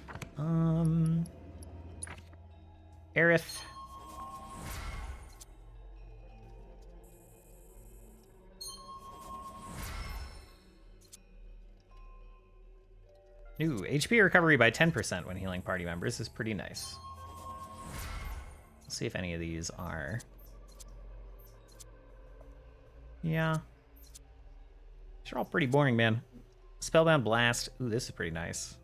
[SPEAKER 1] Aerith. Ooh, HP recovery by 10% when healing party members is pretty nice. Let's see if any of these are... Yeah. These are all pretty boring, man. Spellbound Blast. Ooh, this is pretty nice.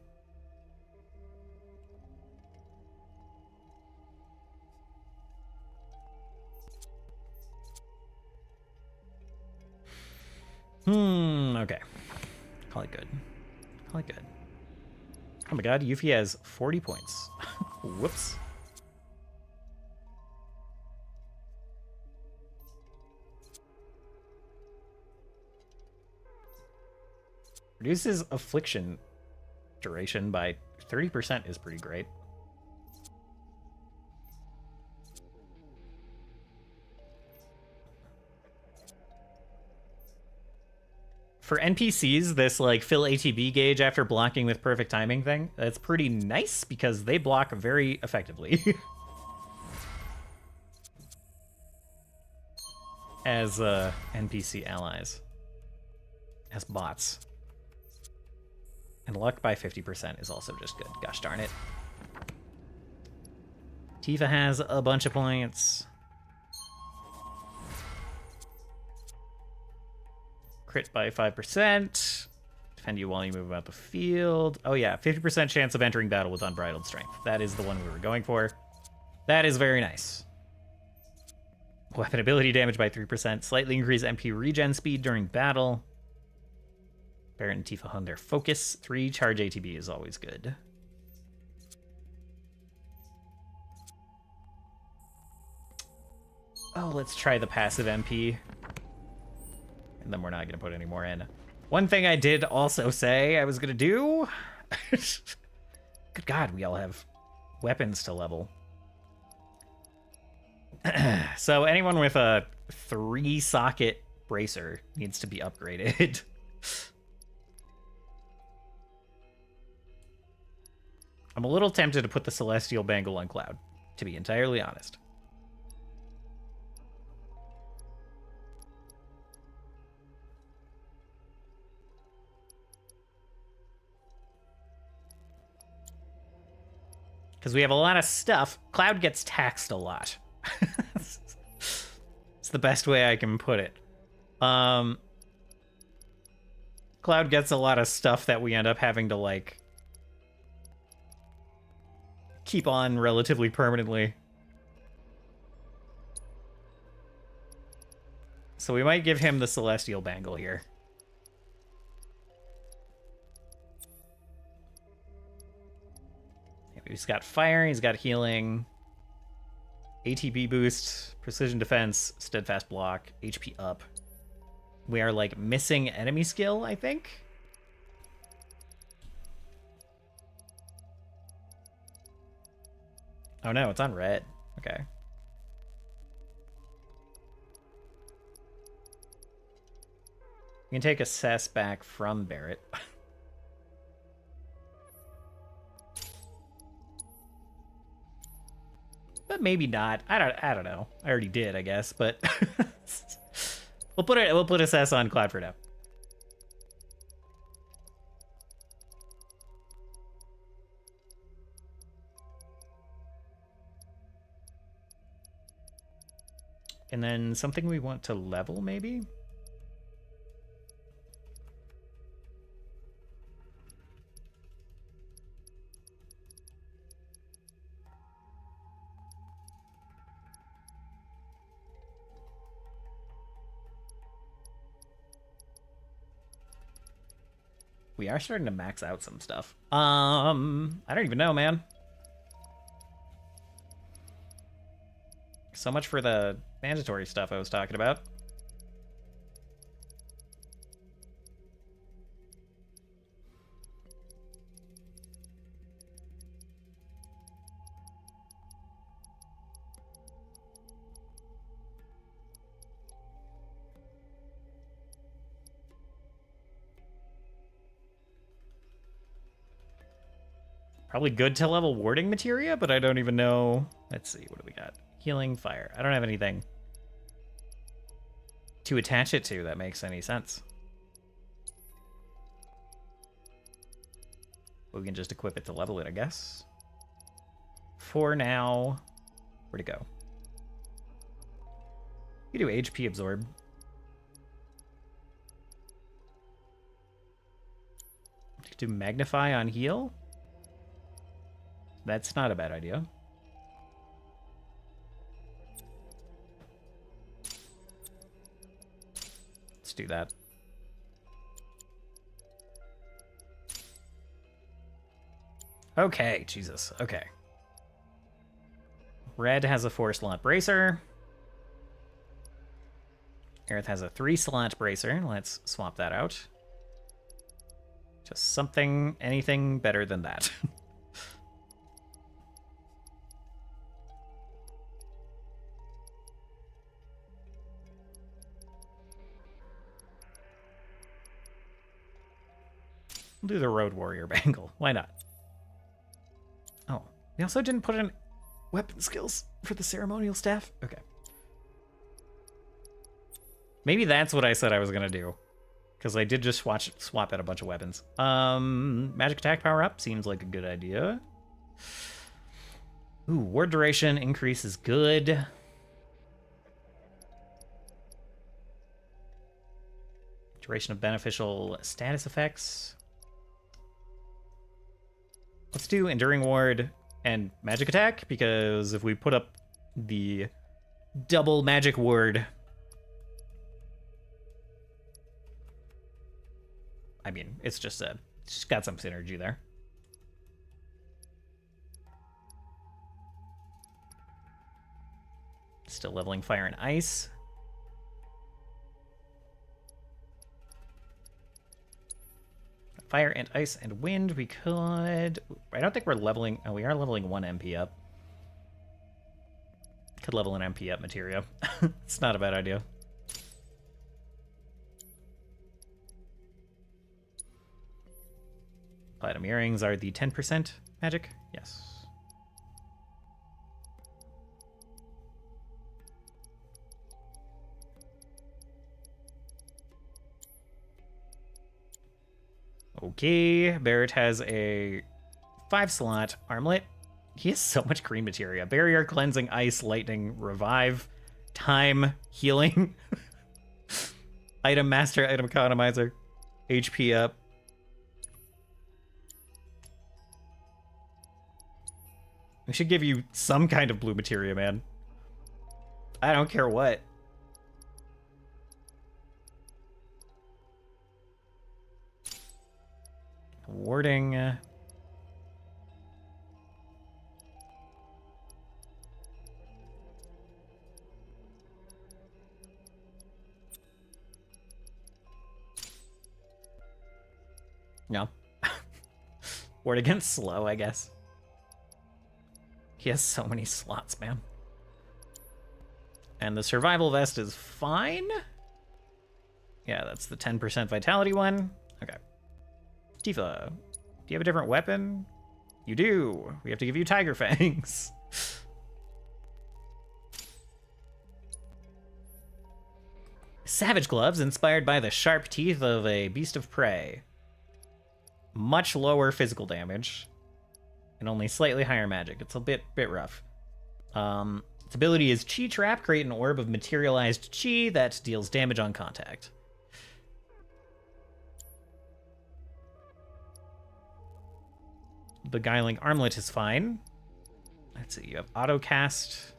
[SPEAKER 1] Okay. Call it good. Call it good. Oh my god, Yuffie has 40 points. Whoops. Reduces affliction duration by 30% is pretty great. For NPCs, this like fill ATB gauge after blocking with perfect timing thing, that's pretty nice because they block very effectively. As NPC allies. As bots. And luck by 50% is also just good. Gosh darn it. Tifa has a bunch of points. Crit by 5%. defend you while you move about the field. Oh yeah, 50% chance of entering battle with unbridled strength. That is the one we were going for. That is very nice. Weapon ability damage by 3%. Slightly increase MP regen speed during battle. Barret and Tifa hone their focus. 3 charge ATB is always good. Oh, let's try the passive MP. And then we're not going to put any more in. One thing I did also say I was going to do... Good God, we all have weapons to level. So anyone with a 3-socket bracer needs to be upgraded. I'm a little tempted to put the Celestial Bangle on Cloud, to be entirely honest. Because we have a lot of stuff. Cloud gets taxed a lot. It's the best way I can put it. Cloud gets a lot of stuff that we end up having to, like, keep on relatively permanently. So we might give him the Celestial Bangle here. He's got fire, he's got healing, ATB boost, precision defense, steadfast block, HP up. We are, like, missing enemy skill, I think? Oh no, it's on red. Okay. You can take assess back from Barret. But maybe not. I don't know. I already did, I guess, but we'll put assess on Cloud for now. And then something we want to level, maybe? We are starting to max out some stuff. I don't even know, man. So much for the mandatory stuff I was talking about. Probably good to level warding materia, but I don't even know. Let's see, what do we got? Healing, fire. I don't have anything to attach it to that makes any sense. We can just equip it to level it, I guess. For now, where'd it go? You do HP absorb. Do magnify on heal? That's not a bad idea. Let's do that. Okay, Jesus. Okay. Red has a 4-slot bracer. Aerith has a 3-slot bracer. Let's swap that out. Just something, anything better than that. We'll do the Road Warrior Bangle. Why not? Oh, they also didn't put in weapon skills for the ceremonial staff? Okay. Maybe that's what I said I was going to do. Because I did just swap out a bunch of weapons. Magic attack power up seems like a good idea. Ooh, ward duration increase is good. Duration of beneficial status effects. Let's do Enduring Ward and Magic Attack, because if we put up the double Magic Ward, I mean, it's just got some synergy there. Still leveling Fire and Ice. Fire and Ice and Wind, we could... I don't think we're leveling... Oh, we are leveling 1 MP up. Could level an MP up Materia. It's not a bad idea. Platinum Earrings are the 10% magic? Yes. Okay, Barrett has a 5-slot armlet. He has so much green materia. Barrier, Cleansing, Ice, Lightning, Revive, Time, Healing, Item Master, Item Economizer, HP up. We should give you some kind of blue materia, man. I don't care what. Warding. No. Ward against slow, I guess. He has so many slots, man. And the survival vest is fine. Yeah, that's the 10% vitality one. Okay. Tifa, do you have a different weapon? You do. We have to give you Tiger Fangs. Savage Gloves, inspired by the sharp teeth of a beast of prey. Much lower physical damage, and only slightly higher magic. It's a bit rough. Its ability is Chi Trap. Create an orb of materialized Chi that deals damage on contact. Beguiling Armlet is fine. Let's see, you have auto cast.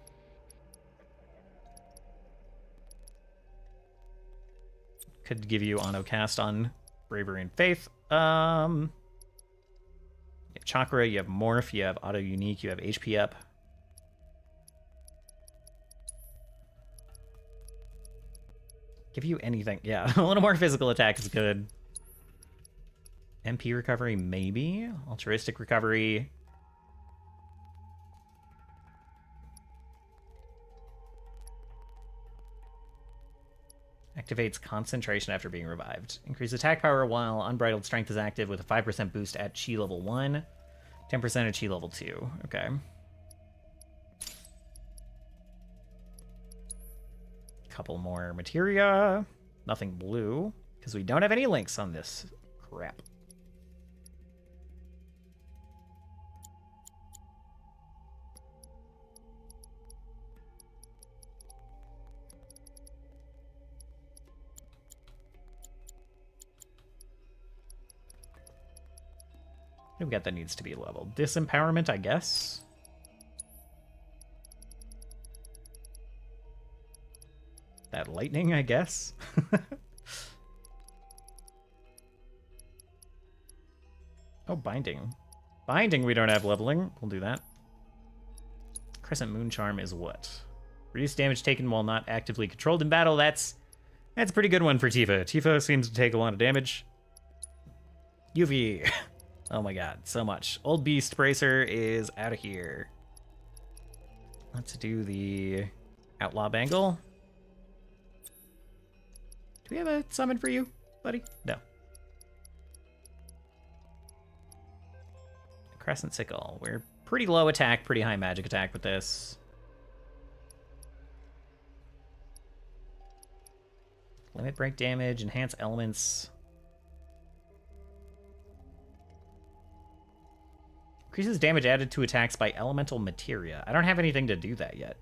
[SPEAKER 1] Could give you auto cast on Bravery and Faith. You have Chakra, you have Morph, you have auto unique, you have HP up. Give you anything. Yeah, a little more physical attack is good. MP recovery, maybe. Altruistic recovery. Activates concentration after being revived. Increase attack power while Unbridled Strength is active with a 5% boost at Chi level 1. 10% at Chi level 2. Okay. Couple more materia. Nothing blue, because we don't have any links on this crap. What do we got that needs to be leveled? Disempowerment, I guess. That lightning, I guess. Oh, binding. Binding we don't have leveling. We'll do that. Crescent Moon Charm is what? Reduce damage taken while not actively controlled in battle. That's a pretty good one for Tifa. Tifa seems to take a lot of damage. UV. Oh my god, so much. Old Beast Bracer is out of here. Let's do the Outlaw Bangle. Do we have a summon for you, buddy? No. Crescent Sickle. We're pretty low attack, pretty high magic attack with this. Limit break damage, enhance elements. Increases damage added to attacks by elemental materia. I don't have anything to do that yet.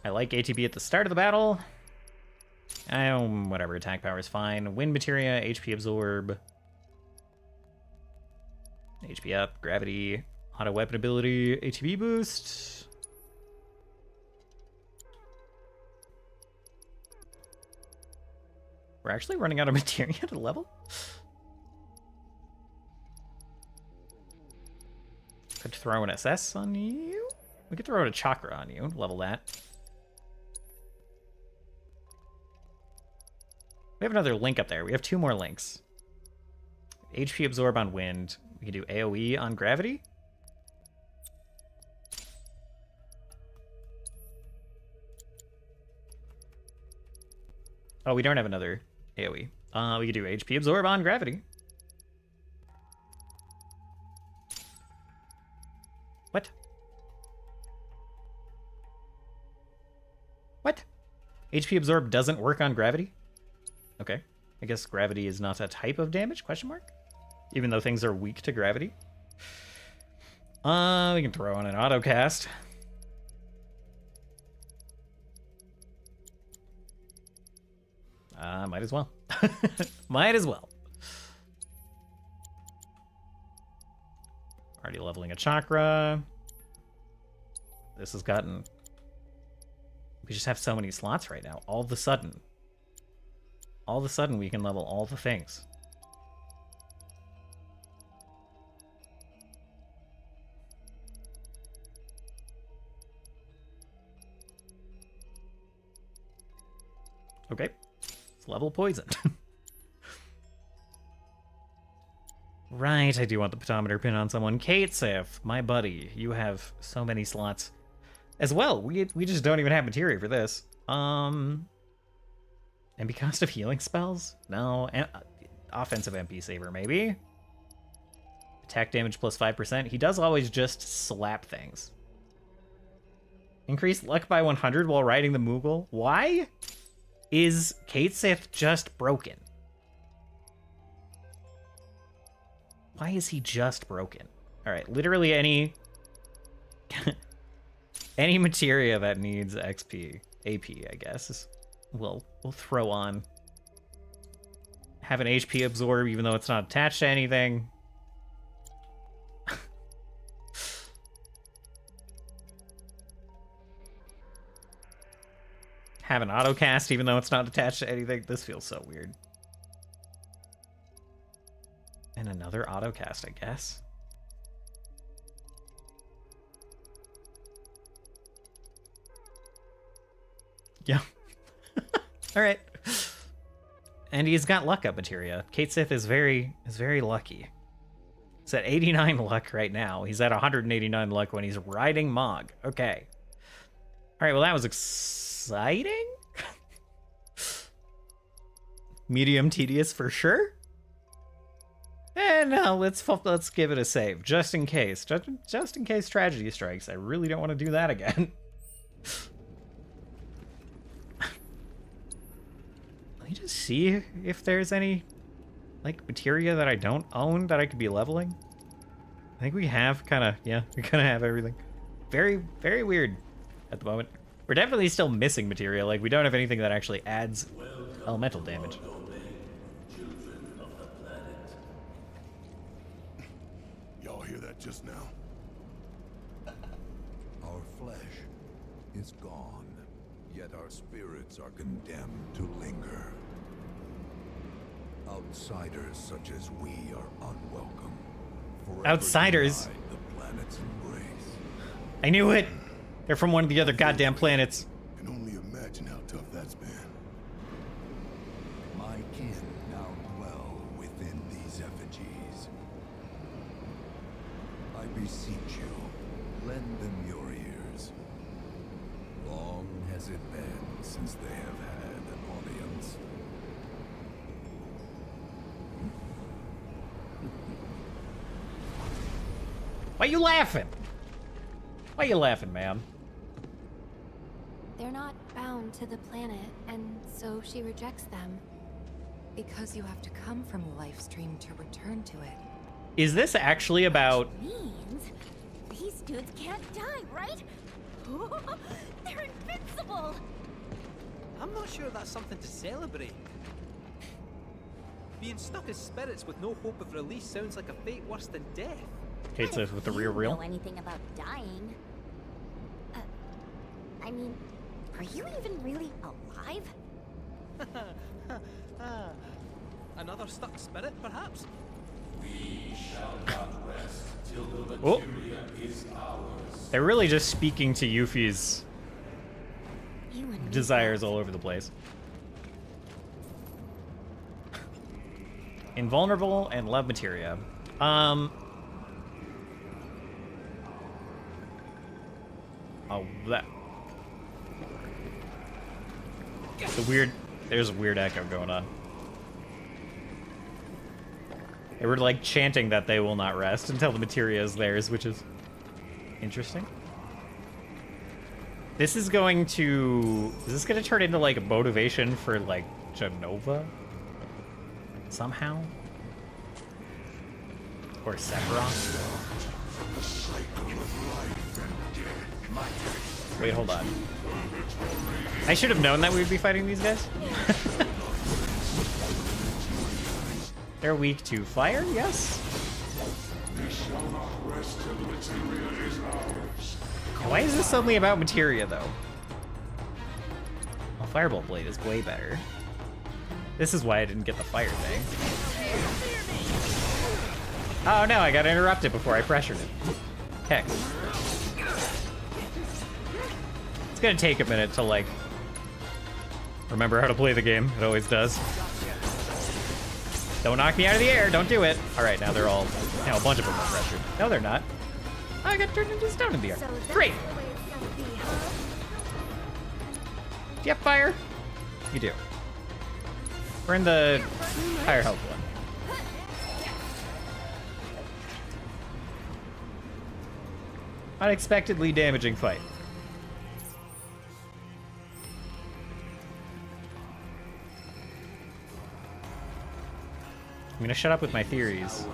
[SPEAKER 1] I like ATB at the start of the battle. Whatever, attack power is fine. Wind materia, HP absorb. HP up, gravity, auto weapon ability, ATB boost. We're actually running out of materia to level? Could throw an SS on you? We could throw a chakra on you, level that. We have another link up there. We have 2 more links. HP absorb on wind. We can do AoE on gravity. Oh, we don't have another AoE. We could do HP absorb on gravity. What? What? HP absorb doesn't work on gravity? Okay. I guess gravity is not a type of damage, question mark? Even though things are weak to gravity. We can throw on an auto cast. Might as well. Might as well. Already leveling a chakra. This has gotten... We just have so many slots right now. All of a sudden we can level all the things. Okay. Let's level poison. Right, I do want the pedometer pin on someone. Kate Sif, my buddy, you have so many slots as well. We just don't even have materia for this. MP cost of healing spells? No. Offensive MP saver, maybe? Attack damage plus 5%. He does always just slap things. Increase luck by 100 while riding the Moogle. Why is Kate Sith just broken? Why is he just broken? Alright, literally any... any materia that needs XP, AP, I guess, we'll throw on. Have an HP absorb even though it's not attached to anything. Have an auto cast even though it's not attached to anything. This feels so weird. And another auto cast, I guess. Yeah. All right. And he's got luck up materia. Kate Sith is very lucky. He's at 89 luck right now. He's at 189 luck when he's riding Mog. Okay. All right, well, that was exciting. Medium tedious for sure. And now let's give it a save, just in case. Just in case tragedy strikes. I really don't want to do that again. Let me just see if there's any, like, materia that I don't own that I could be leveling. I think we have we kind of have everything. Very, very weird at the moment. We're definitely still missing materia. Like, we don't have anything that actually adds elemental damage.
[SPEAKER 2] Y'all hear that just now? Our flesh is gone, yet our spirits are condemned to linger. Outsiders such as we are unwelcome.
[SPEAKER 1] Outsiders?
[SPEAKER 2] The planet's embrace.
[SPEAKER 1] I knew it! They're from one of the other goddamn planets.
[SPEAKER 2] Can only imagine how tough that's been. My kin now dwell within these effigies. I beseech you, lend them your ears. Long has it been since they have had an audience.
[SPEAKER 1] Why you laughing? Why you laughing, ma'am?
[SPEAKER 3] They're not bound to the planet, and so she rejects them. Because you have to come from the life stream to return to it.
[SPEAKER 1] Is this actually about...
[SPEAKER 4] Means these dudes can't die, right? They're invincible!
[SPEAKER 5] I'm not sure that's something to celebrate. Being stuck as spirits with no hope of release sounds like a fate worse than death.
[SPEAKER 1] Kate says with the
[SPEAKER 4] You
[SPEAKER 1] real.
[SPEAKER 4] know anything about dying? I mean, are you even really alive?
[SPEAKER 5] Another stuck spirit, perhaps?
[SPEAKER 1] Oh. They're really just speaking to Yuffie's
[SPEAKER 4] You and me
[SPEAKER 1] desires
[SPEAKER 4] both.
[SPEAKER 1] all over the place. Invulnerable and love materia. Oh, that. There's a weird echo going on. They were like chanting that they will not rest until the materia is theirs, which is interesting. This is going to... Is this going to turn into like a motivation for like Genova? Somehow? Or Sephiroth? Wait, hold on. I should have known that we would be fighting these guys. They're weak to fire, yes? Why is this suddenly about materia, though? A Firebolt Blade is way better. This is why I didn't get the fire thing. Oh no, I got interrupted before I pressured it. Heck. It's gonna take a minute to, like, remember how to play the game. It always does. Don't knock me out of the air. Don't do it. All right, now they're all... Now a bunch of them are pressured. No, they're not. Oh, I got turned into stone in the air.
[SPEAKER 4] So that's
[SPEAKER 1] Great.
[SPEAKER 4] the way it's gonna be, huh?
[SPEAKER 1] Do you have fire? You do. We're in the higher health one. Unexpectedly damaging fight. I'm gonna shut up with my theories.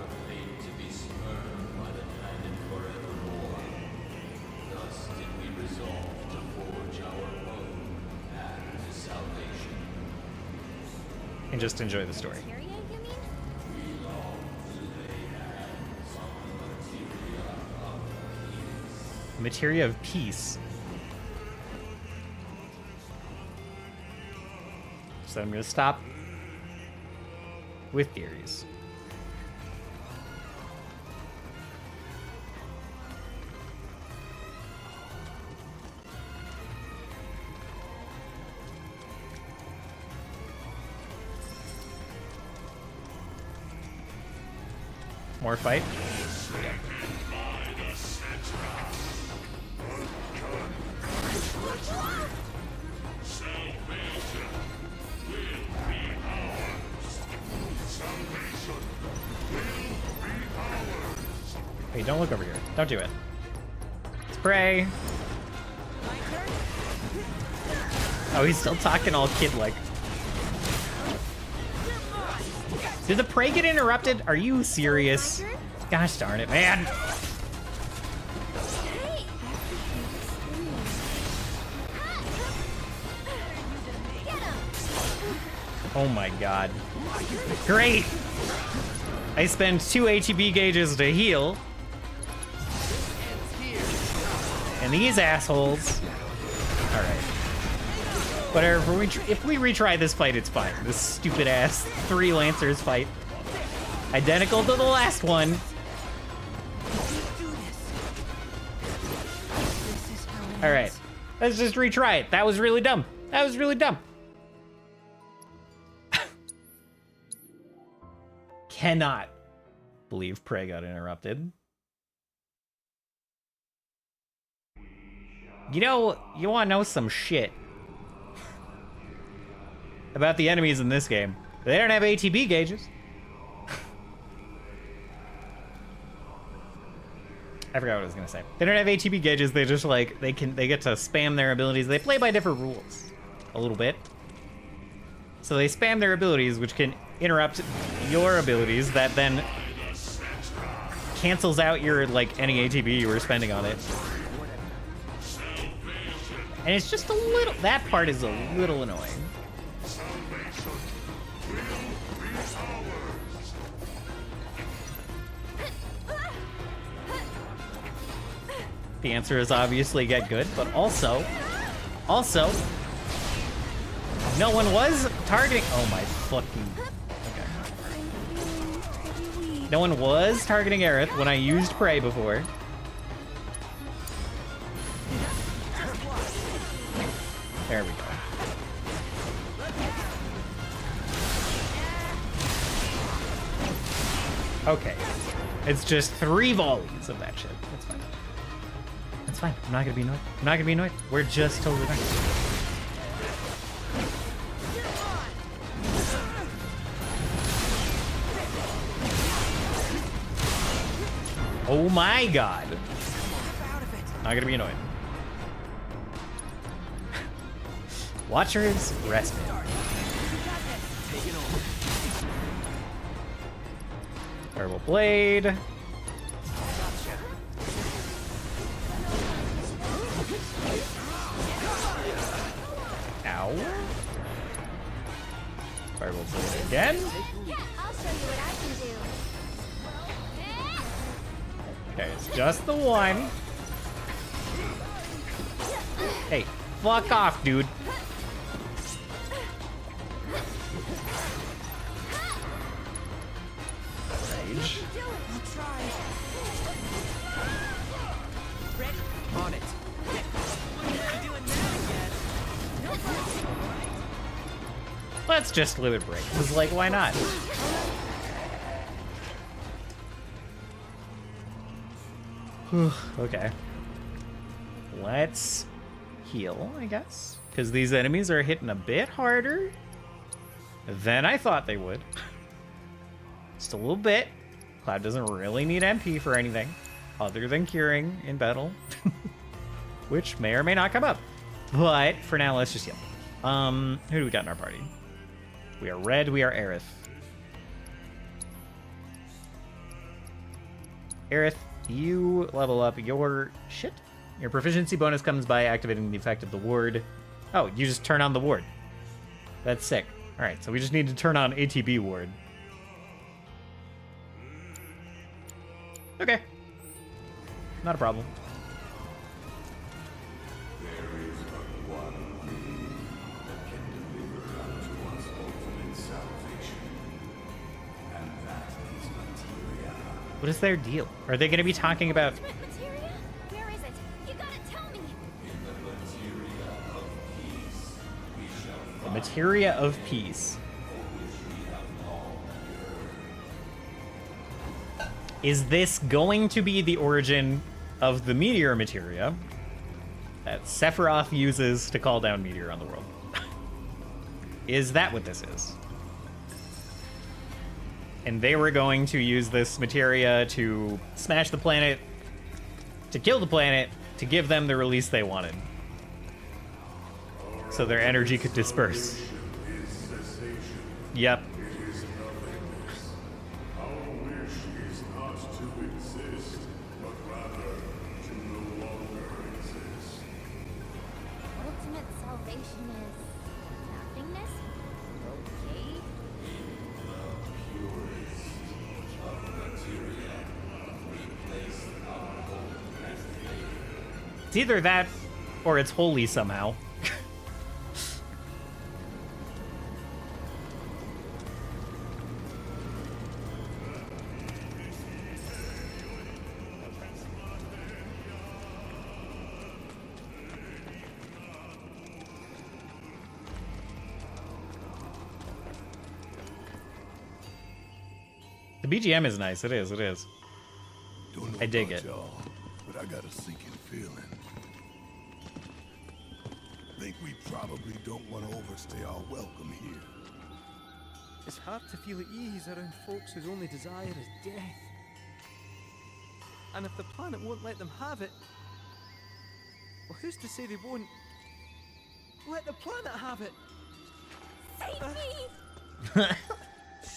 [SPEAKER 1] And just enjoy the story.
[SPEAKER 4] Materia, you mean?
[SPEAKER 1] Materia of peace. So I'm gonna stop with theories. More fight. Hey, don't look over here. Don't do it. Spray. Oh, he's still talking all kid-like. Did the prey get interrupted? Are you serious? Gosh darn it, man. Oh my god. Great! I spend 2 ATB gauges to heal. And these assholes. Alright. Whatever, if we retry this fight, it's fine. This stupid ass 3 Lancers fight. Identical to the last one. Alright. Let's just retry it. That was really dumb. That was really dumb. Cannot believe Prey got interrupted. You know, you want to know some shit about the enemies in this game. They don't have ATB gauges. I forgot what I was gonna say. They don't have ATB gauges. They just like they get to spam their abilities. They play by different rules, a little bit. So they spam their abilities, which can interrupt your abilities. That then cancels out your like any ATB you were spending on it. And it's just a little. That part is a little annoying. The answer is obviously get good, but also, no one was targeting. Oh my fucking. Okay. No one was targeting Aerith when I used Prey before. There we go. Okay. It's just 3 volleys of that shit. That's fine. That's fine. I'm not gonna be annoyed. I'm not gonna be annoyed. We're just totally fine. Oh my god. Not gonna be annoyed. Watchers, respite. Terrible blade. Ow. Fireball blade again.
[SPEAKER 4] I'll show you what I can do.
[SPEAKER 1] Okay, it's just the one. Hey, fuck off, dude. Rage.
[SPEAKER 5] On it.
[SPEAKER 1] Let's just limit break. Cause like, why not? Okay. Let's heal, I guess. Because these enemies are hitting a bit harder than I thought they would. Just a little bit. Cloud doesn't really need MP for anything other than curing in battle. Which may or may not come up. But for now, let's just heal. Who do we got in our party? We are red, we are Aerith. Aerith, you level up your shit. Your proficiency bonus comes by activating the effect of the ward. Oh, you just turn on the ward. That's sick. Alright, so we just need to turn on ATB ward. Okay. Not a problem. What is their deal? Are they going to be talking about...
[SPEAKER 4] Materia? Where is it? You gotta tell me.
[SPEAKER 1] The materia of peace. Is this going to be the origin of the meteor materia that Sephiroth uses to call down meteor on the world? Is that what this is? And they were going to use this materia to smash the planet, to kill the planet, to give them the release they wanted. So their energy could disperse. Yep.
[SPEAKER 4] Ultimate salvation is nothingness? Okay.
[SPEAKER 1] It's either that or it's holy somehow. The BGM is nice. It is. It is.
[SPEAKER 2] Don't know
[SPEAKER 1] I dig
[SPEAKER 2] about
[SPEAKER 1] it.
[SPEAKER 2] y'all, but I got a sinking feeling. Think we probably don't want to overstay our welcome here.
[SPEAKER 5] It's hard to feel at ease around folks whose only desire is death. And if the planet won't let them have it, well, who's to say they won't let the planet have it?
[SPEAKER 4] Save me!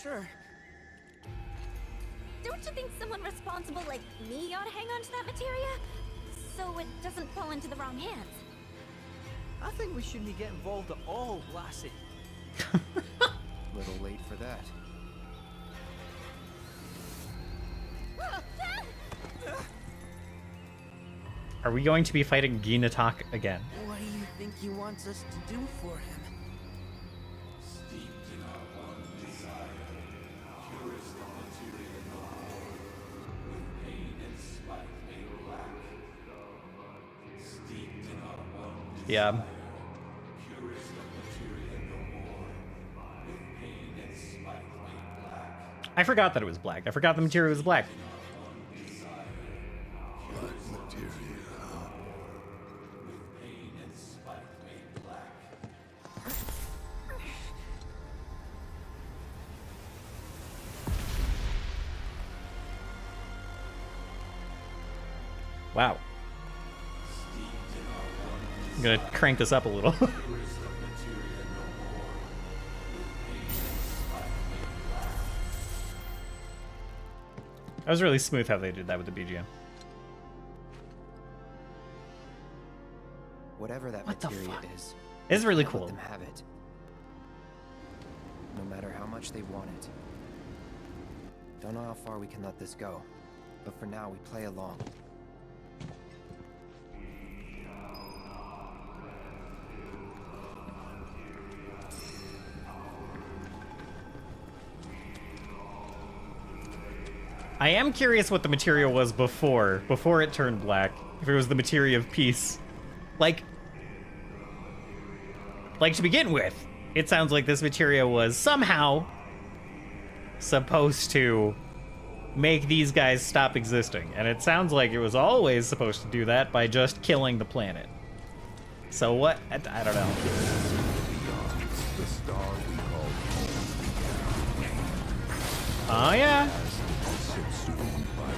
[SPEAKER 5] Sure.
[SPEAKER 4] Don't you think someone responsible like me ought to hang on to that materia? So it doesn't fall into the wrong hands.
[SPEAKER 5] I think we shouldn't get involved at all, lassie.
[SPEAKER 6] Little late for that.
[SPEAKER 1] Are we going to be fighting Ginatak again?
[SPEAKER 5] What do you think he wants us to do for him?
[SPEAKER 1] Yeah. I forgot that it was black. I forgot the material was black.
[SPEAKER 2] Black materia, huh?
[SPEAKER 1] Wow. I'm gonna crank this up a little. That was really smooth how they did that with the BGM.
[SPEAKER 6] Whatever that
[SPEAKER 1] What the
[SPEAKER 6] materia
[SPEAKER 1] fuck?
[SPEAKER 6] is,
[SPEAKER 1] It's really
[SPEAKER 6] let
[SPEAKER 1] cool.
[SPEAKER 6] them have it. No matter how much they want it. Don't know how far we can let this go, but for now we play along.
[SPEAKER 1] I am curious what the material was before it turned black. If it was the materia of peace. Like to begin with, it sounds like this materia was somehow supposed to make these guys stop existing. And it sounds like it was always supposed to do that by just killing the planet. So what? I don't know.
[SPEAKER 2] The star we call home
[SPEAKER 1] Oh yeah.
[SPEAKER 2] subsumed by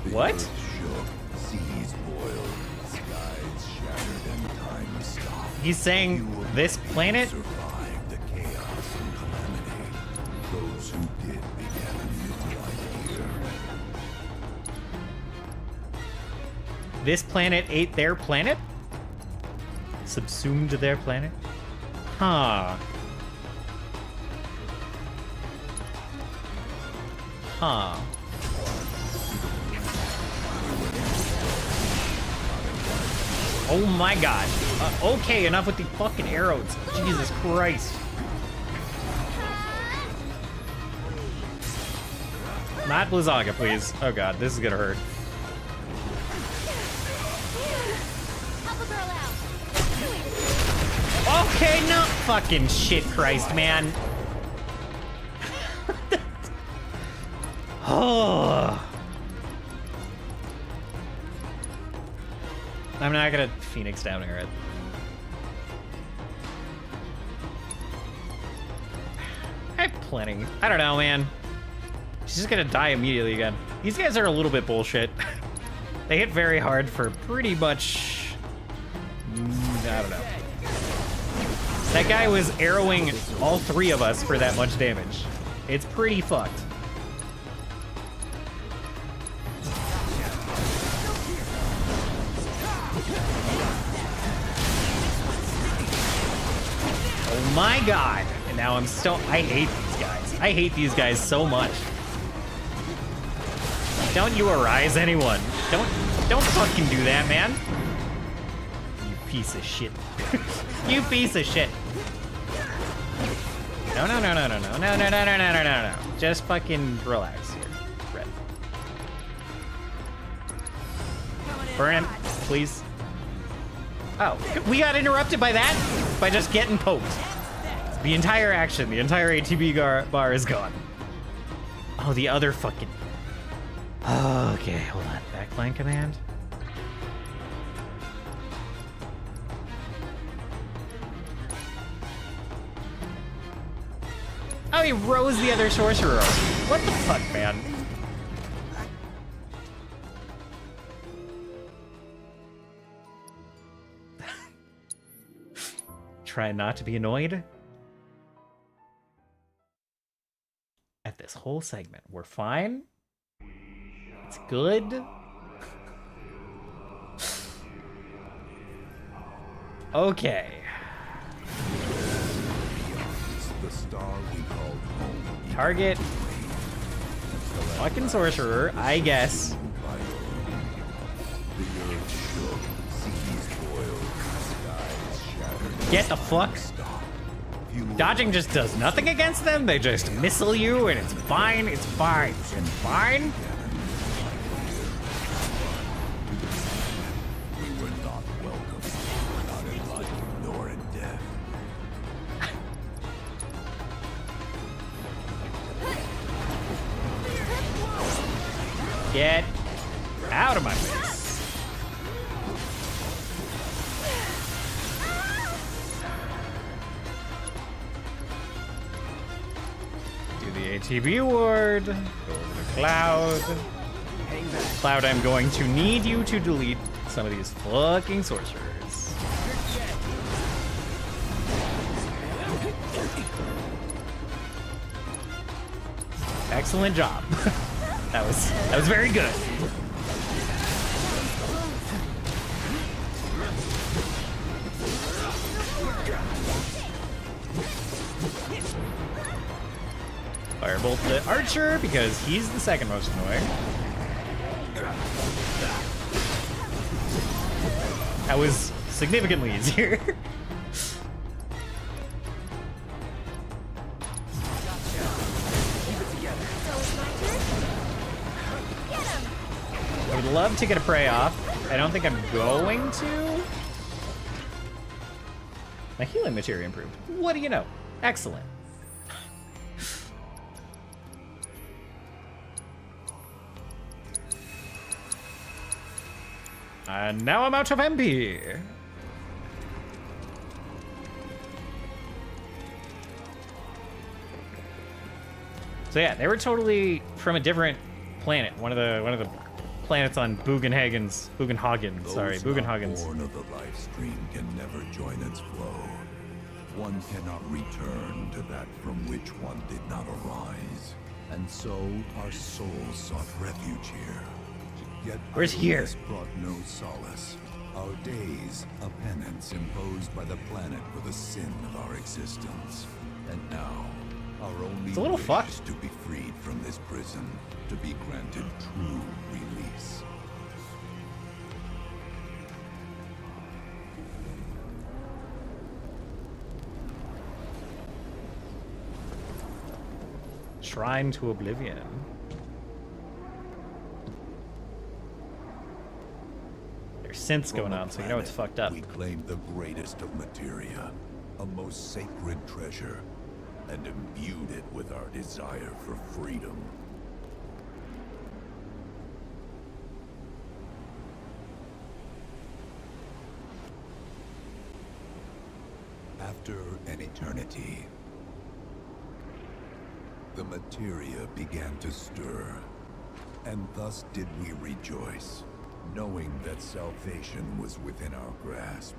[SPEAKER 2] the
[SPEAKER 1] What?
[SPEAKER 2] earth shook, seas boiled, skies shattered, and time stopped.
[SPEAKER 1] He's saying this planet?
[SPEAKER 2] Survived the chaos and calamity. Those who did began a new life here.
[SPEAKER 1] This planet ate their planet? Subsumed their planet? Huh. Huh. Oh my god. Okay, enough with the fucking arrows. Jesus Christ. Not Blizzaga, please. Oh god, this is gonna hurt.
[SPEAKER 4] Help a girl out.
[SPEAKER 1] Okay, no fucking shit, Christ, man. Oh. I'm not gonna Phoenix down here. I have plenty. I don't know, man. She's just gonna die immediately again. These guys are a little bit bullshit. They hit very hard for pretty much... I don't know. That guy was arrowing all three of us for that much damage. It's pretty fucked. Oh my god. And now I'm still... I hate these guys. I hate these guys so much. Don't you arise anyone. Don't fucking do that, man. You piece of shit. You piece of shit. No, no, no, no, no, no, no, no, no, no, no, no, no, no. Just fucking relax here, Red. Burn him, please. Oh, we got interrupted by that? By just getting poked. The entire action, the entire ATB bar is gone. Oh, the other fucking... Okay, hold on. Backline command. Oh, he rose the other sorcerer. What the fuck, man? Try not to be annoyed at this whole segment. We're fine. It's good. Okay.
[SPEAKER 2] The star we called home.
[SPEAKER 1] Target. Fucking sorcerer, I guess.
[SPEAKER 2] The earth shook, seas boiled, skies shattered.
[SPEAKER 1] Get the fuck. Dodging just does nothing against them. They just missile you, and it's fine. It's fine. It's fine.
[SPEAKER 2] We were not welcome, not in life nor in death.
[SPEAKER 1] Get out of my face. Do the ATB ward. Go over to Cloud. Cloud, I'm going to need you to delete some of these fucking sorcerers. Excellent job. That was very good. Firebolt the archer because he's the second most annoying. That was significantly easier. I would love to get a prey off. I don't think I'm going to. My healing materia improved. What do you know? Excellent. And now I'm out of MP. So yeah, they were totally from a different planet. One of the planets on Bugenhagen. Sorry,
[SPEAKER 2] Those not
[SPEAKER 1] Bugenhagen's.
[SPEAKER 2] born of the life stream can never join its flow. One cannot return to that from which one did not arise. And so our souls sought refuge here. Yet
[SPEAKER 1] Where's
[SPEAKER 2] our
[SPEAKER 1] here?
[SPEAKER 2] release brought no solace. Our days, a penance imposed by the planet for the sin of our existence. And now, our only
[SPEAKER 1] It's a little
[SPEAKER 2] wish
[SPEAKER 1] fucked.
[SPEAKER 2] is to be freed from this prison, to be granted true release.
[SPEAKER 1] Shrine to Oblivion. There's synths
[SPEAKER 2] From
[SPEAKER 1] going
[SPEAKER 2] a
[SPEAKER 1] on, so you know it's
[SPEAKER 2] planet,
[SPEAKER 1] fucked up.
[SPEAKER 2] We claim the greatest of materia, a most sacred treasure, and imbued it with our desire for freedom. After an eternity, the materia began to stir, and thus did we rejoice, knowing that salvation was within our grasp.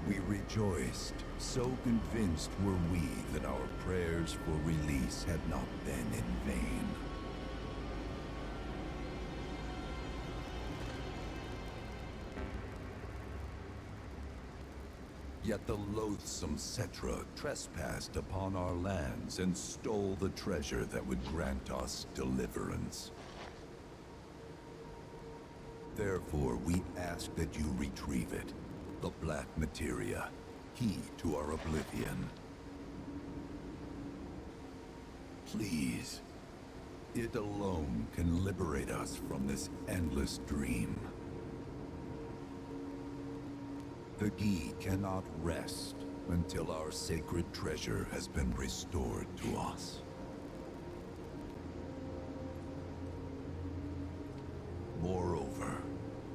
[SPEAKER 2] We rejoiced, so convinced were we that our prayers for release had not been in vain. Yet the loathsome Cetra trespassed upon our lands and stole the treasure that would grant us deliverance. Therefore, we ask that you retrieve it, the black materia, key to our oblivion. Please, it alone can liberate us from this endless dream. The Gi cannot rest until our sacred treasure has been restored to us. Moreover,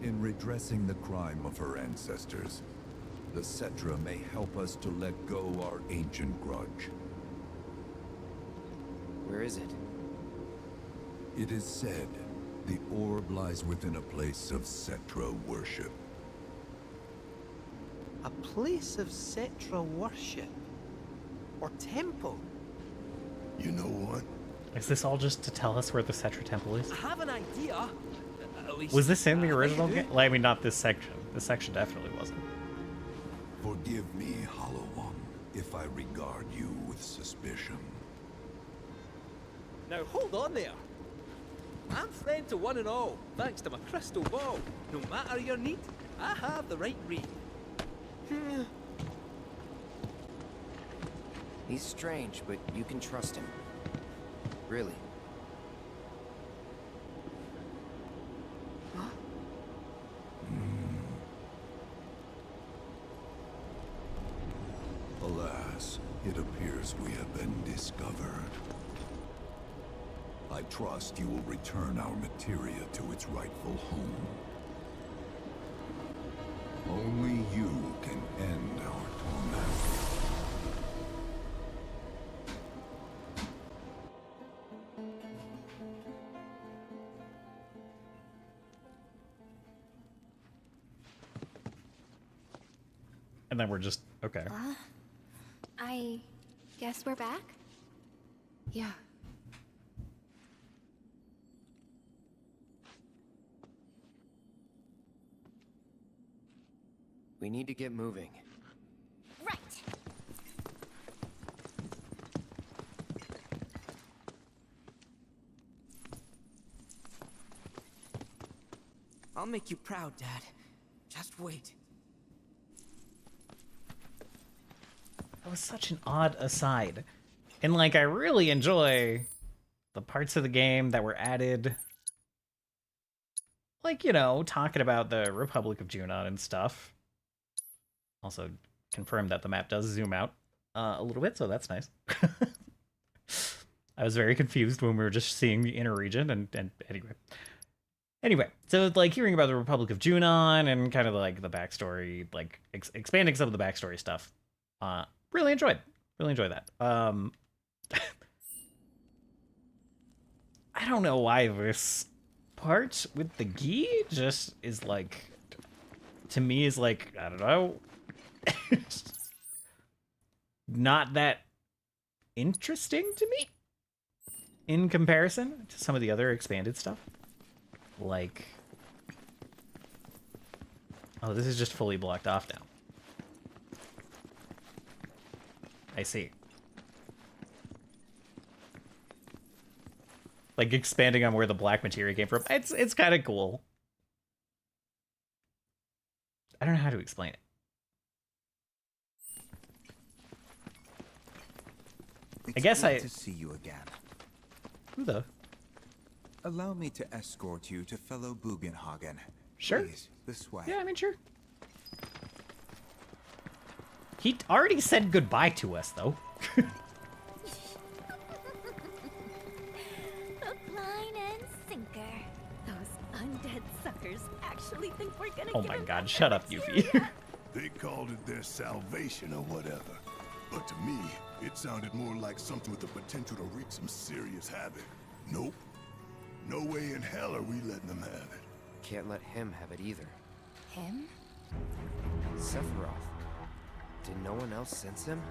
[SPEAKER 2] in redressing the crime of her ancestors, the Cetra may help us to let go our ancient grudge.
[SPEAKER 6] Where is it?
[SPEAKER 2] It is said the orb lies within a place of Cetra worship.
[SPEAKER 5] A place of Cetra worship? Or temple?
[SPEAKER 2] You know what?
[SPEAKER 1] Is this all just to tell us where the Cetra Temple is?
[SPEAKER 5] I have an idea. At least,
[SPEAKER 1] Was this in the
[SPEAKER 5] I think
[SPEAKER 1] original
[SPEAKER 5] I do.
[SPEAKER 1] game? Like, I mean, not this section. This section definitely wasn't.
[SPEAKER 2] Forgive me, Hollow One, if I regard you with suspicion.
[SPEAKER 5] Now hold on there. I'm friend to one and all, thanks to my crystal ball. No matter your need, I have the right read.
[SPEAKER 6] He's strange, but you can trust him. Really.
[SPEAKER 2] Alas, it appears we have been discovered. I trust you will return our materia to its rightful home. Only you can end our torment.
[SPEAKER 1] And then we're just okay.
[SPEAKER 3] I guess we're back? Yeah.
[SPEAKER 6] We need to get moving.
[SPEAKER 4] Right.
[SPEAKER 5] I'll make you proud, Dad. Just wait.
[SPEAKER 1] That was such an odd aside. And like I really enjoy the parts of the game that were added. Like, you know, talking about the Republic of Junon and stuff. Also confirmed that the map does zoom out a little bit, so that's nice. I was very confused when we were just seeing the inner region, and anyway, so like hearing about the Republic of Junon and kind of like the backstory, like expanding some of the backstory stuff, really enjoyed that. I don't know why this part with the gi just is like, to me is like, I don't know, not that interesting to me in comparison to some of the other expanded stuff. Like, oh, this is just fully blocked off now. I see. Like expanding on where the black materia came from. It's kind of cool. I don't know how to explain it. I guess
[SPEAKER 7] It's good to see you again.
[SPEAKER 1] Who the?
[SPEAKER 7] Allow me to escort you to fellow Bugenhagen.
[SPEAKER 1] Sure.
[SPEAKER 7] Please, this way.
[SPEAKER 1] Yeah, I mean, sure. He already said goodbye to us, though.
[SPEAKER 4] Hook, line, and sinker. Those undead suckers actually think we're gonna
[SPEAKER 1] Oh
[SPEAKER 4] give
[SPEAKER 1] my
[SPEAKER 4] them
[SPEAKER 1] god,
[SPEAKER 4] back
[SPEAKER 1] shut
[SPEAKER 4] their
[SPEAKER 1] up, Yuffie.
[SPEAKER 4] materia?
[SPEAKER 8] They called it their salvation or whatever. But to me, it sounded more like something with the potential to wreak some serious havoc. Nope. No way in hell are we letting them have it.
[SPEAKER 6] Can't let him have it either.
[SPEAKER 3] Him?
[SPEAKER 6] Sephiroth. Did no one else sense him?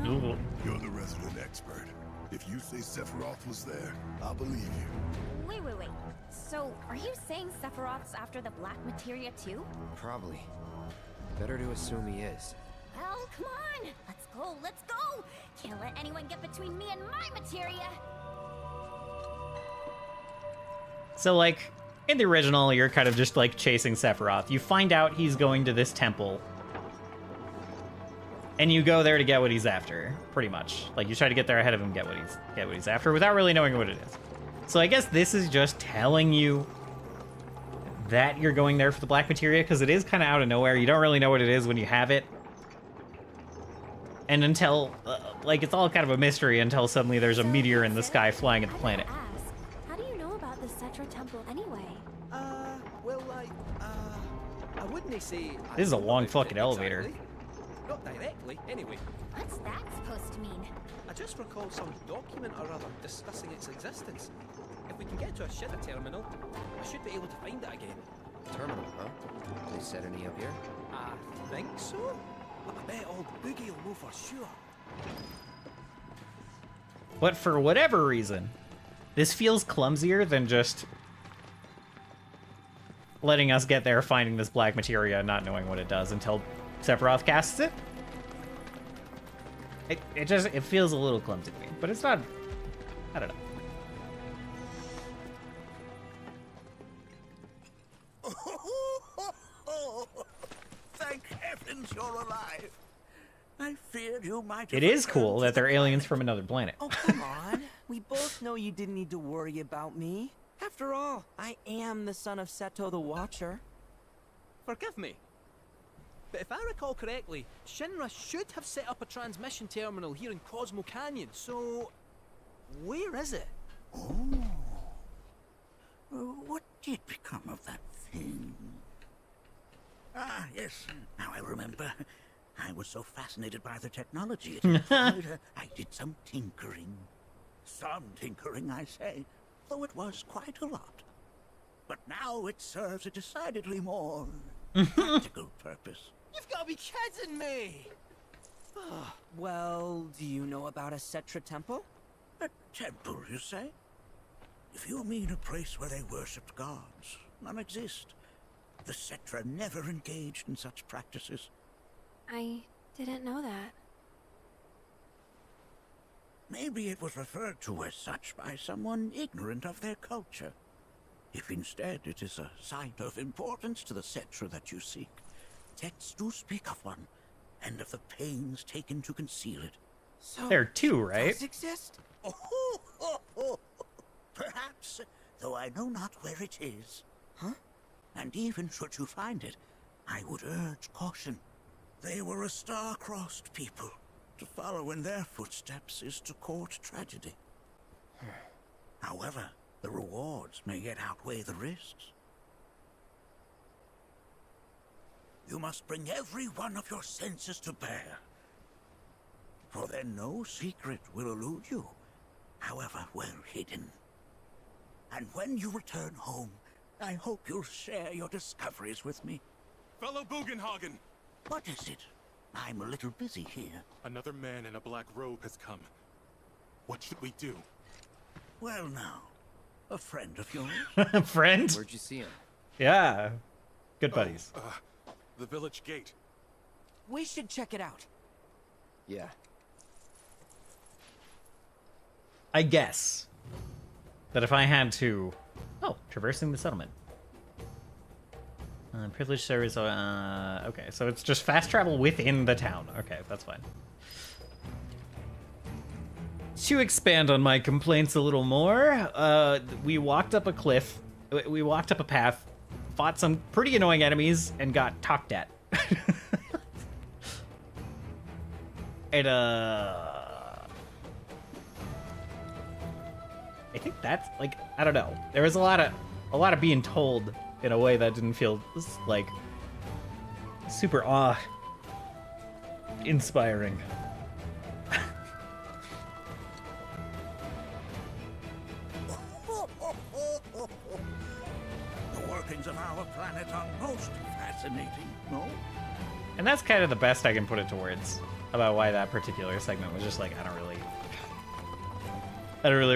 [SPEAKER 1] Ooh.
[SPEAKER 8] You're the resident expert. If you say Sephiroth was there, I'll believe you.
[SPEAKER 4] Wait. So, are you saying Sephiroth's after the black materia too?
[SPEAKER 6] Probably. Better to assume he is.
[SPEAKER 4] Well, come on! Let's go! Can't let anyone get between me and my materia!
[SPEAKER 1] So, like, in the original, you're kind of just, like, chasing Sephiroth. You find out he's going to this temple. And you go there to get what he's after, pretty much. Like, you try to get there ahead of him, get what he's after, without really knowing what it is. So I guess this is just telling you that you're going there for the black materia, because it is kind of out of nowhere. You don't really know what it is when you have it. And until, like, it's all kind of a mystery until suddenly there's a meteor in the sky flying at the planet.
[SPEAKER 4] How do you know about the Cetra Temple anyway?
[SPEAKER 5] I wouldn't say...
[SPEAKER 1] This is a long fucking elevator.
[SPEAKER 5] Exactly. Not directly, anyway.
[SPEAKER 4] What's that supposed to mean?
[SPEAKER 5] I just recall some document or other discussing its existence. If we can get to a shitter terminal, I should be able to find it again.
[SPEAKER 6] Terminal, huh? They set any up here?
[SPEAKER 5] I think so? But I bet old Boogie will know for sure.
[SPEAKER 1] But for whatever reason, this feels clumsier than just letting us get there, finding this black materia, and not knowing what it does until Sephiroth casts it. It feels a little clumsy to me, but it's not, I don't know.
[SPEAKER 9] You might
[SPEAKER 1] It
[SPEAKER 9] have
[SPEAKER 1] is cool
[SPEAKER 9] returned
[SPEAKER 1] that
[SPEAKER 9] to
[SPEAKER 1] they're
[SPEAKER 9] the
[SPEAKER 1] aliens
[SPEAKER 9] planet.
[SPEAKER 1] from another planet.
[SPEAKER 9] Oh, come on. We both know you didn't need to worry about me. After all, I am the son of Seto the Watcher.
[SPEAKER 5] Forgive me. But if I recall correctly, Shinra should have set up a transmission terminal here in Cosmo Canyon, so... where is it?
[SPEAKER 10] Oh. What did become of that thing? Ah, yes. Now I remember. I was so fascinated by the technology it employed, I did some tinkering. Some tinkering, I say, though it was quite a lot. But now it serves a decidedly more practical purpose.
[SPEAKER 5] You've got to be kidding me!
[SPEAKER 9] Well, do you know about a Cetra temple?
[SPEAKER 10] A temple, you say? If you mean a place where they worshipped gods, none exist. The Cetra never engaged in such practices.
[SPEAKER 3] I didn't know that.
[SPEAKER 10] Maybe it was referred to as such by someone ignorant of their culture. If instead it is a site of importance to the Cetra that you seek, texts do speak of one, and of the pains taken to conceal it.
[SPEAKER 9] So
[SPEAKER 1] There are two, right?
[SPEAKER 9] does exist?
[SPEAKER 10] Oh, perhaps, though I know not where it is.
[SPEAKER 9] Huh?
[SPEAKER 10] And even should you find it, I would urge caution. They were a star-crossed people. To follow in their footsteps is to court tragedy. However, the rewards may yet outweigh the risks. You must bring every one of your senses to bear. For then no secret will elude you, however well hidden. And when you return home, I hope you'll share your discoveries with me.
[SPEAKER 8] Fellow Bugenhagen!
[SPEAKER 10] What is it? I'm a little busy here.
[SPEAKER 8] Another man in a black robe has come. What should we do?
[SPEAKER 10] Well now, a friend of yours?
[SPEAKER 1] Friend?
[SPEAKER 6] Where'd you see him?
[SPEAKER 1] Yeah. Good buddies.
[SPEAKER 8] The village gate.
[SPEAKER 9] We should check it out.
[SPEAKER 6] Yeah.
[SPEAKER 1] I guess that if I had to... Oh, traversing the settlement. Privileged service... okay, so it's just fast travel within the town. Okay, that's fine. To expand on my complaints a little more, we walked up a cliff, we walked up a path, fought some pretty annoying enemies, and got talked at. And, I think that's, like, I don't know. There was a lot of being told in a way that didn't feel, like, super awe-inspiring.
[SPEAKER 10] The workings of our planet are most fascinating, no?
[SPEAKER 1] And that's kind of the best I can put it to words about why that particular segment was just like, I don't really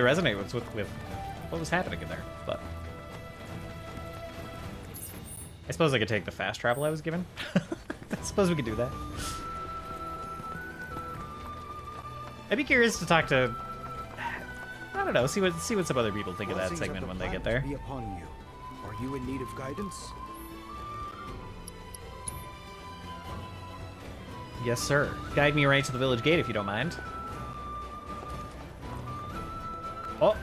[SPEAKER 1] resonate with what was happening in there, but I suppose I could take the fast travel I was given. I suppose we could do that. I'd be curious to talk to, I don't know, see what some other people think of that segment when they get there.
[SPEAKER 11] Be upon you. Are you in need of guidance?
[SPEAKER 1] Yes, sir. Guide me right to the village gate if you don't mind. Oh,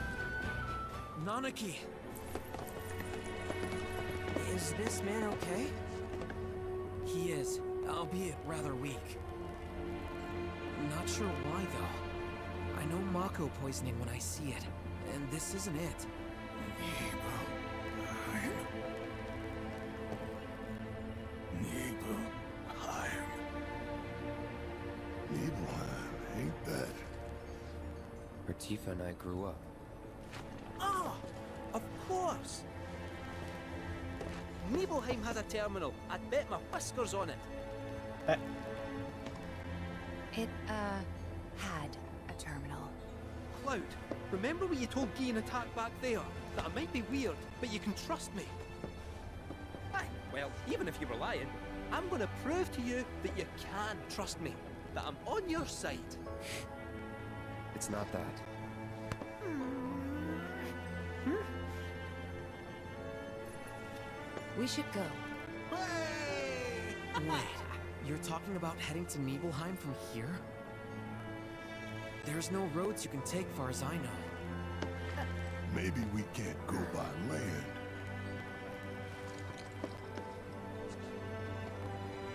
[SPEAKER 9] Nanaki! Is this man okay? He is, albeit rather weak. Not sure why, though. I know Mako poisoning when I see it, and this isn't it.
[SPEAKER 8] Nibelheim, ain't that?
[SPEAKER 6] Where Tifa and I grew up.
[SPEAKER 5] Ah! Of course! Nibelheim has a terminal. I'd bet my whiskers on it.
[SPEAKER 3] It, had a terminal.
[SPEAKER 5] Cloud, remember when you told Guy an attack back there? That I might be weird, but you can trust me. Aye, well, even if you were lying, I'm gonna prove to you that you can trust me. That I'm on your side.
[SPEAKER 6] It's not that.
[SPEAKER 3] We should go.
[SPEAKER 9] Wait, you're talking about heading to Nibelheim from here? There's no roads you can take far as I know.
[SPEAKER 8] Maybe we can't go by land.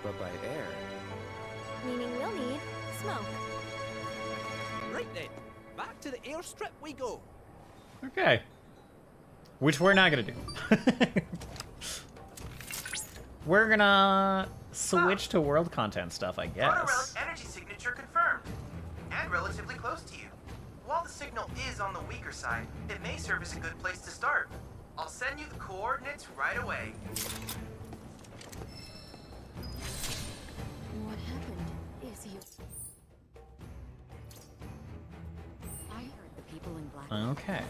[SPEAKER 6] But by air.
[SPEAKER 4] Meaning we'll need smoke.
[SPEAKER 5] Right then, back to the airstrip we go.
[SPEAKER 1] Okay. Which we're not gonna do. We're gonna switch to world content stuff, I guess.
[SPEAKER 12] Energy signature confirmed. And relatively close to you. While the signal is on the weaker side, it may serve as a good place to start. I'll send you the coordinates right away.
[SPEAKER 3] What happened? Is he... I heard the people in black.
[SPEAKER 1] Okay.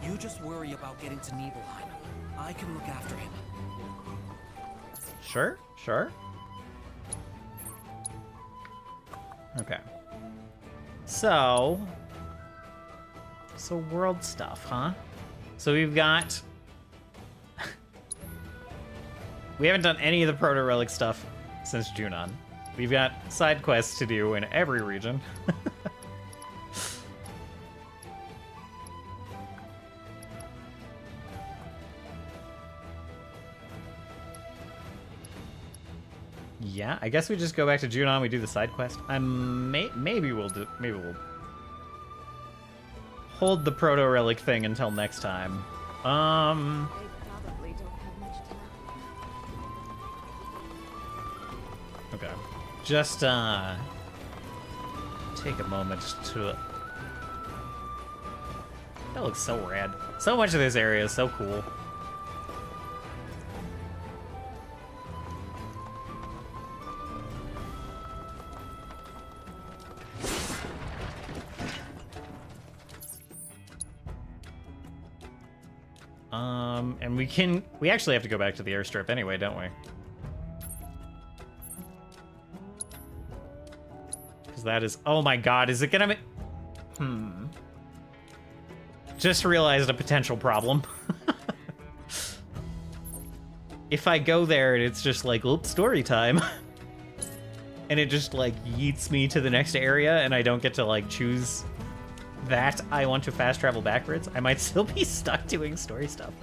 [SPEAKER 9] You just worry about getting to Nibelheim. I can look after him.
[SPEAKER 1] Sure, sure. Okay. So world stuff, huh? So we've got... We haven't done any of the Proto-Relic stuff since Junon. We've got side quests to do in every region. Yeah, I guess we just go back to Junon. We do the side quest. Maybe we'll hold the Proto Relic thing until next time.
[SPEAKER 3] They probably don't have much time.
[SPEAKER 1] Okay. Just take a moment to. That looks so rad. So much of this area is so cool. And we actually have to go back to the airstrip anyway, don't we? Because that is, oh my god, is it gonna be, just realized a potential problem. If I go there and it's just like, oops, story time. And it just like yeets me to the next area and I don't get to like choose that I want to fast travel backwards, I might still be stuck doing story stuff.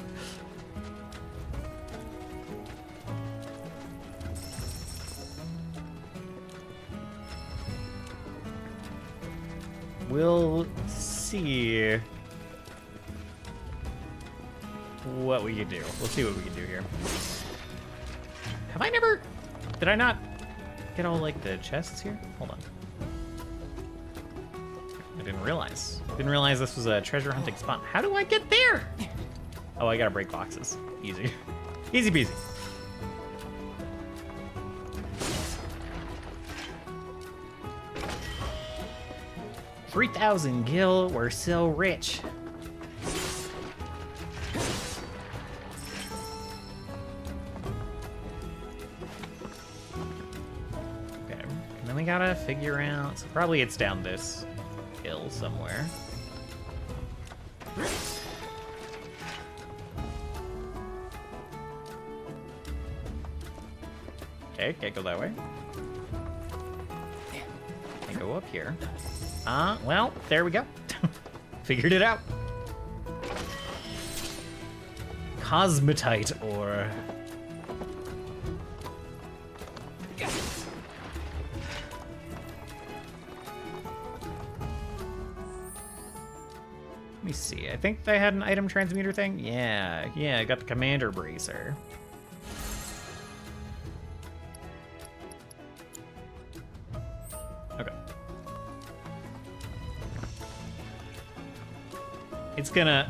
[SPEAKER 1] We'll see what we can do. We'll see what we can do here. Have I never... Did I not get all, like, the chests here? Hold on. I didn't realize. Didn't realize this was a treasure hunting spot. How do I get there? Oh, I gotta break boxes. Easy. Easy peasy. $3,000 gil, we're so rich. Okay, and then we gotta figure out, so probably it's down this hill somewhere. Okay, can't go that way. Can't go up here. Well, there we go. Figured it out. Cosmetite ore. Let me see. I think I had an item transmuter thing. Yeah, I got the commander bracer. Okay. It's gonna...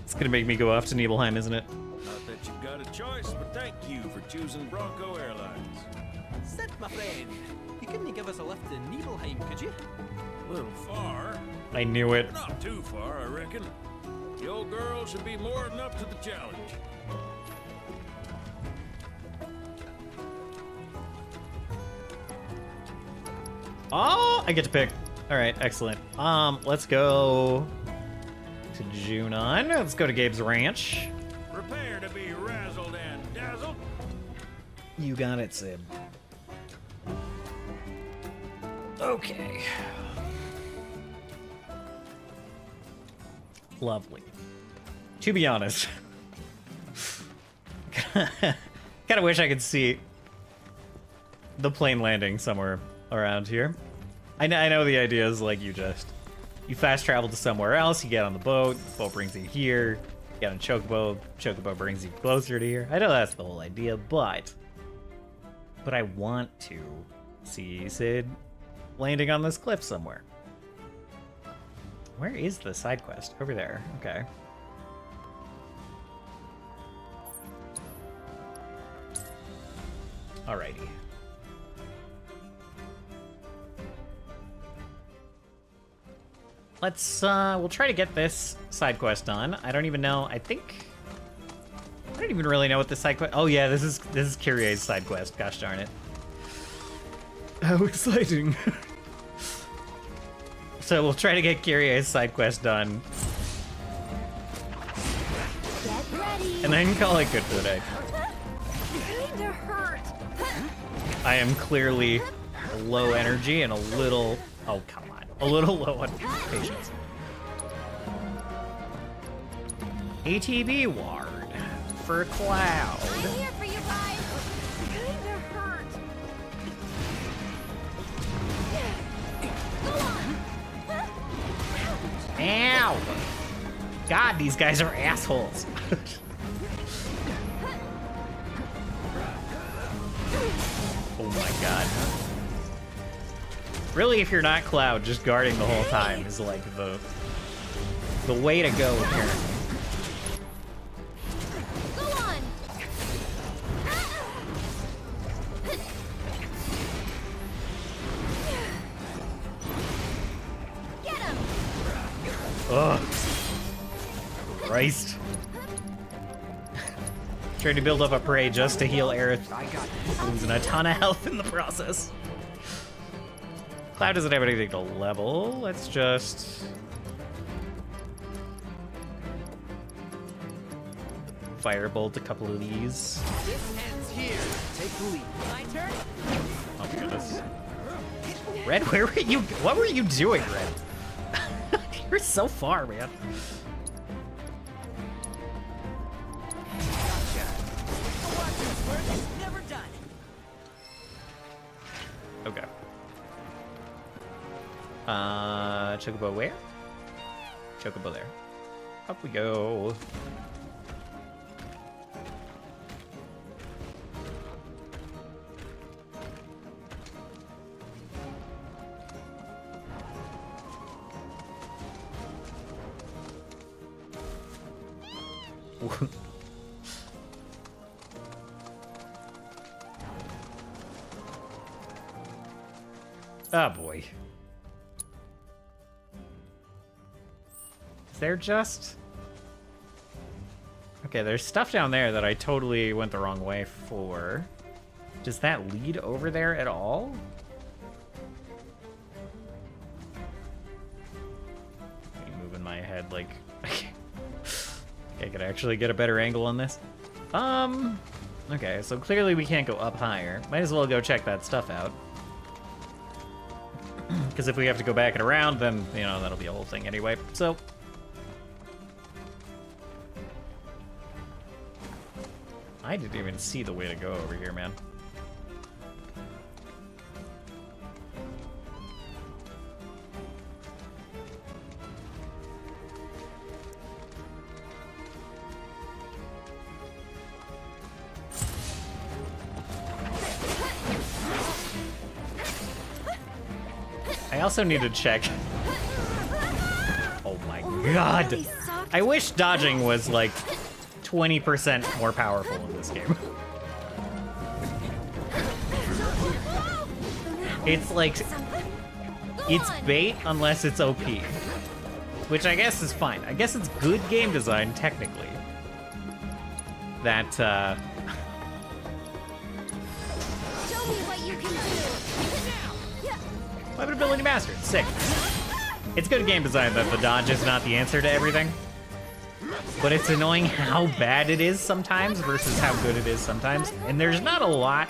[SPEAKER 1] It's gonna make me go off to Nibelheim, isn't it?
[SPEAKER 13] Not that you've got a choice, but thank you for choosing Bronco Airlines.
[SPEAKER 5] Sid, my friend, you couldn't give us a lift to Nibelheim, could you?
[SPEAKER 13] A little far.
[SPEAKER 1] I knew it.
[SPEAKER 13] Not too far, I reckon. The old girl should be more than up to the challenge.
[SPEAKER 1] Oh, I get to pick. All right, excellent. Let's go to Junon. Let's go to Gabe's ranch.
[SPEAKER 13] Prepare to be razzled and dazzled.
[SPEAKER 1] You got it, Sid. Okay. Lovely. To be honest, kind of wish I could see the plane landing somewhere around here. I know the idea is like you fast travel to somewhere else, you get on the boat brings you here, you get on chocobo brings you closer to here. I know that's the whole idea, but I want to see Sid landing on this cliff somewhere. Where is the side quest? Over there. Okay. Alrighty. Let's we'll try to get this side quest done. I don't even know. I don't even really know what the side quest. Oh yeah, this is Kyrie's side quest. Gosh darn it. How exciting. So we'll try to get Kyrie's side quest done.
[SPEAKER 4] Get ready.
[SPEAKER 1] And then call it good for the day.
[SPEAKER 4] Kinda hurt.
[SPEAKER 1] I am clearly low energy and a little, oh come on, a little low on patience. ATB ward for Cloud.
[SPEAKER 4] I'm here for you guys. Kinda hurt. Go on.
[SPEAKER 1] Ow! God, these guys are assholes. Oh my god. Really, if you're not Cloud, just guarding the whole time is like the way to go, apparently.
[SPEAKER 4] Go on. Get him.
[SPEAKER 1] Ugh. Christ. Trying to build up a parade just to heal Aerith. Losing a ton of health in the process. Cloud doesn't have anything to level. Let's just... Firebolt a couple of these.
[SPEAKER 9] This ends here. Take the lead. My turn.
[SPEAKER 1] Oh my goodness. Red, where were you? What were you doing, Red? You're so far, man.
[SPEAKER 9] Never done.
[SPEAKER 1] Okay. Chocobo where? Chocobo there. Up we go. Oh boy. Is there just... Okay, there's stuff down there that I totally went the wrong way for. Does that lead over there at all? I'm moving my head like... I could actually get a better angle on this. Okay, so clearly we can't go up higher. Might as well go check that stuff out. Because if we have to go back and around, then, you know, that'll be a whole thing anyway. So... I didn't even see the way to go over here, man. I also need to check. Oh my god. I wish dodging was like 20% more powerful in this game. It's like, it's bait unless it's OP. Which I guess is fine. I guess it's good game design, technically. That,
[SPEAKER 4] Show me what you can do.
[SPEAKER 1] Weapon ability mastered, sick. It's good game design that the dodge is not the answer to everything. but it's annoying how bad it is sometimes versus how good it is sometimes. And there's not a lot.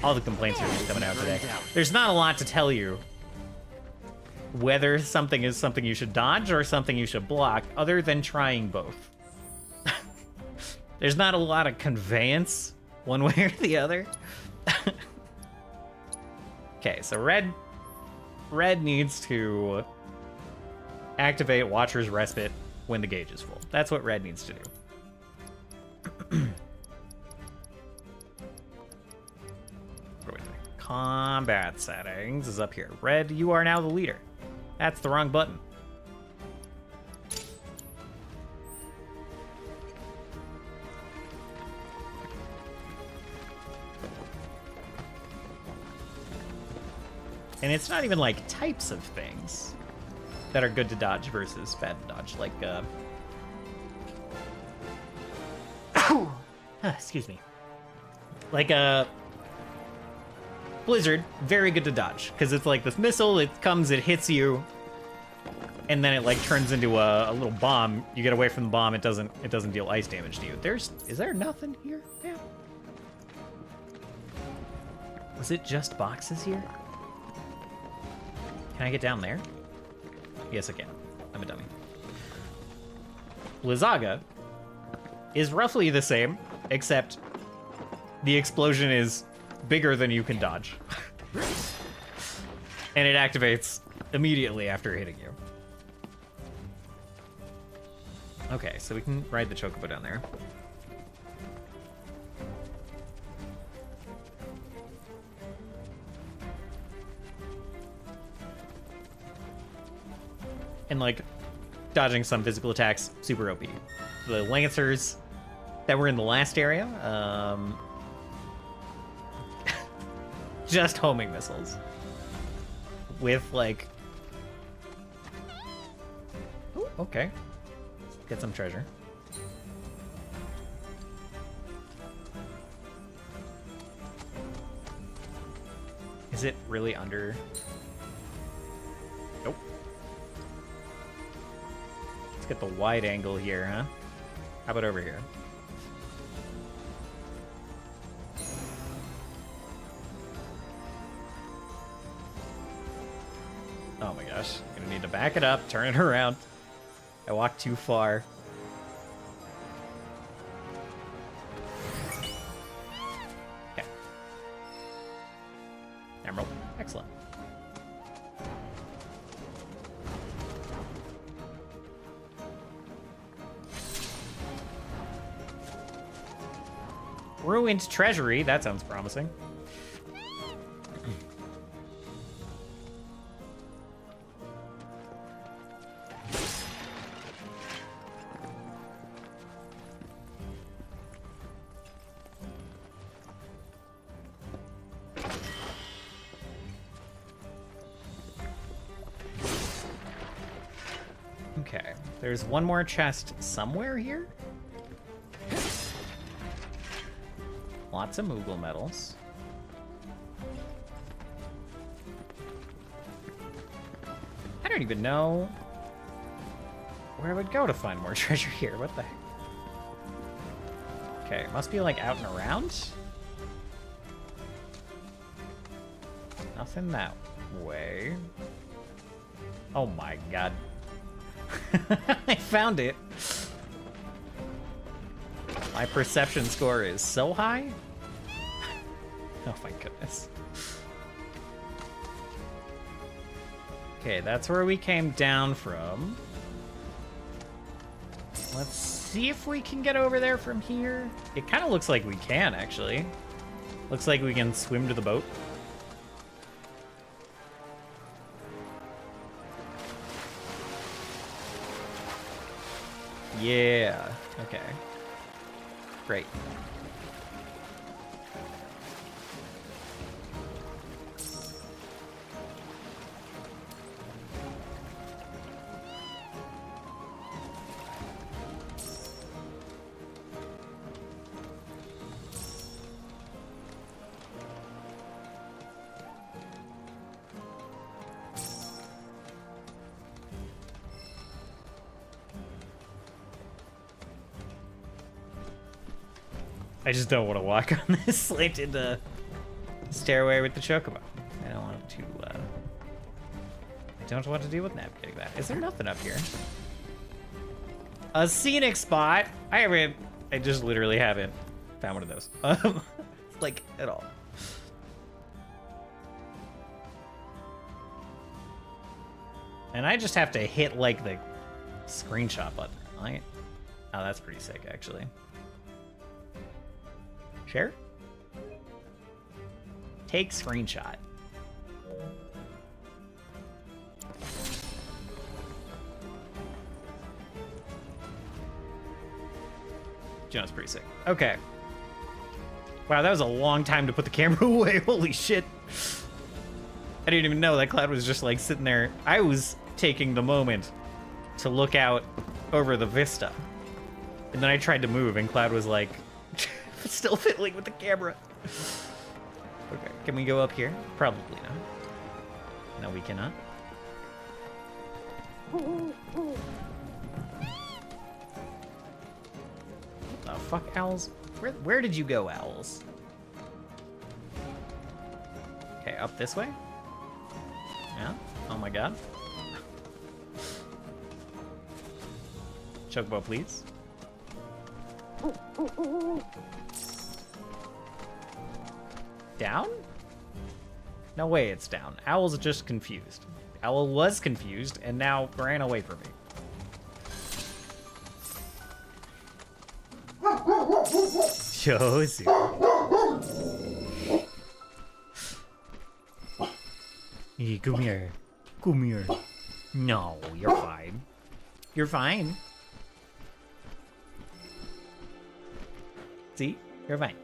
[SPEAKER 1] All the complaints are just coming out today. There's not a lot to tell you whether something is something you should dodge or something you should block, other than trying both. There's not a lot of conveyance one way or the other. Okay, so red needs to activate Watcher's Respite when the gauge is full. That's what red needs to do. Combat settings is up here. Red, you are now the leader. That's the wrong button. And it's not even like types of things that are good to dodge versus bad to dodge. Like, excuse me. Like, Blizzard, very good to dodge. Because it's like this missile, it comes, it hits you, and then it like turns into a little bomb. You get away from the bomb, it doesn't deal ice damage to you. Is there nothing here? Yeah. Was it just boxes here? Can I get down there? Yes, I can. I'm a dummy. Blizzaga is roughly the same, except the explosion is bigger than you can dodge. And it activates immediately after hitting you. Okay, so we can ride the Chocobo down there. And like dodging some physical attacks, super OP. The Lancers that were in the last area, just homing missiles with like, ooh, okay, get some treasure. Is it really under? Nope. Let's get the wide angle here, huh? How about over here? Oh my gosh. Gonna need to back it up, turn it around. I walked too far. Okay. Emerald. Excellent. Ruined treasury. That sounds promising. Okay, there's one more chest somewhere here. Lots of Moogle medals. I don't even know where I would go to find more treasure here. What the heck? Okay, it must be like out and around. Nothing that way. Oh my god. I found it. My perception score is so high. Oh my goodness. Okay, that's where we came down from. Let's see if we can get over there from here. It kind of looks like we can, actually. Looks like we can swim to the boat. Yeah, okay. Great. I just don't want to walk on this slanted stairway with the chocobo. I don't want to. I don't want to deal with navigating that. Is there nothing up here? A scenic spot. I just literally haven't found one of those. Like at all. And I just have to hit like the screenshot button, right? Oh, that's pretty sick, actually. Share? Take screenshot. That's pretty sick. Okay. Wow, that was a long time to put the camera away. Holy shit. I didn't even know that Cloud was just like sitting there. I was taking the moment to look out over the vista. And then I tried to move and Cloud was like still fiddling with the camera. Okay, can we go up here? Probably not. No, we cannot. The fuck, owls? Where did you go, owls? Okay, up this way? Yeah? Oh my god. Chocobo, please. Down? No way it's down. Owl's just confused. Owl was confused and now ran away from me. Josie. Hey, come here. Come here. No, you're fine. You're fine. See? You're fine.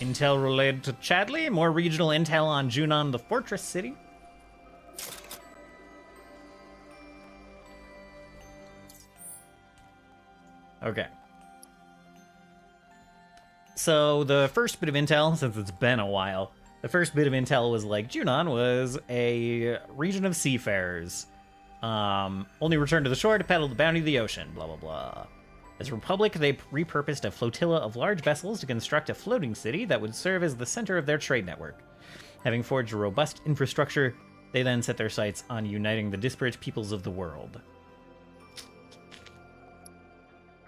[SPEAKER 1] Intel related to Chadley, more regional intel on Junon, the fortress city. Okay. So the first bit of intel, since it's been a while, the first bit of intel was like Junon was a region of seafarers. Only returned to the shore to peddle the bounty of the ocean, blah, blah, blah. As a republic, they repurposed a flotilla of large vessels to construct a floating city that would serve as the center of their trade network. Having forged a robust infrastructure, they then set their sights on uniting the disparate peoples of the world.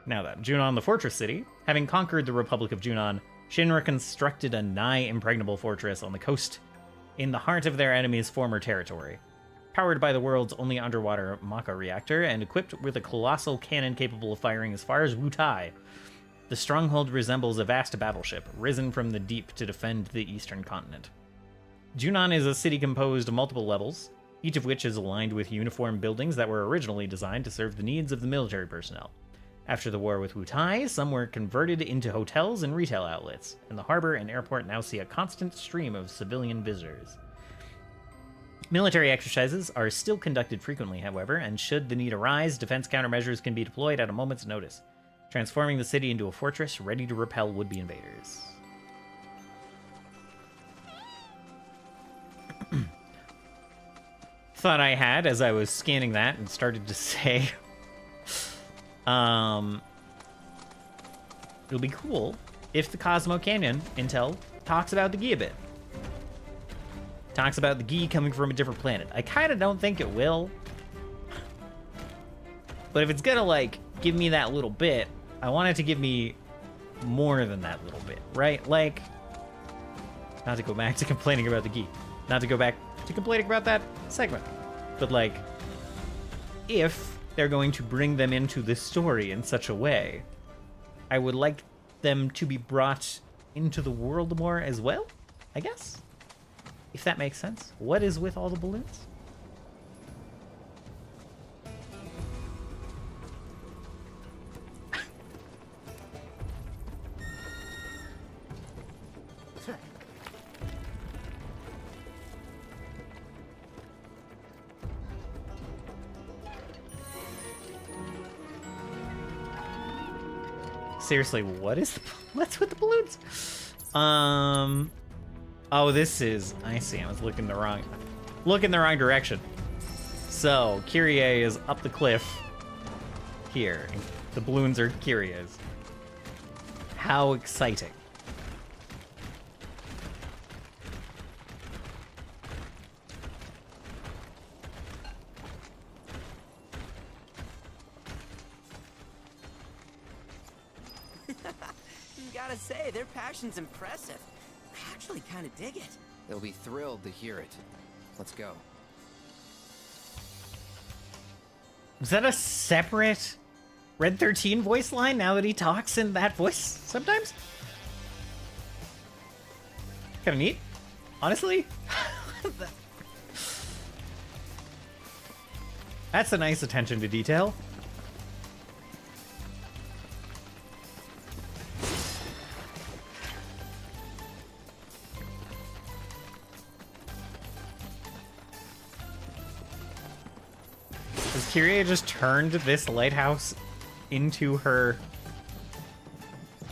[SPEAKER 1] Now then, Junon, the fortress city. Having conquered the Republic of Junon, Shinra constructed a nigh-impregnable fortress on the coast in the heart of their enemy's former territory. Powered by the world's only underwater Mako reactor and equipped with a colossal cannon capable of firing as far as Wutai, the stronghold resembles a vast battleship risen from the deep to defend the eastern continent. Junon is a city composed of multiple levels, each of which is aligned with uniform buildings that were originally designed to serve the needs of the military personnel. After the war with Wutai, some were converted into hotels and retail outlets, and the harbor and airport now see a constant stream of civilian visitors. Military exercises are still conducted frequently, however, and should the need arise, defense countermeasures can be deployed at a moment's notice, transforming the city into a fortress ready to repel would-be invaders. Thought I had as I was scanning that and started to say, it'll be cool if the Cosmo Canyon intel talks about the Gi a bit. Talks about the Gi coming from a different planet. I kind of don't think it will. But if it's gonna, like, give me that little bit, I want it to give me more than that little bit, right? Like, not to go back to complaining about the Gi. Not to go back to complaining about that segment. But, like, if they're going to bring them into this story in such a way, I would like them to be brought into the world more as well, I guess? If that makes sense. What is with all the balloons? Seriously, what's with the balloons? Oh, this is, I see, I was looking the wrong direction. So, Kyrie is up the cliff here. And the balloons are Kyrie's. How exciting.
[SPEAKER 9] Gotta say, their passion's impressive. I actually kind of dig it.
[SPEAKER 6] They'll be thrilled to hear it. Let's go.
[SPEAKER 1] Is that a separate Red 13 voice line now that he talks in that voice sometimes? Kind of neat, honestly. That's a nice attention to detail. Has Kyrie just turned this lighthouse into her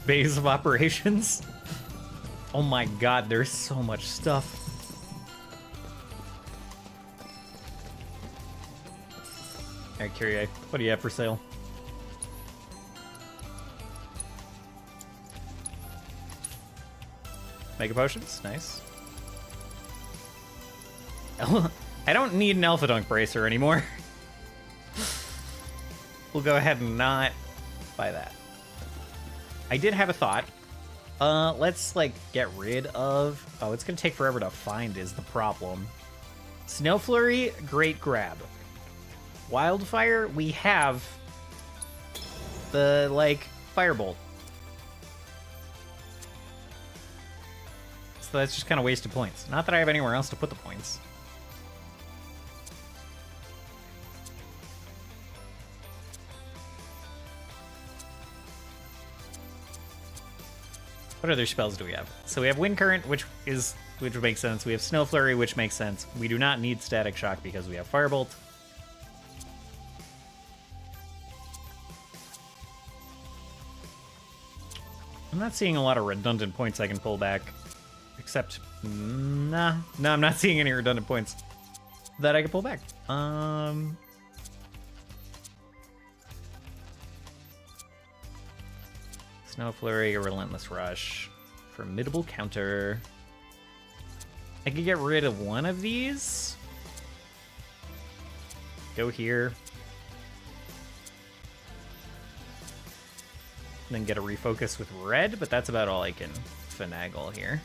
[SPEAKER 1] base of operations? Oh my god, there's so much stuff. Alright, Kyrie, what do you have for sale? Mega potions, nice. I don't need an Alpha Dunk Bracer anymore. We'll go ahead and not buy that. I did have a thought. Let's, like, get rid of... Oh, it's gonna take forever to find is the problem. Snow Flurry, great grab. Wildfire, we have the, like, Firebolt. So that's just kind of wasted points. Not that I have anywhere else to put the points. What other spells do we have? So we have Wind Current, which makes sense. We have Snow Flurry, which makes sense. We do not need Static Shock because we have Firebolt. I'm not seeing a lot of redundant points I can pull back. Except, nah. No, I'm not seeing any redundant points that I can pull back. Snow Flurry, a Relentless Rush, Formidable Counter. I could get rid of one of these. Go here. And then get a refocus with red, but that's about all I can finagle here.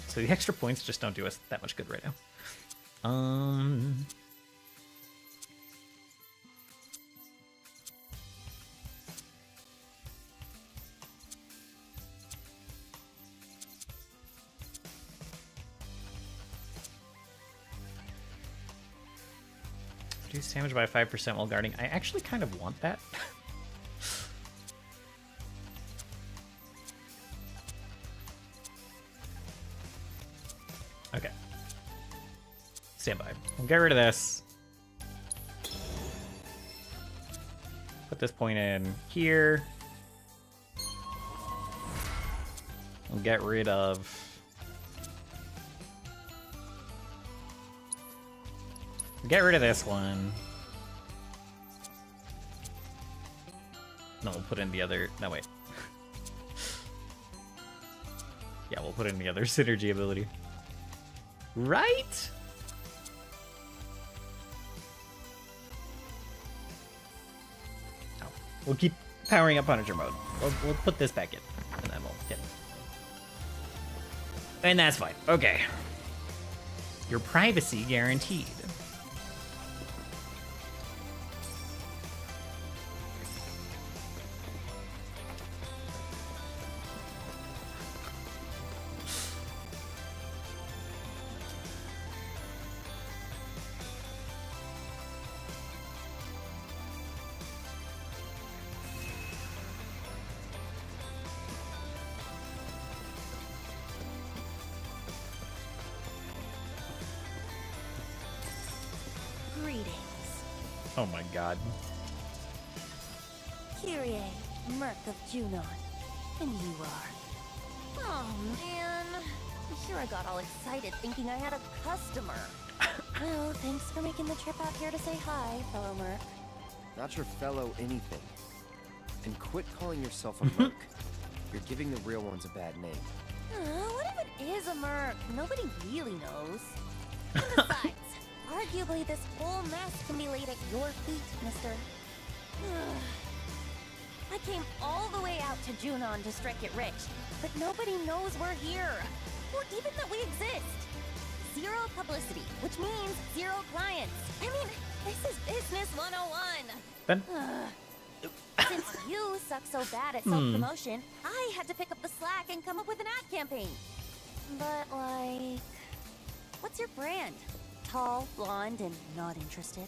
[SPEAKER 1] So the extra points just don't do us that much good right now. Reduce damage by 5% while guarding. I actually kind of want that. Okay. Stand by. We'll get rid of this. Put this point in here. We'll get rid of... Get rid of this one. No, we'll put in the other... No, wait. Yeah, we'll put in the other synergy ability. Right? Oh, we'll keep powering up Punisher mode. We'll put this back in, and then we'll get it. And that's fine. Okay. Your privacy guaranteed.
[SPEAKER 4] Greetings.
[SPEAKER 1] Oh my god.
[SPEAKER 4] Kyrie, Merc of Junon. And you are. Oh man. I'm sure I got all excited thinking I had a customer. Well, thanks for making the trip out here to say hi, fellow Merc.
[SPEAKER 6] Not your fellow anything. And quit calling yourself a merc. You're giving the real ones a bad name.
[SPEAKER 4] What if it is a Merc? Nobody really knows. And besides, arguably this whole mess can be laid at your feet, mister. I came all the way out to Junon to strike it rich, but nobody knows we're here. Or even that we exist. Zero publicity, which means zero clients. I mean, this is business 101.
[SPEAKER 1] Ben?
[SPEAKER 4] Since you suck so bad at self-promotion, I had to pick up the slack and come up with an ad campaign. But like, what's your brand? Tall, blonde, and not interested?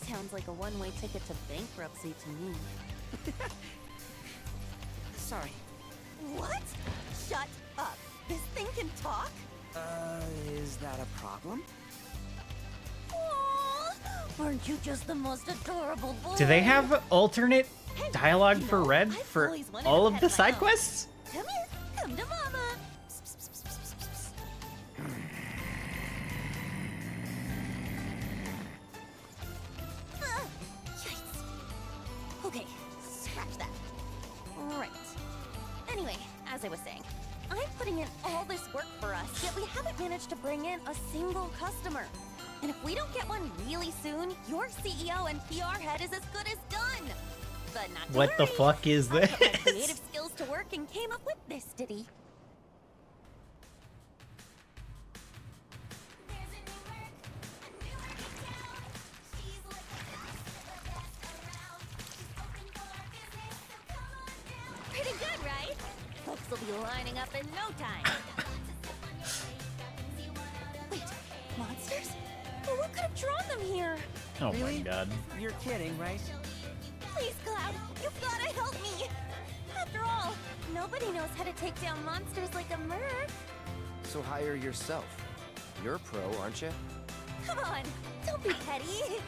[SPEAKER 4] Sounds like a one-way ticket to bankruptcy to me.
[SPEAKER 9] Sorry.
[SPEAKER 4] What? Shut up. This thing can talk?
[SPEAKER 9] Is that a problem?
[SPEAKER 4] Aww, aren't you just the most adorable boy?
[SPEAKER 1] Do they have alternate dialogue for Red for all of the side quests?
[SPEAKER 4] Come here, come to mama. Yikes. Okay, scratch that. Right. Anyway, as I was saying, I'm putting in all this work for us, yet we haven't managed to bring in a single customer. And if we don't get one really soon, your CEO and PR head is as good as done. But not to
[SPEAKER 1] What the
[SPEAKER 4] worry.
[SPEAKER 1] fuck is
[SPEAKER 4] I put my
[SPEAKER 1] this?
[SPEAKER 4] creative skills to work and came up with this ditty. Pretty good, right? Folks will be lining up in no time. Wait, monsters? Well, what could have drawn them here?
[SPEAKER 1] Oh
[SPEAKER 9] Really?
[SPEAKER 1] my god.
[SPEAKER 9] You're kidding, right?
[SPEAKER 4] Please, Cloud, you've got to help me. After all, nobody knows how to take down monsters like a Merc.
[SPEAKER 6] So hire yourself. You're a pro, aren't you?
[SPEAKER 4] Come on, don't be petty.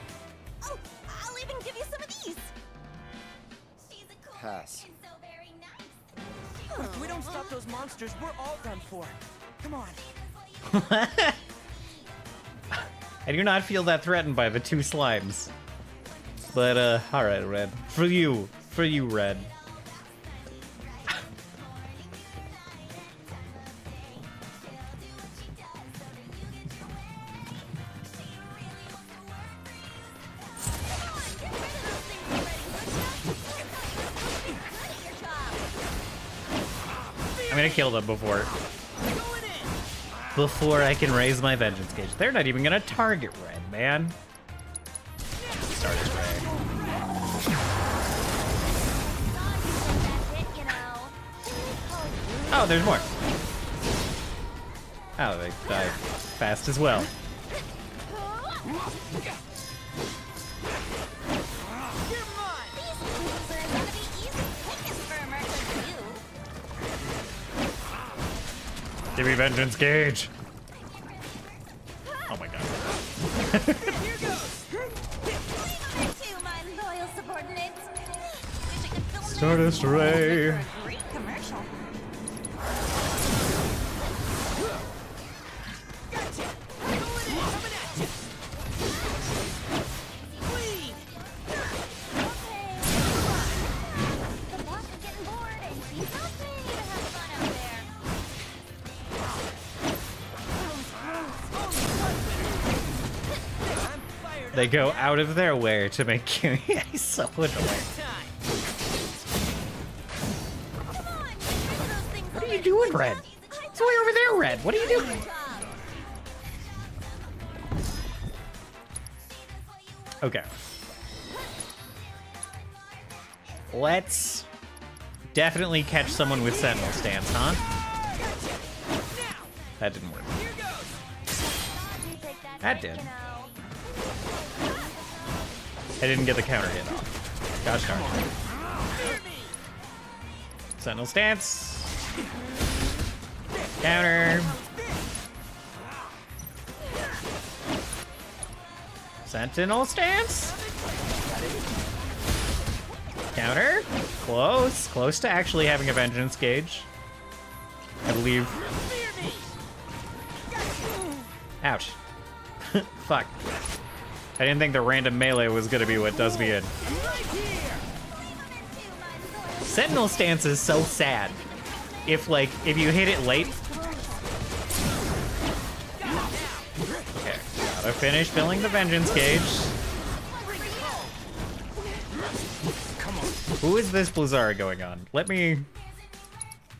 [SPEAKER 4] Oh, I'll even give you some of these.
[SPEAKER 6] Pass.
[SPEAKER 9] If we don't stop those monsters, we're all done for. Come on.
[SPEAKER 1] I do not feel that threatened by the two slimes. But, alright, Red. For you, Red. I'm gonna kill them before I can raise my vengeance gauge. They're not even gonna target Red, man. Started Red. Oh, there's more. Oh, they die fast as well. Give me vengeance gauge. Oh my god. Stardust Ray. They go out of their way to make you so annoying. What are you doing, Red? It's way over there, Red. What are you doing? Okay. Let's definitely catch someone with Sentinel stance, huh? That didn't work. That did. I didn't get the counter hit off. Gosh darn it. Sentinel stance. Counter. Sentinel stance. Counter. Close. Close to actually having a vengeance gauge. I believe. Ouch. Fuck. I didn't think the random melee was gonna be what does me in. Sentinel stance is so sad. If you hit it late. Okay, gotta finish filling the vengeance gauge. Who is this Blizzard going on? Let me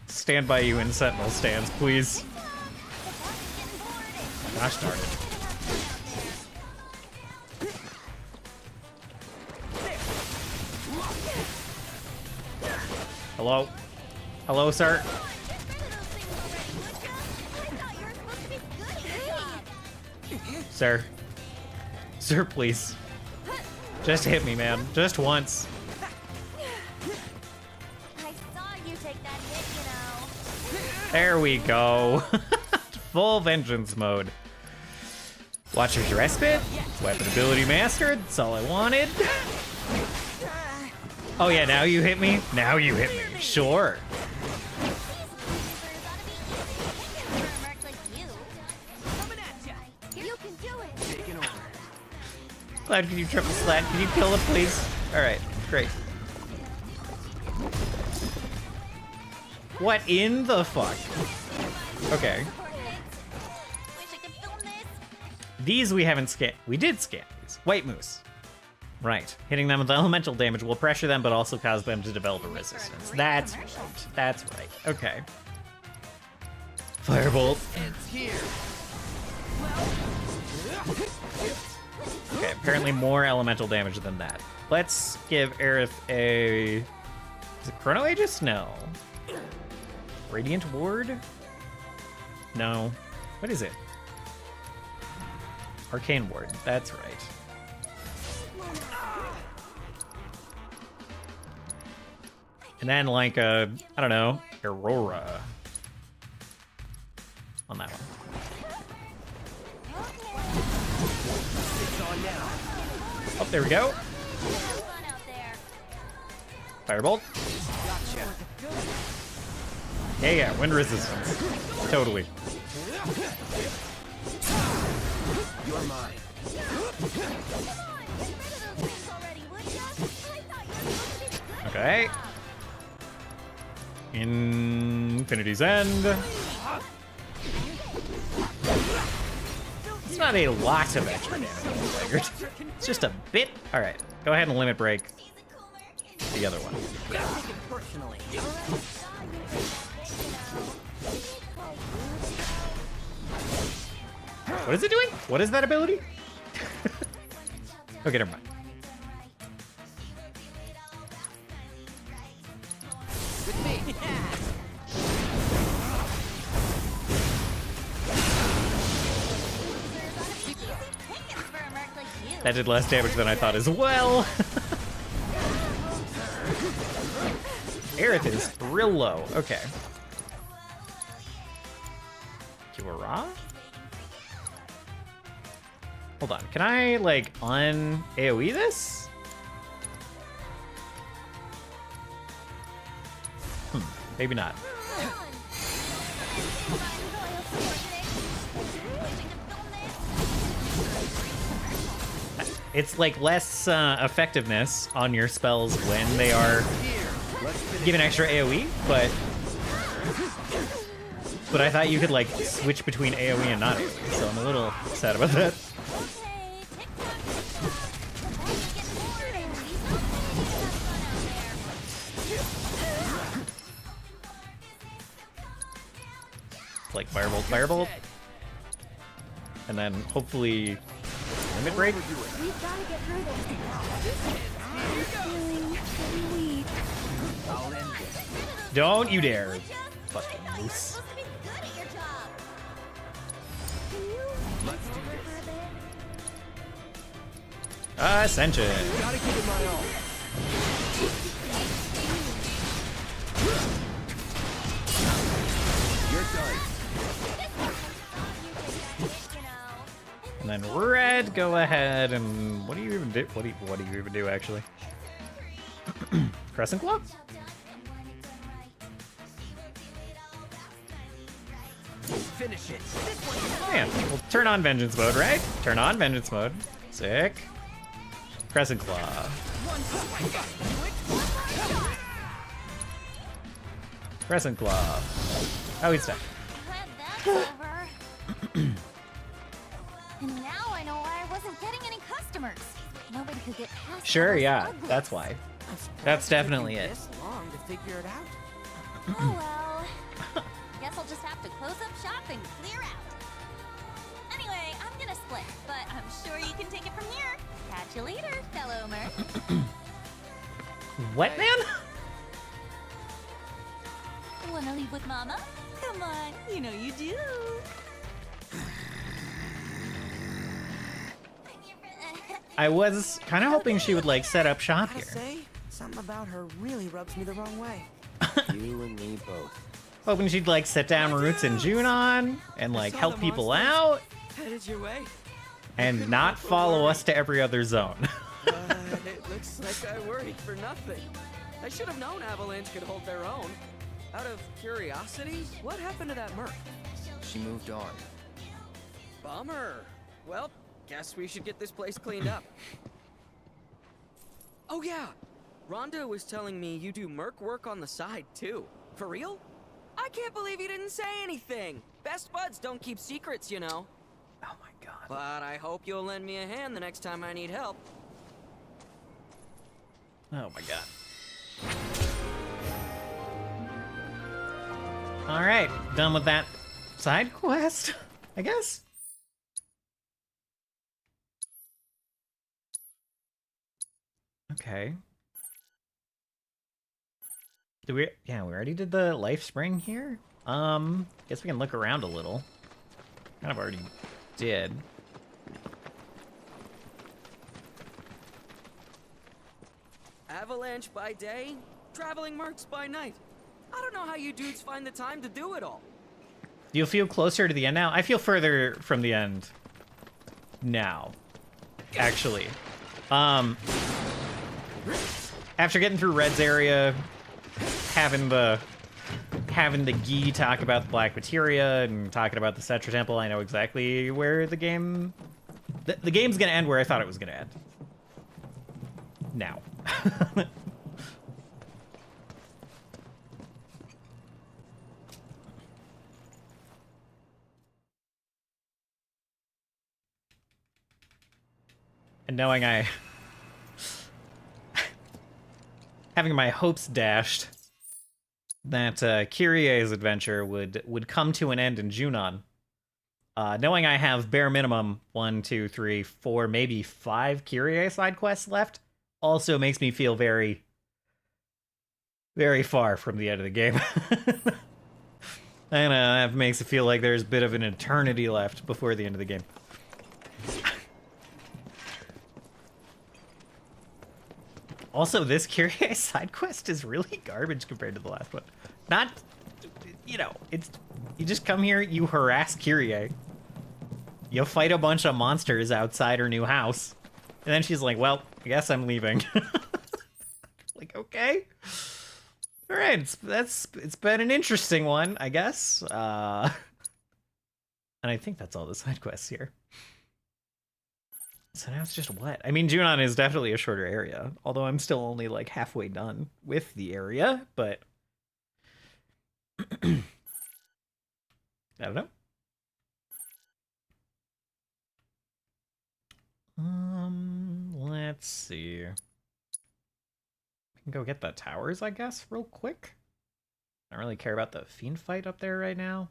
[SPEAKER 1] stand by you in Sentinel stance, please. Gosh darn it. Hello? Hello, sir? Sir. Sir, please. Just hit me, man. Just once. There we go. Full vengeance mode. Watcher's Respite. Weapon ability mastered. That's all I wanted. Oh yeah, now you hit me? Now you hit me. Sure. Glad can you triple slat? Can you kill it, please? Alright, great. What in the fuck? Okay. These we haven't scanned. We did scan these. White Moose. Right. Hitting them with elemental damage will pressure them, but also cause them to develop a resistance. That's right. That's right. Okay. Firebolt. Okay, apparently more elemental damage than that. Let's give Aerith a... Is it Chrono Aegis? No. Radiant Ward? No. What is it? Arcane Ward. That's right. And then like a, I don't know, Aurora on that one. Oh, there we go. Firebolt. Yeah, wind resistance. Totally.
[SPEAKER 6] You're mine.
[SPEAKER 1] Okay. Infinity's End. It's not a lot of extra damage. It's just a bit. All right, go ahead and limit break the other one. What is it doing? What is that ability? Okay, never mind. That did less damage than I thought as well. Aerith is real low. Okay. Kiwara? Hold on. Can I, like, un-AoE this? Maybe not. It's like less effectiveness on your spells when they are given extra AoE, but I thought you could like switch between AoE and not AoE, so I'm a little sad about that. Like Firebolt, Firebolt. And then hopefully limit break.
[SPEAKER 4] We've got to get through this. Feeling pretty weak.
[SPEAKER 1] Don't you dare. Fucking moose. Ascension.
[SPEAKER 11] Gotta give it my all.
[SPEAKER 6] You're done.
[SPEAKER 1] And then red, go ahead and what do you even do? What do you even do actually? Crescent Claw?
[SPEAKER 9] Finish it.
[SPEAKER 1] Man, we'll turn on Vengeance mode, right? Turn on Vengeance mode. Sick. Crescent Claw. Crescent Claw. Oh, he's stuck.
[SPEAKER 4] That's over. And now I know why I wasn't getting any customers. Nobody could get past
[SPEAKER 1] Sure,
[SPEAKER 4] those
[SPEAKER 1] yeah,
[SPEAKER 4] uglies.
[SPEAKER 1] that's why. That's definitely it.
[SPEAKER 6] This long to figure it out.
[SPEAKER 4] Oh well. Guess I'll just have to close up shop and clear out. Anyway, I'm gonna split, but I'm sure you can take it from here. Catch you later, fellow merc.
[SPEAKER 1] What, man?
[SPEAKER 4] Wanna leave with Mama? Come on, you know you do.
[SPEAKER 6] I
[SPEAKER 1] I was kind of hoping she would like set up shop
[SPEAKER 6] gotta
[SPEAKER 1] here.
[SPEAKER 6] say, something about her really rubs me the wrong way. You and me both.
[SPEAKER 1] Hoping she'd like set down roots in Junon and like help people out
[SPEAKER 9] Headed your way.
[SPEAKER 1] and not follow us to every other zone.
[SPEAKER 9] It looks like I worried for nothing. I should have known Avalanche could hold their own. Out of curiosity, what happened to that merc?
[SPEAKER 6] She moved on.
[SPEAKER 9] Bummer. Well, guess we should get this place cleaned up. Oh yeah, Rhonda was telling me you do merc work on the side too. For real? I can't believe you didn't say anything. Best buds don't keep secrets, you know.
[SPEAKER 1] Oh my god.
[SPEAKER 9] But I hope you'll lend me a hand the next time I need help.
[SPEAKER 1] Oh my god. Alright, done with that side quest, I guess? Okay. Did we? Yeah, we already did the life spring here. Guess we can look around a little. Kind of already did.
[SPEAKER 9] Avalanche by day, traveling mercs by night. I don't know how you dudes find the time to do it all.
[SPEAKER 1] Do you feel closer to the end now? I feel further from the end now, actually. After getting through Red's area, having the Gi talk about the Black Materia and talking about the Cetra Temple, I know exactly where the game... The game's gonna end where I thought it was gonna end. Now. And knowing having my hopes dashed that Kyrie's adventure would come to an end in Junon. Knowing I have bare minimum 1, 2, 3, 4, maybe 5 Kyrie side quests left also makes me feel very, very far from the end of the game. I know, that makes it feel like there's a bit of an eternity left before the end of the game. Also, this Kyrie side quest is really garbage compared to the last one. Not, you know, it's... You just come here, you harass Kyrie. You fight a bunch of monsters outside her new house. And then she's like, well, I guess I'm leaving. Like, okay. Alright, it's been an interesting one, I guess. And I think that's all the side quests here. So now it's just what? I mean, Junon is definitely a shorter area, although I'm still only like halfway done with the area, but I don't know. Let's see. We can go get the towers, I guess, real quick. I don't really care about the fiend fight up there right now.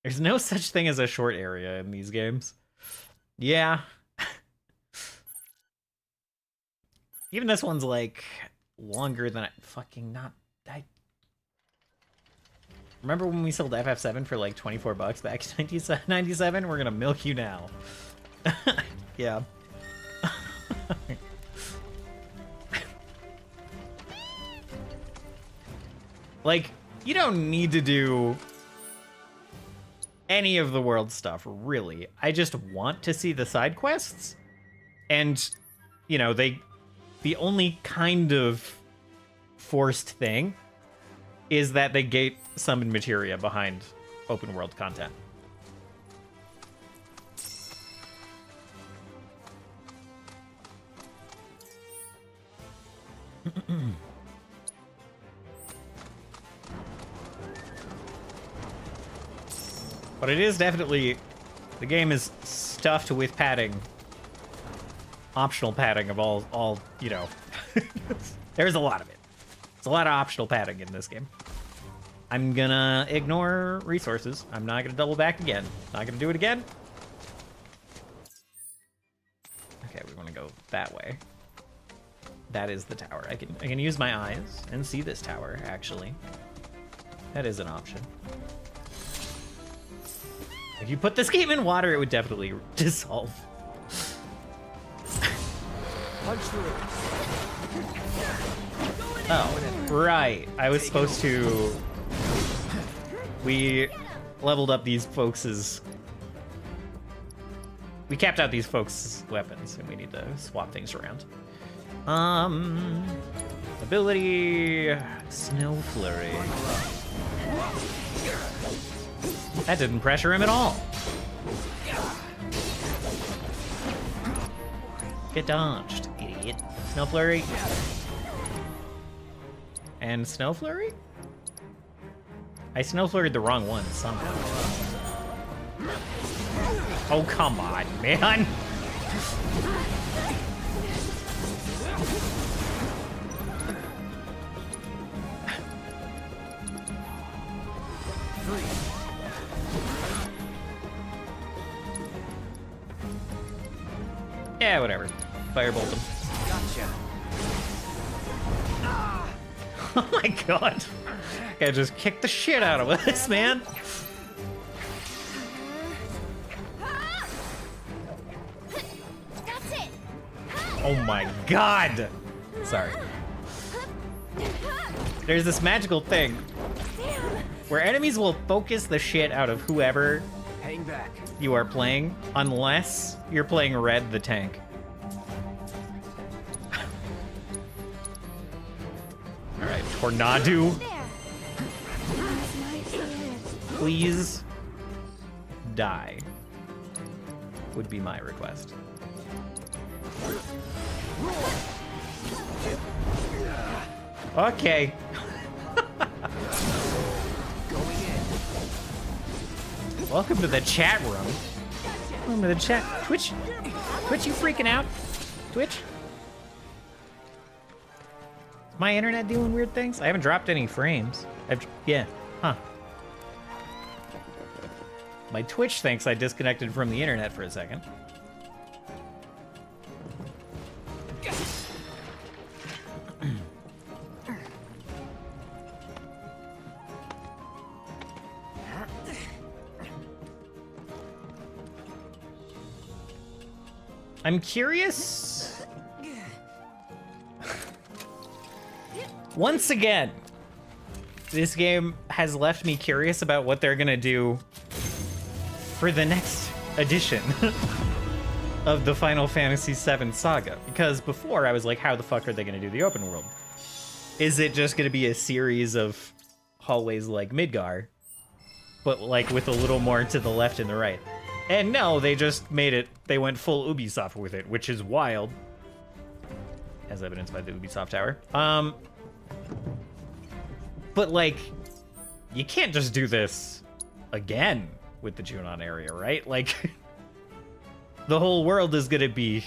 [SPEAKER 1] There's no such thing as a short area in these games. Yeah. Even this one's like longer than I remember when we sold FF7 for like 24 bucks back in 1997? We're gonna milk you now. Yeah. Like, you don't need to do any of the world stuff, really. I just want to see the side quests. And, you know, the only kind of forced thing is that they gate summoned materia behind open world content. But it is definitely, the game is stuffed with padding. Optional padding of all, you know. There's a lot of it. There's a lot of optional padding in this game. I'm gonna ignore resources. I'm not gonna double back again. Not gonna do it again. Okay, we wanna go that way. That is the tower. I can use my eyes and see this tower, actually. That is an option. If you put this game in water, it would definitely dissolve.
[SPEAKER 11] Punch through.
[SPEAKER 1] Oh, right. I was supposed to... We leveled up these folks' we capped out these folks' weapons, and we need to swap things around. Ability... Snow Flurry. That didn't pressure him at all. Get dodged, idiot. Snow Flurry. And Snow Flurry? I Snow Flurried the wrong one somehow. Oh, come on, man. Yeah, whatever. Firebolt him.
[SPEAKER 11] Gotcha.
[SPEAKER 1] Oh my god. I just kicked the shit out of this, man.
[SPEAKER 4] That's it.
[SPEAKER 1] Oh my god. Sorry. There's this magical thing where enemies will focus the shit out of whoever
[SPEAKER 11] Hang back.
[SPEAKER 1] you are playing, unless you're playing Red the tank. Alright, Tornado. Please die. Would be my request. Okay. Welcome to the chat room. Welcome to the chat. Twitch, you freaking out? Twitch? Is my internet doing weird things? I haven't dropped any frames. Yeah, huh. My Twitch thinks I disconnected from the internet for a second. I'm curious. Once again, this game has left me curious about what they're gonna do for the next edition of the Final Fantasy VII Saga. Because before I was like, how the fuck are they gonna do the open world? Is it just gonna be a series of hallways like Midgar, but like with a little more to the left and the right? And no, they just made it, they went full Ubisoft with it, which is wild. As evidenced by the Ubisoft Tower. But like, you can't just do this again with the Junon area, right? Like, the whole world is gonna be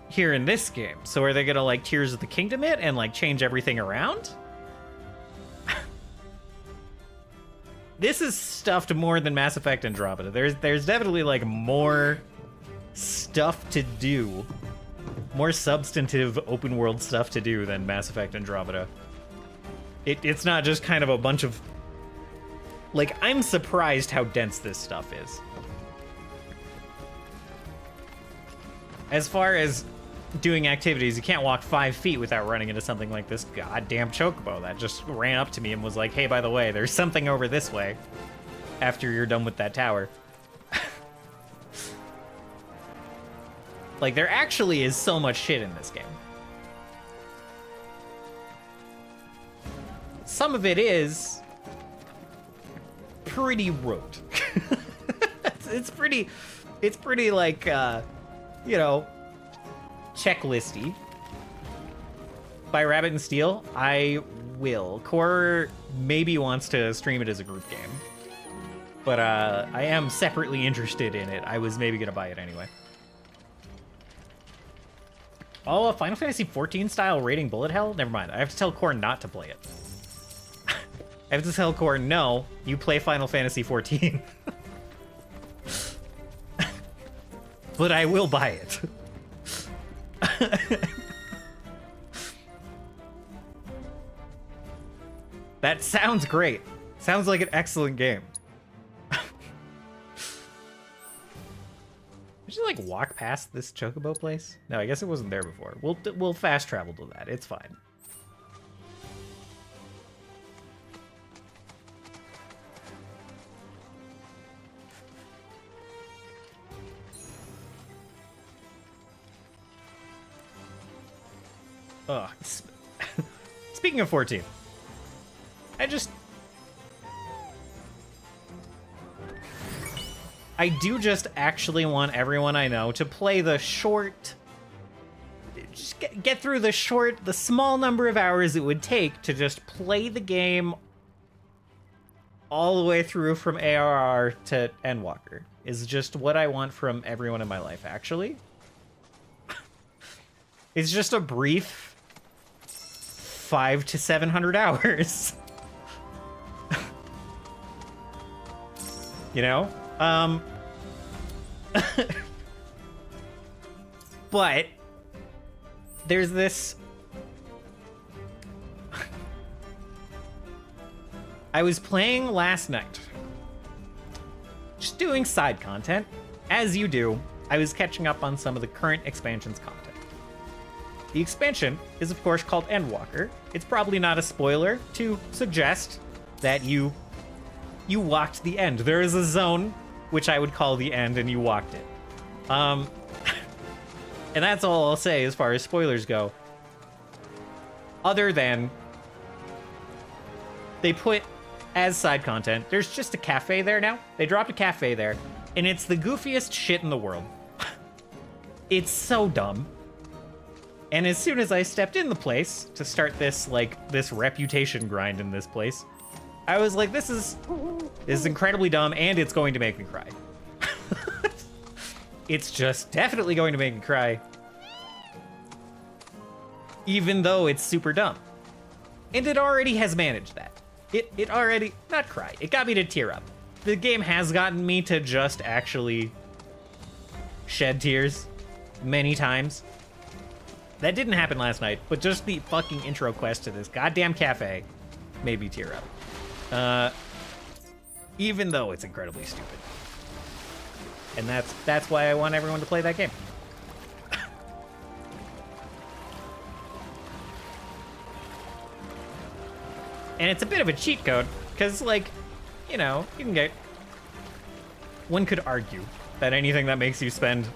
[SPEAKER 1] here in this game. So are they gonna like Tears of the Kingdom it and like change everything around? This is stuffed more than Mass Effect Andromeda. There's definitely like more stuff to do, more substantive open world stuff to do than Mass Effect Andromeda. It's not just kind of a bunch of, like, I'm surprised how dense this stuff is. As far as doing activities, you can't walk 5 feet without running into something like this goddamn chocobo that just ran up to me and was like, hey, by the way, there's something over this way. after you're done with that tower. Like, there actually is so much shit in this game. Some of it is pretty rote. it's pretty like, you know, checklisty. By Rabbit and Steel, I will. Core maybe wants to stream it as a group game. But I am separately interested in it. I was maybe gonna buy it anyway. Oh, a Final Fantasy XIV style rating bullet hell? Never mind. I have to tell Core not to play it. I have to tell Core, no, you play Final Fantasy XIV. But I will buy it. That sounds great. Sounds like an excellent game. Did you, like, walk past this chocobo place? No, I guess it wasn't there before. We'll fast travel to that. It's fine. Ugh. Speaking of 14, I do just actually want everyone I know to play the short, just get through the small number of hours it would take to just play the game all the way through from ARR to Endwalker is just what I want from everyone in my life, actually. It's just a brief 500 to 700 hours. You know? But there's this. I was playing last night, just doing side content. As you do, I was catching up on some of the current expansion's content. The expansion is, of course, called Endwalker. It's probably not a spoiler to suggest that you walked the end. There is a zone which I would call the end, and you walked it. And that's all I'll say as far as spoilers go. Other than they put as side content, there's just a cafe there now. They dropped a cafe there, and it's the goofiest shit in the world. It's so dumb. And as soon as I stepped in the place to start this reputation grind in this place, I was like, this is incredibly dumb, and it's going to make me cry. It's just definitely going to make me cry. Even though it's super dumb. And it already has managed that. It already, not cry, it got me to tear up. The game has gotten me to just actually shed tears many times. That didn't happen last night, but just the fucking intro quest to this goddamn cafe made me tear up. Even though it's incredibly stupid. And that's why I want everyone to play that game. And it's a bit of a cheat code, because, like, you know, you can get... One could argue that anything that makes you spend...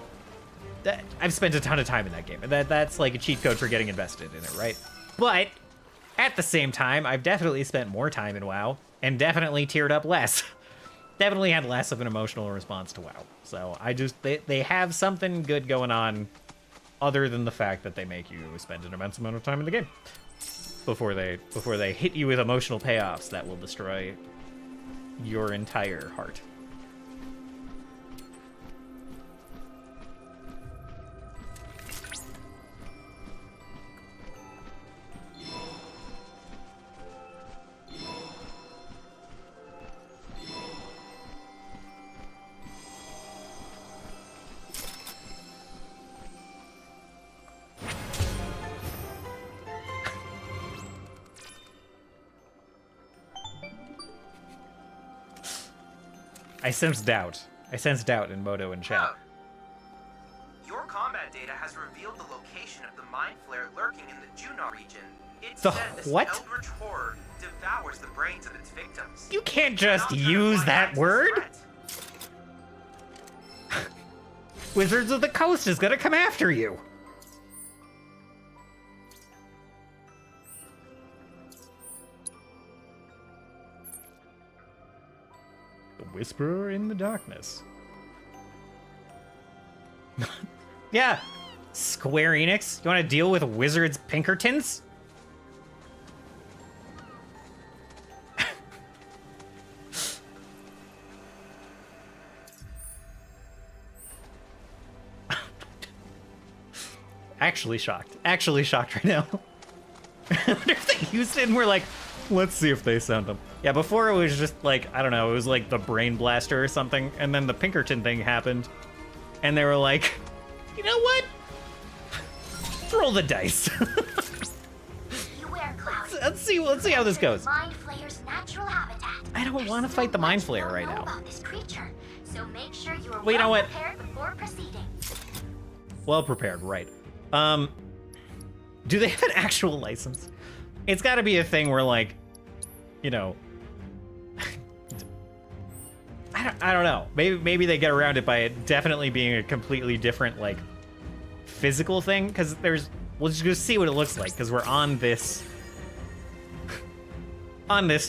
[SPEAKER 1] I've spent a ton of time in that game, and that's like a cheat code for getting invested in it, right? But at the same time, I've definitely spent more time in WoW, and definitely teared up less. Definitely had less of an emotional response to WoW. So they have something good going on, other than the fact that they make you spend an immense amount of time in the game before they hit you with emotional payoffs that will destroy your entire heart. I sense doubt. I sense doubt in Moto and chat.
[SPEAKER 12] Your combat data has revealed the location of the mind flare lurking in the Junon region. It
[SPEAKER 1] The
[SPEAKER 12] said this
[SPEAKER 1] what?
[SPEAKER 12] eldritch horror devours the brains of its victims.
[SPEAKER 1] You can't just
[SPEAKER 12] An alternative
[SPEAKER 1] use
[SPEAKER 12] line
[SPEAKER 1] that
[SPEAKER 12] access
[SPEAKER 1] word.
[SPEAKER 12] threat.
[SPEAKER 1] Wizards of the Coast is gonna come after you. The Whisperer in the Darkness. Yeah. Square Enix, you want to deal with Wizards Pinkertons? Actually shocked. Actually shocked right now. I wonder if they used it and we're like, let's see if they send them. Yeah, before it was just like, I don't know, it was like the Brain Blaster or something, and then the Pinkerton thing happened, and they were like, you know what? Roll the dice.
[SPEAKER 14] Beware, Cloud.
[SPEAKER 1] let's see how this goes.
[SPEAKER 14] Mind Flayer's natural habitat.
[SPEAKER 1] I don't want to fight the Mind Flayer right now.
[SPEAKER 14] About this creature, so make sure you are
[SPEAKER 1] Well, you know what?
[SPEAKER 14] prepared before proceeding.
[SPEAKER 1] Well prepared, right. Do they have an actual license? It's got to be a thing where, like, you know, I don't know. Maybe they get around it by it definitely being a completely different, like, physical thing. Because we'll just go see what it looks like. Because we're on this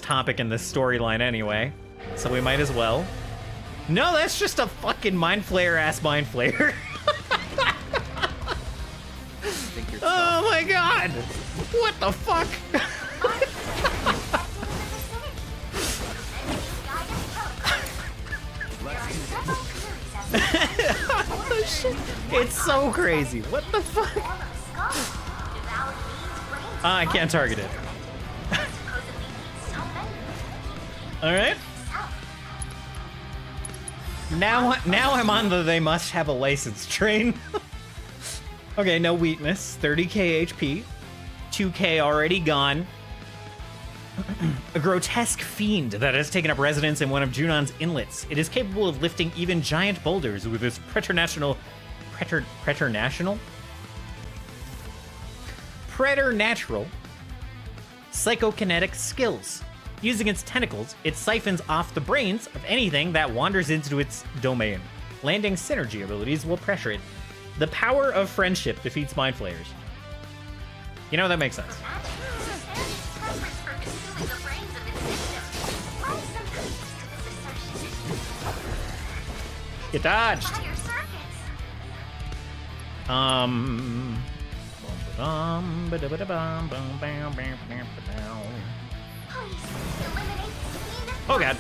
[SPEAKER 1] topic in this storyline anyway. So we might as well. No, that's just a fucking Mind Flayer ass Mind Flayer. Oh my god! What the fuck? It's so crazy. What the fuck? I can't target it. Alright. Now I'm on the they must have a license train. Okay, no weakness. 30k HP. 2k already gone. A grotesque fiend that has taken up residence in one of Junon's inlets. It is capable of lifting even giant boulders with its preternatural psychokinetic skills. Using its tentacles, it siphons off the brains of anything that wanders into its domain. Landing synergy abilities will pressure it. The power of friendship defeats Mind Flayers. You know, that makes sense. You dodged. Oh god.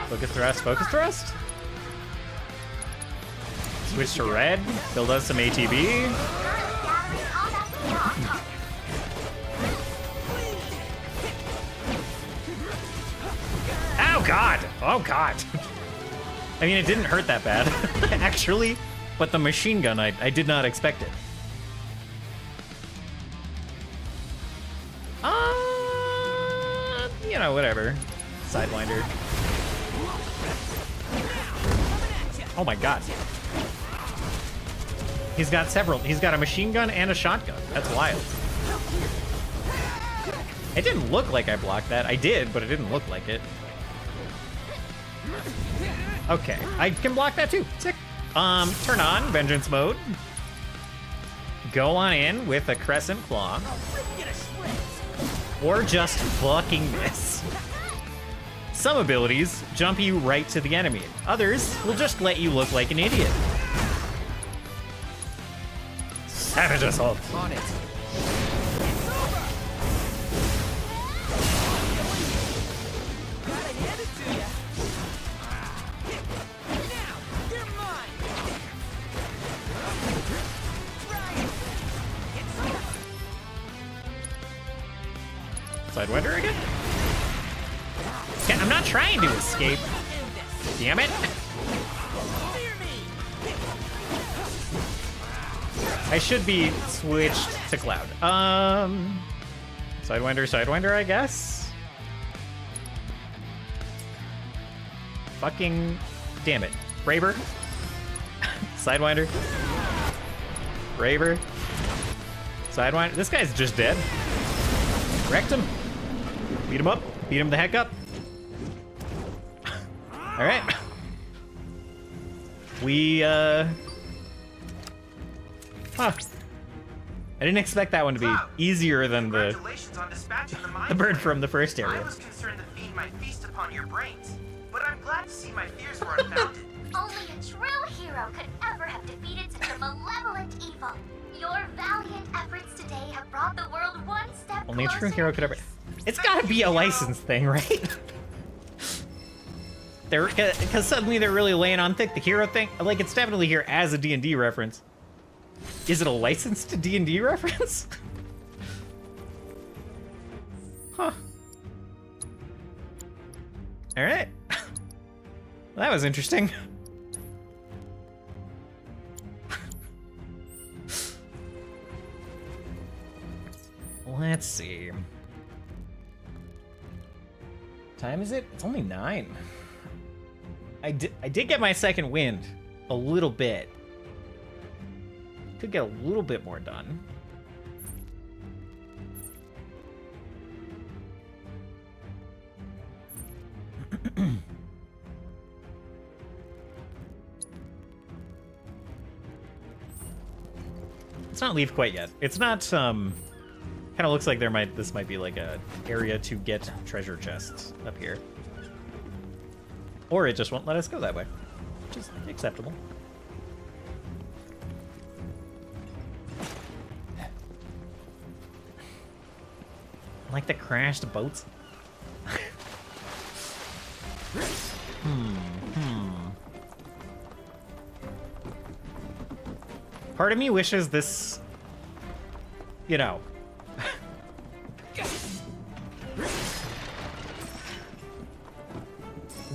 [SPEAKER 1] Focus thrust, focus thrust. Switch to red, build us some ATB. Oh god! Oh god! I mean, it didn't hurt that bad, actually, but the machine gun, I did not expect it. You know, whatever. Sidewinder. Oh my god. He's got several. He's got a machine gun and a shotgun. That's wild. It didn't look like I blocked that. I did, but it didn't look like it. Okay, I can block that too. Sick. Turn on vengeance mode. Go on in with a crescent claw. Or just fucking miss. Some abilities jump you right to the enemy. Others will just let you look like an idiot. Savage assault.
[SPEAKER 6] On it.
[SPEAKER 1] Sidewinder again? Okay, I'm not trying to escape. Damn it. I should be switched to Cloud. Sidewinder, I guess? Fucking damn it. Braver. Sidewinder. Braver. Sidewinder. This guy's just dead. Wrecked him. Beat him up. Beat him the heck up. All right. We, Huh. I didn't expect that one to be easier than the bird from the first
[SPEAKER 12] I
[SPEAKER 1] area.
[SPEAKER 12] was concerned the fiend might feast upon your brains, but I'm glad to see my fears were unfounded.
[SPEAKER 14] Only a true hero could ever have defeated such a malevolent evil. Your valiant efforts today have brought the world one step
[SPEAKER 1] Only a
[SPEAKER 14] closer.
[SPEAKER 1] true hero could ever. It's gotta be a license thing, right? They're because suddenly they're really laying on thick the hero thing. Like it's definitely here as a D&D reference. Is it a licensed D&D reference? Huh. All right. Well, that was interesting. Let's see. Time is it? It's only 9. I did get my second wind a little bit. Could get a little bit more done. Let's not leave quite yet. It's not kind of looks like this might be like a area to get treasure chests up here. Or it just won't let us go that way, which is acceptable. Like the crashed boats. Part of me wishes this, you know.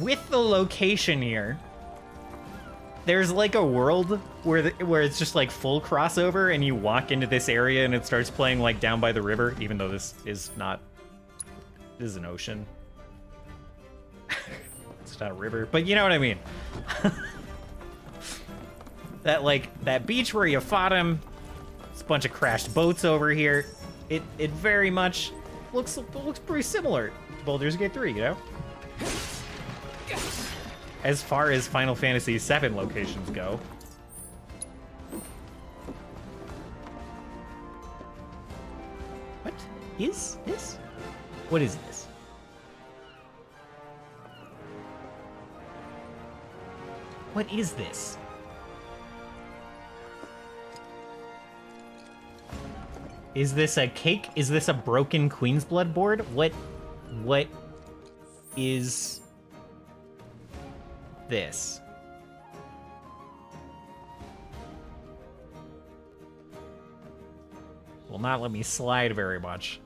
[SPEAKER 1] With the location here, there's like a world where it's just like full crossover and you walk into this area and it starts playing like down by the river, even though this is an ocean. It's not a river, but you know what I mean. That beach where you fought him, it's a bunch of crashed boats over here. It very much looks pretty similar to Baldur's Gate 3, you know? As far as Final Fantasy VII locations go. What is this? What is this? What is this? Is this a cake? Is this a broken Queen's Blood board? What is this? Will not let me slide very much.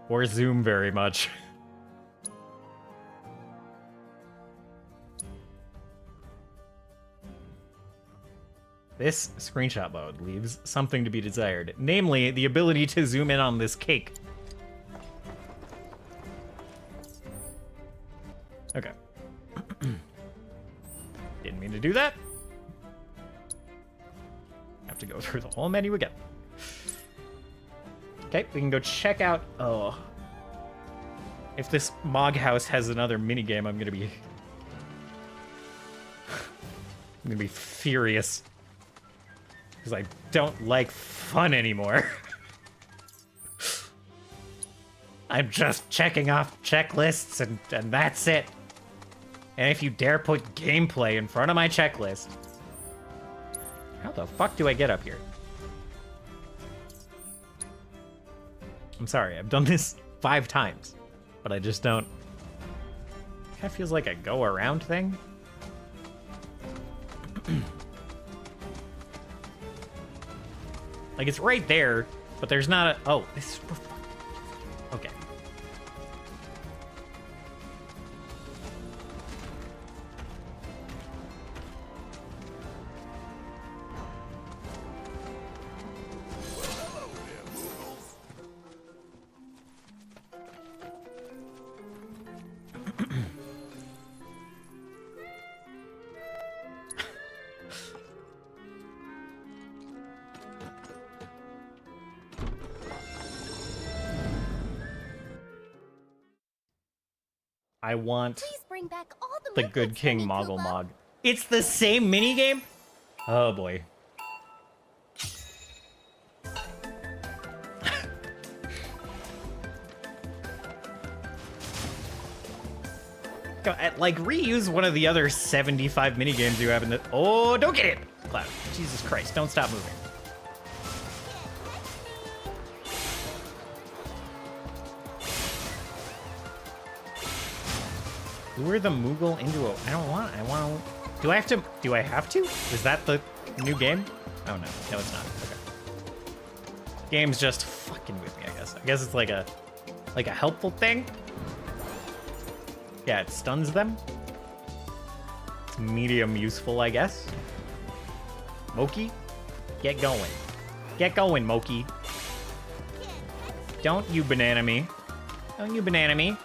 [SPEAKER 1] Or zoom very much. This screenshot mode leaves something to be desired, namely the ability to zoom in on this cake. Okay. Didn't mean to do that. Have to go through the whole menu again. Okay, we can go check out. Oh. If this Mog House has another minigame, I'm gonna be furious. Because I don't like fun anymore. I'm just checking off checklists and that's it. And if you dare put gameplay in front of my checklist, how the fuck do I get up here? I'm sorry, I've done this 5 times, but I just don't. Kind of feels like a go around thing. Like it's right there, but there's not a. Oh, this is. Okay. I want
[SPEAKER 4] Please bring back all
[SPEAKER 1] the Good King Moggle Mog. It's the same minigame? Oh boy. Like, reuse one of the other 75 minigames you have in the... Oh, don't get it! Cloud. Jesus Christ, don't stop moving. Lure the Moogle into a... I want to... Do I have to? Is that the new game? Oh, no. No, it's not. Okay. Game's just fucking with me, I guess. I guess it's like a helpful thing. Yeah, it stuns them. It's medium useful, I guess. Moki, get going. Get going, Moki. Don't you banana me. Don't you banana me.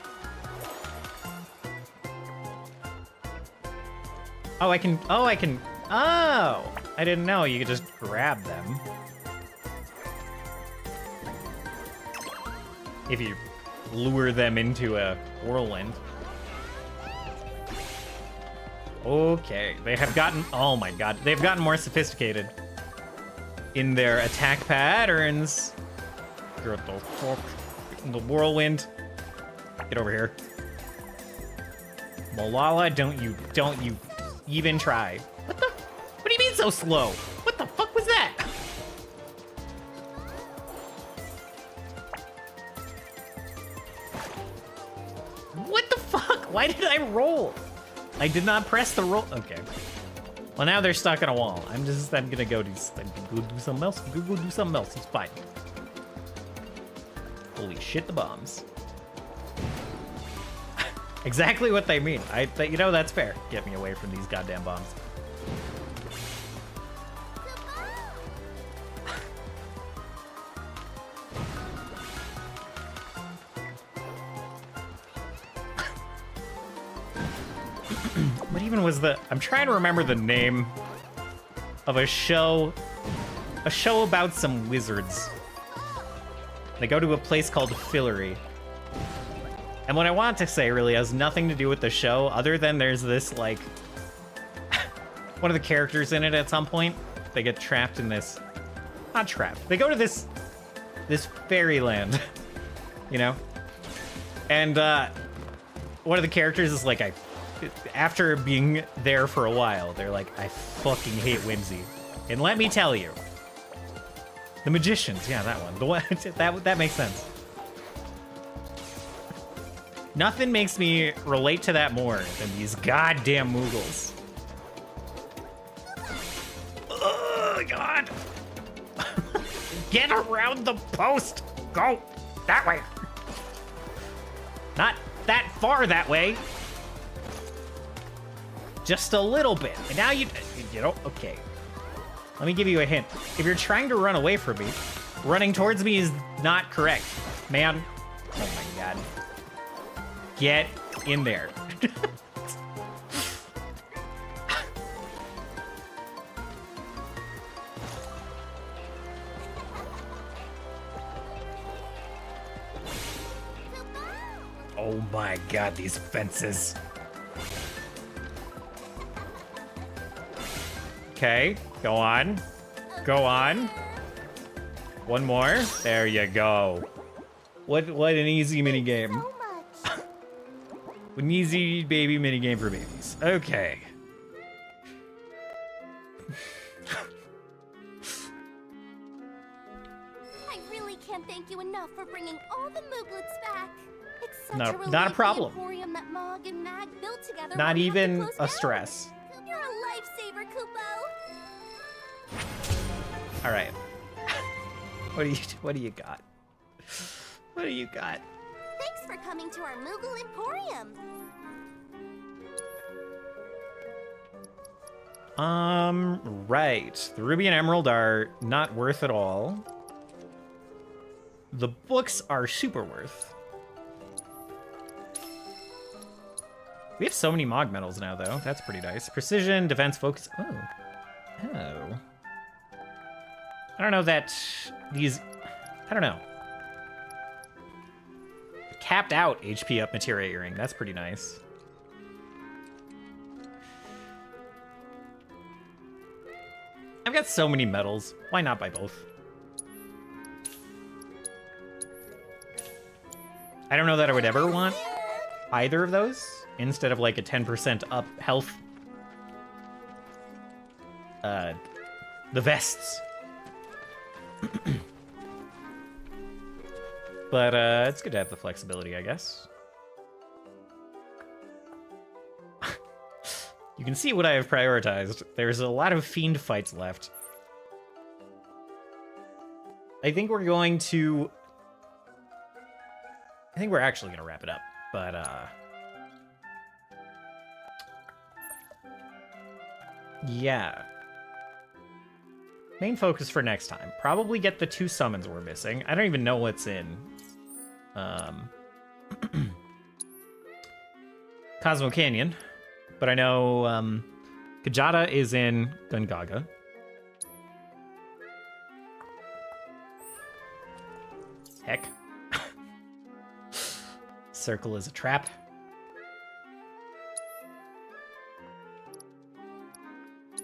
[SPEAKER 1] Oh, I can... Oh, I didn't know. You could just grab them. If you lure them into a whirlwind. Okay, they have gotten... Oh my god, they've gotten more sophisticated in their attack patterns. You're at the whirlwind. Get over here. Malala, don't you even try. What do you mean so slow? What the fuck was that? What the fuck? Why did I roll? I did not press the roll. Okay. Well, now they're stuck on a wall. I'm gonna go do something else. Go do something else. It's fine. Holy shit, the bombs. Exactly what they mean. You know, that's fair. Get me away from these goddamn bombs. What even was the... I'm trying to remember the name of a show about some wizards. They go to a place called Fillory. And what I want to say really has nothing to do with the show, other than there's this, like... one of the characters in it at some point, they get trapped in this... Not trapped. They go to this fairyland, you know? And, one of the characters is like, after being there for a while, they're like, I fucking hate whimsy. And let me tell you, the magicians, yeah, that one. The one that makes sense. Nothing makes me relate to that more than these goddamn Moogles. Oh, God. Get around the post. Go that way. Not that far that way. Just a little bit. And now you know, okay. Let me give you a hint. If you're trying to run away from me, running towards me is not correct. Man. Oh my God. Get in there. Oh my God, these fences. Okay, go on. Go on. One more. There you go. What an easy mini game. An easy baby mini game for babies. Okay.
[SPEAKER 4] I really can't thank you enough for bringing all the Mooglets back. It's such
[SPEAKER 1] No,
[SPEAKER 4] a relief
[SPEAKER 1] not a problem.
[SPEAKER 4] the emporium that Mog and Mag built together
[SPEAKER 1] Not
[SPEAKER 4] won't have to
[SPEAKER 1] even
[SPEAKER 4] close
[SPEAKER 1] a
[SPEAKER 4] down.
[SPEAKER 1] stress.
[SPEAKER 4] You're a lifesaver, Kupo.
[SPEAKER 1] All right. What do you got? What do you got?
[SPEAKER 4] Thanks for coming to our Moogle Emporium.
[SPEAKER 1] Right. The Ruby and Emerald are not worth at all. The books are super worth. We have so many Mog medals now, though. That's pretty nice. Precision, defense, focus. Oh. Oh. I don't know that these... I don't know. capped out HP up materia earring. That's pretty nice. I've got so many medals. Why not buy both? I don't know that I would ever want either of those instead of like a 10% up health. The vests. But it's good to have the flexibility, I guess. You can see what I have prioritized. There's a lot of fiend fights left. I think we're going to... I think we're actually going to wrap it up, but yeah. Main focus for next time. Probably get the 2 summons we're missing. I don't even know what's in Cosmo Canyon, but I know Kajata is in Gungaga. Heck. Circle is a trap.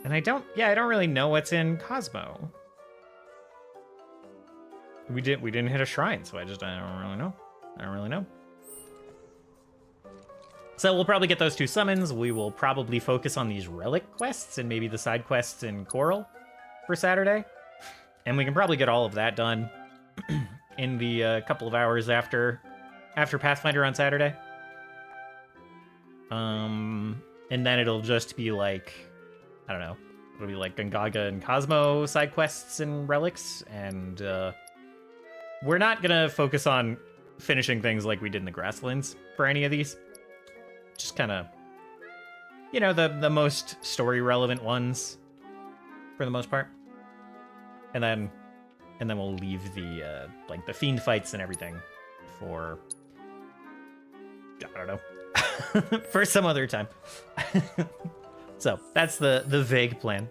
[SPEAKER 1] And I don't really know what's in Cosmo. We didn't hit a shrine, so I don't really know. I don't really know. So we'll probably get those 2 summons. We will probably focus on these relic quests and maybe the side quests in Coral for Saturday. And we can probably get all of that done in the couple of hours after Pathfinder on Saturday. And then it'll just be like, I don't know, it'll be like Gungaga and Cosmo side quests and relics, and we're not gonna focus on finishing things like we did in the Grasslands for any of these. Just kind of, you know, the most story relevant ones for the most part, and then we'll leave the like the fiend fights and everything for, I don't know, for some other time. So that's the vague plan.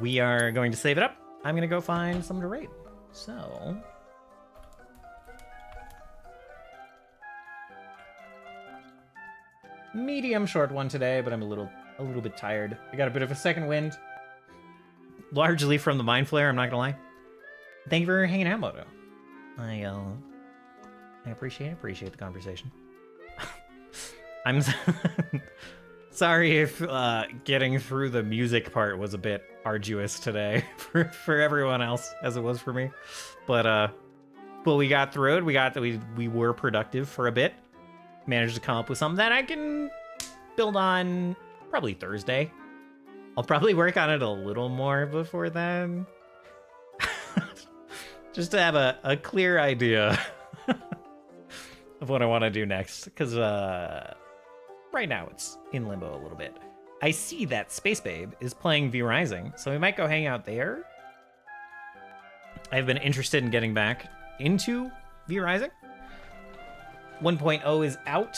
[SPEAKER 1] We are going to save it up. I'm going to go find someone to raid. So medium short one today, but I'm a little bit tired. I got a bit of a second wind, largely from the mind flare. I'm not gonna lie. Thank you for hanging out, Moto. I appreciate the conversation. I'm sorry if getting through the music part was a bit arduous today for everyone else, as it was for me. But we got through it. We were productive for a bit. Managed to come up with something that I can build on probably Thursday. I'll probably work on it a little more before then. Just to have a clear idea of what I want to do next. Because right now it's in limbo a little bit. I see that Space Babe is playing V Rising, so we might go hang out there. I've been interested in getting back into V Rising. 1.0 is out.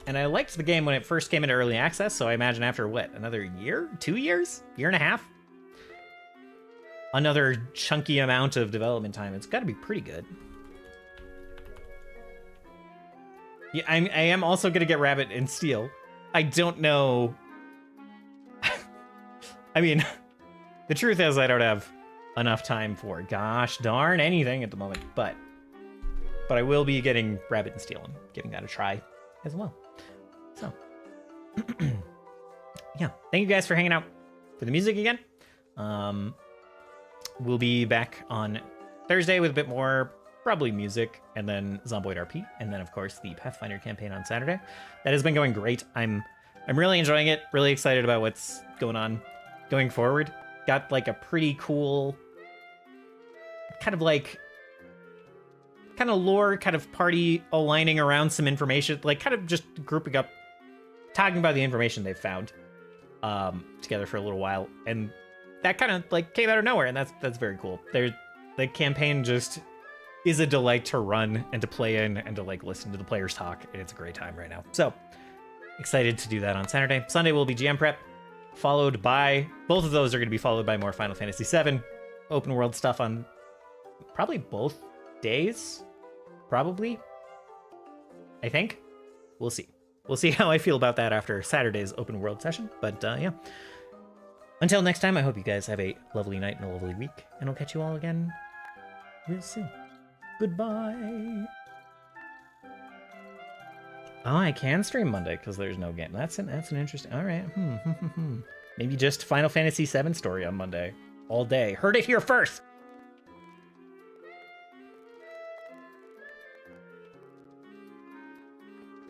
[SPEAKER 1] And I liked the game when it first came into early access, so I imagine after, what, another year? 2 years? Year and a half? Another chunky amount of development time. It's got to be pretty good. Yeah, I am also going to get Rabbit and Steel. I don't know... I mean, the truth is I don't have enough time for gosh darn anything at the moment, but I will be getting Rabbit and Steel and giving that a try as well. So, yeah, thank you guys for hanging out for the music again. We'll be back on Thursday with a bit more, probably music, and then Zomboid RP, and then of course the Pathfinder campaign on Saturday. That has been going great. I'm really enjoying it. Really excited about what's going on going forward. Got like a pretty cool kind of lore, kind of party aligning around some information, like kind of just grouping up, talking about the information they've found together for a little while, and that kind of like came out of nowhere, and that's very cool. The campaign just is a delight to run and to play in and to like listen to the players talk, and it's a great time right now. So excited to do that on Saturday. Sunday will be GM prep, followed by, both of those are going to be followed by more Final Fantasy VII open world stuff on probably both days. Probably. I think. We'll see. We'll see how I feel about that after Saturday's open world session. But yeah. Until next time, I hope you guys have a lovely night and a lovely week. And I'll catch you all again real soon. Goodbye. Oh, I can stream Monday because there's no game. That's an interesting. All right. Maybe just Final Fantasy VII story on Monday all day. Heard it here first.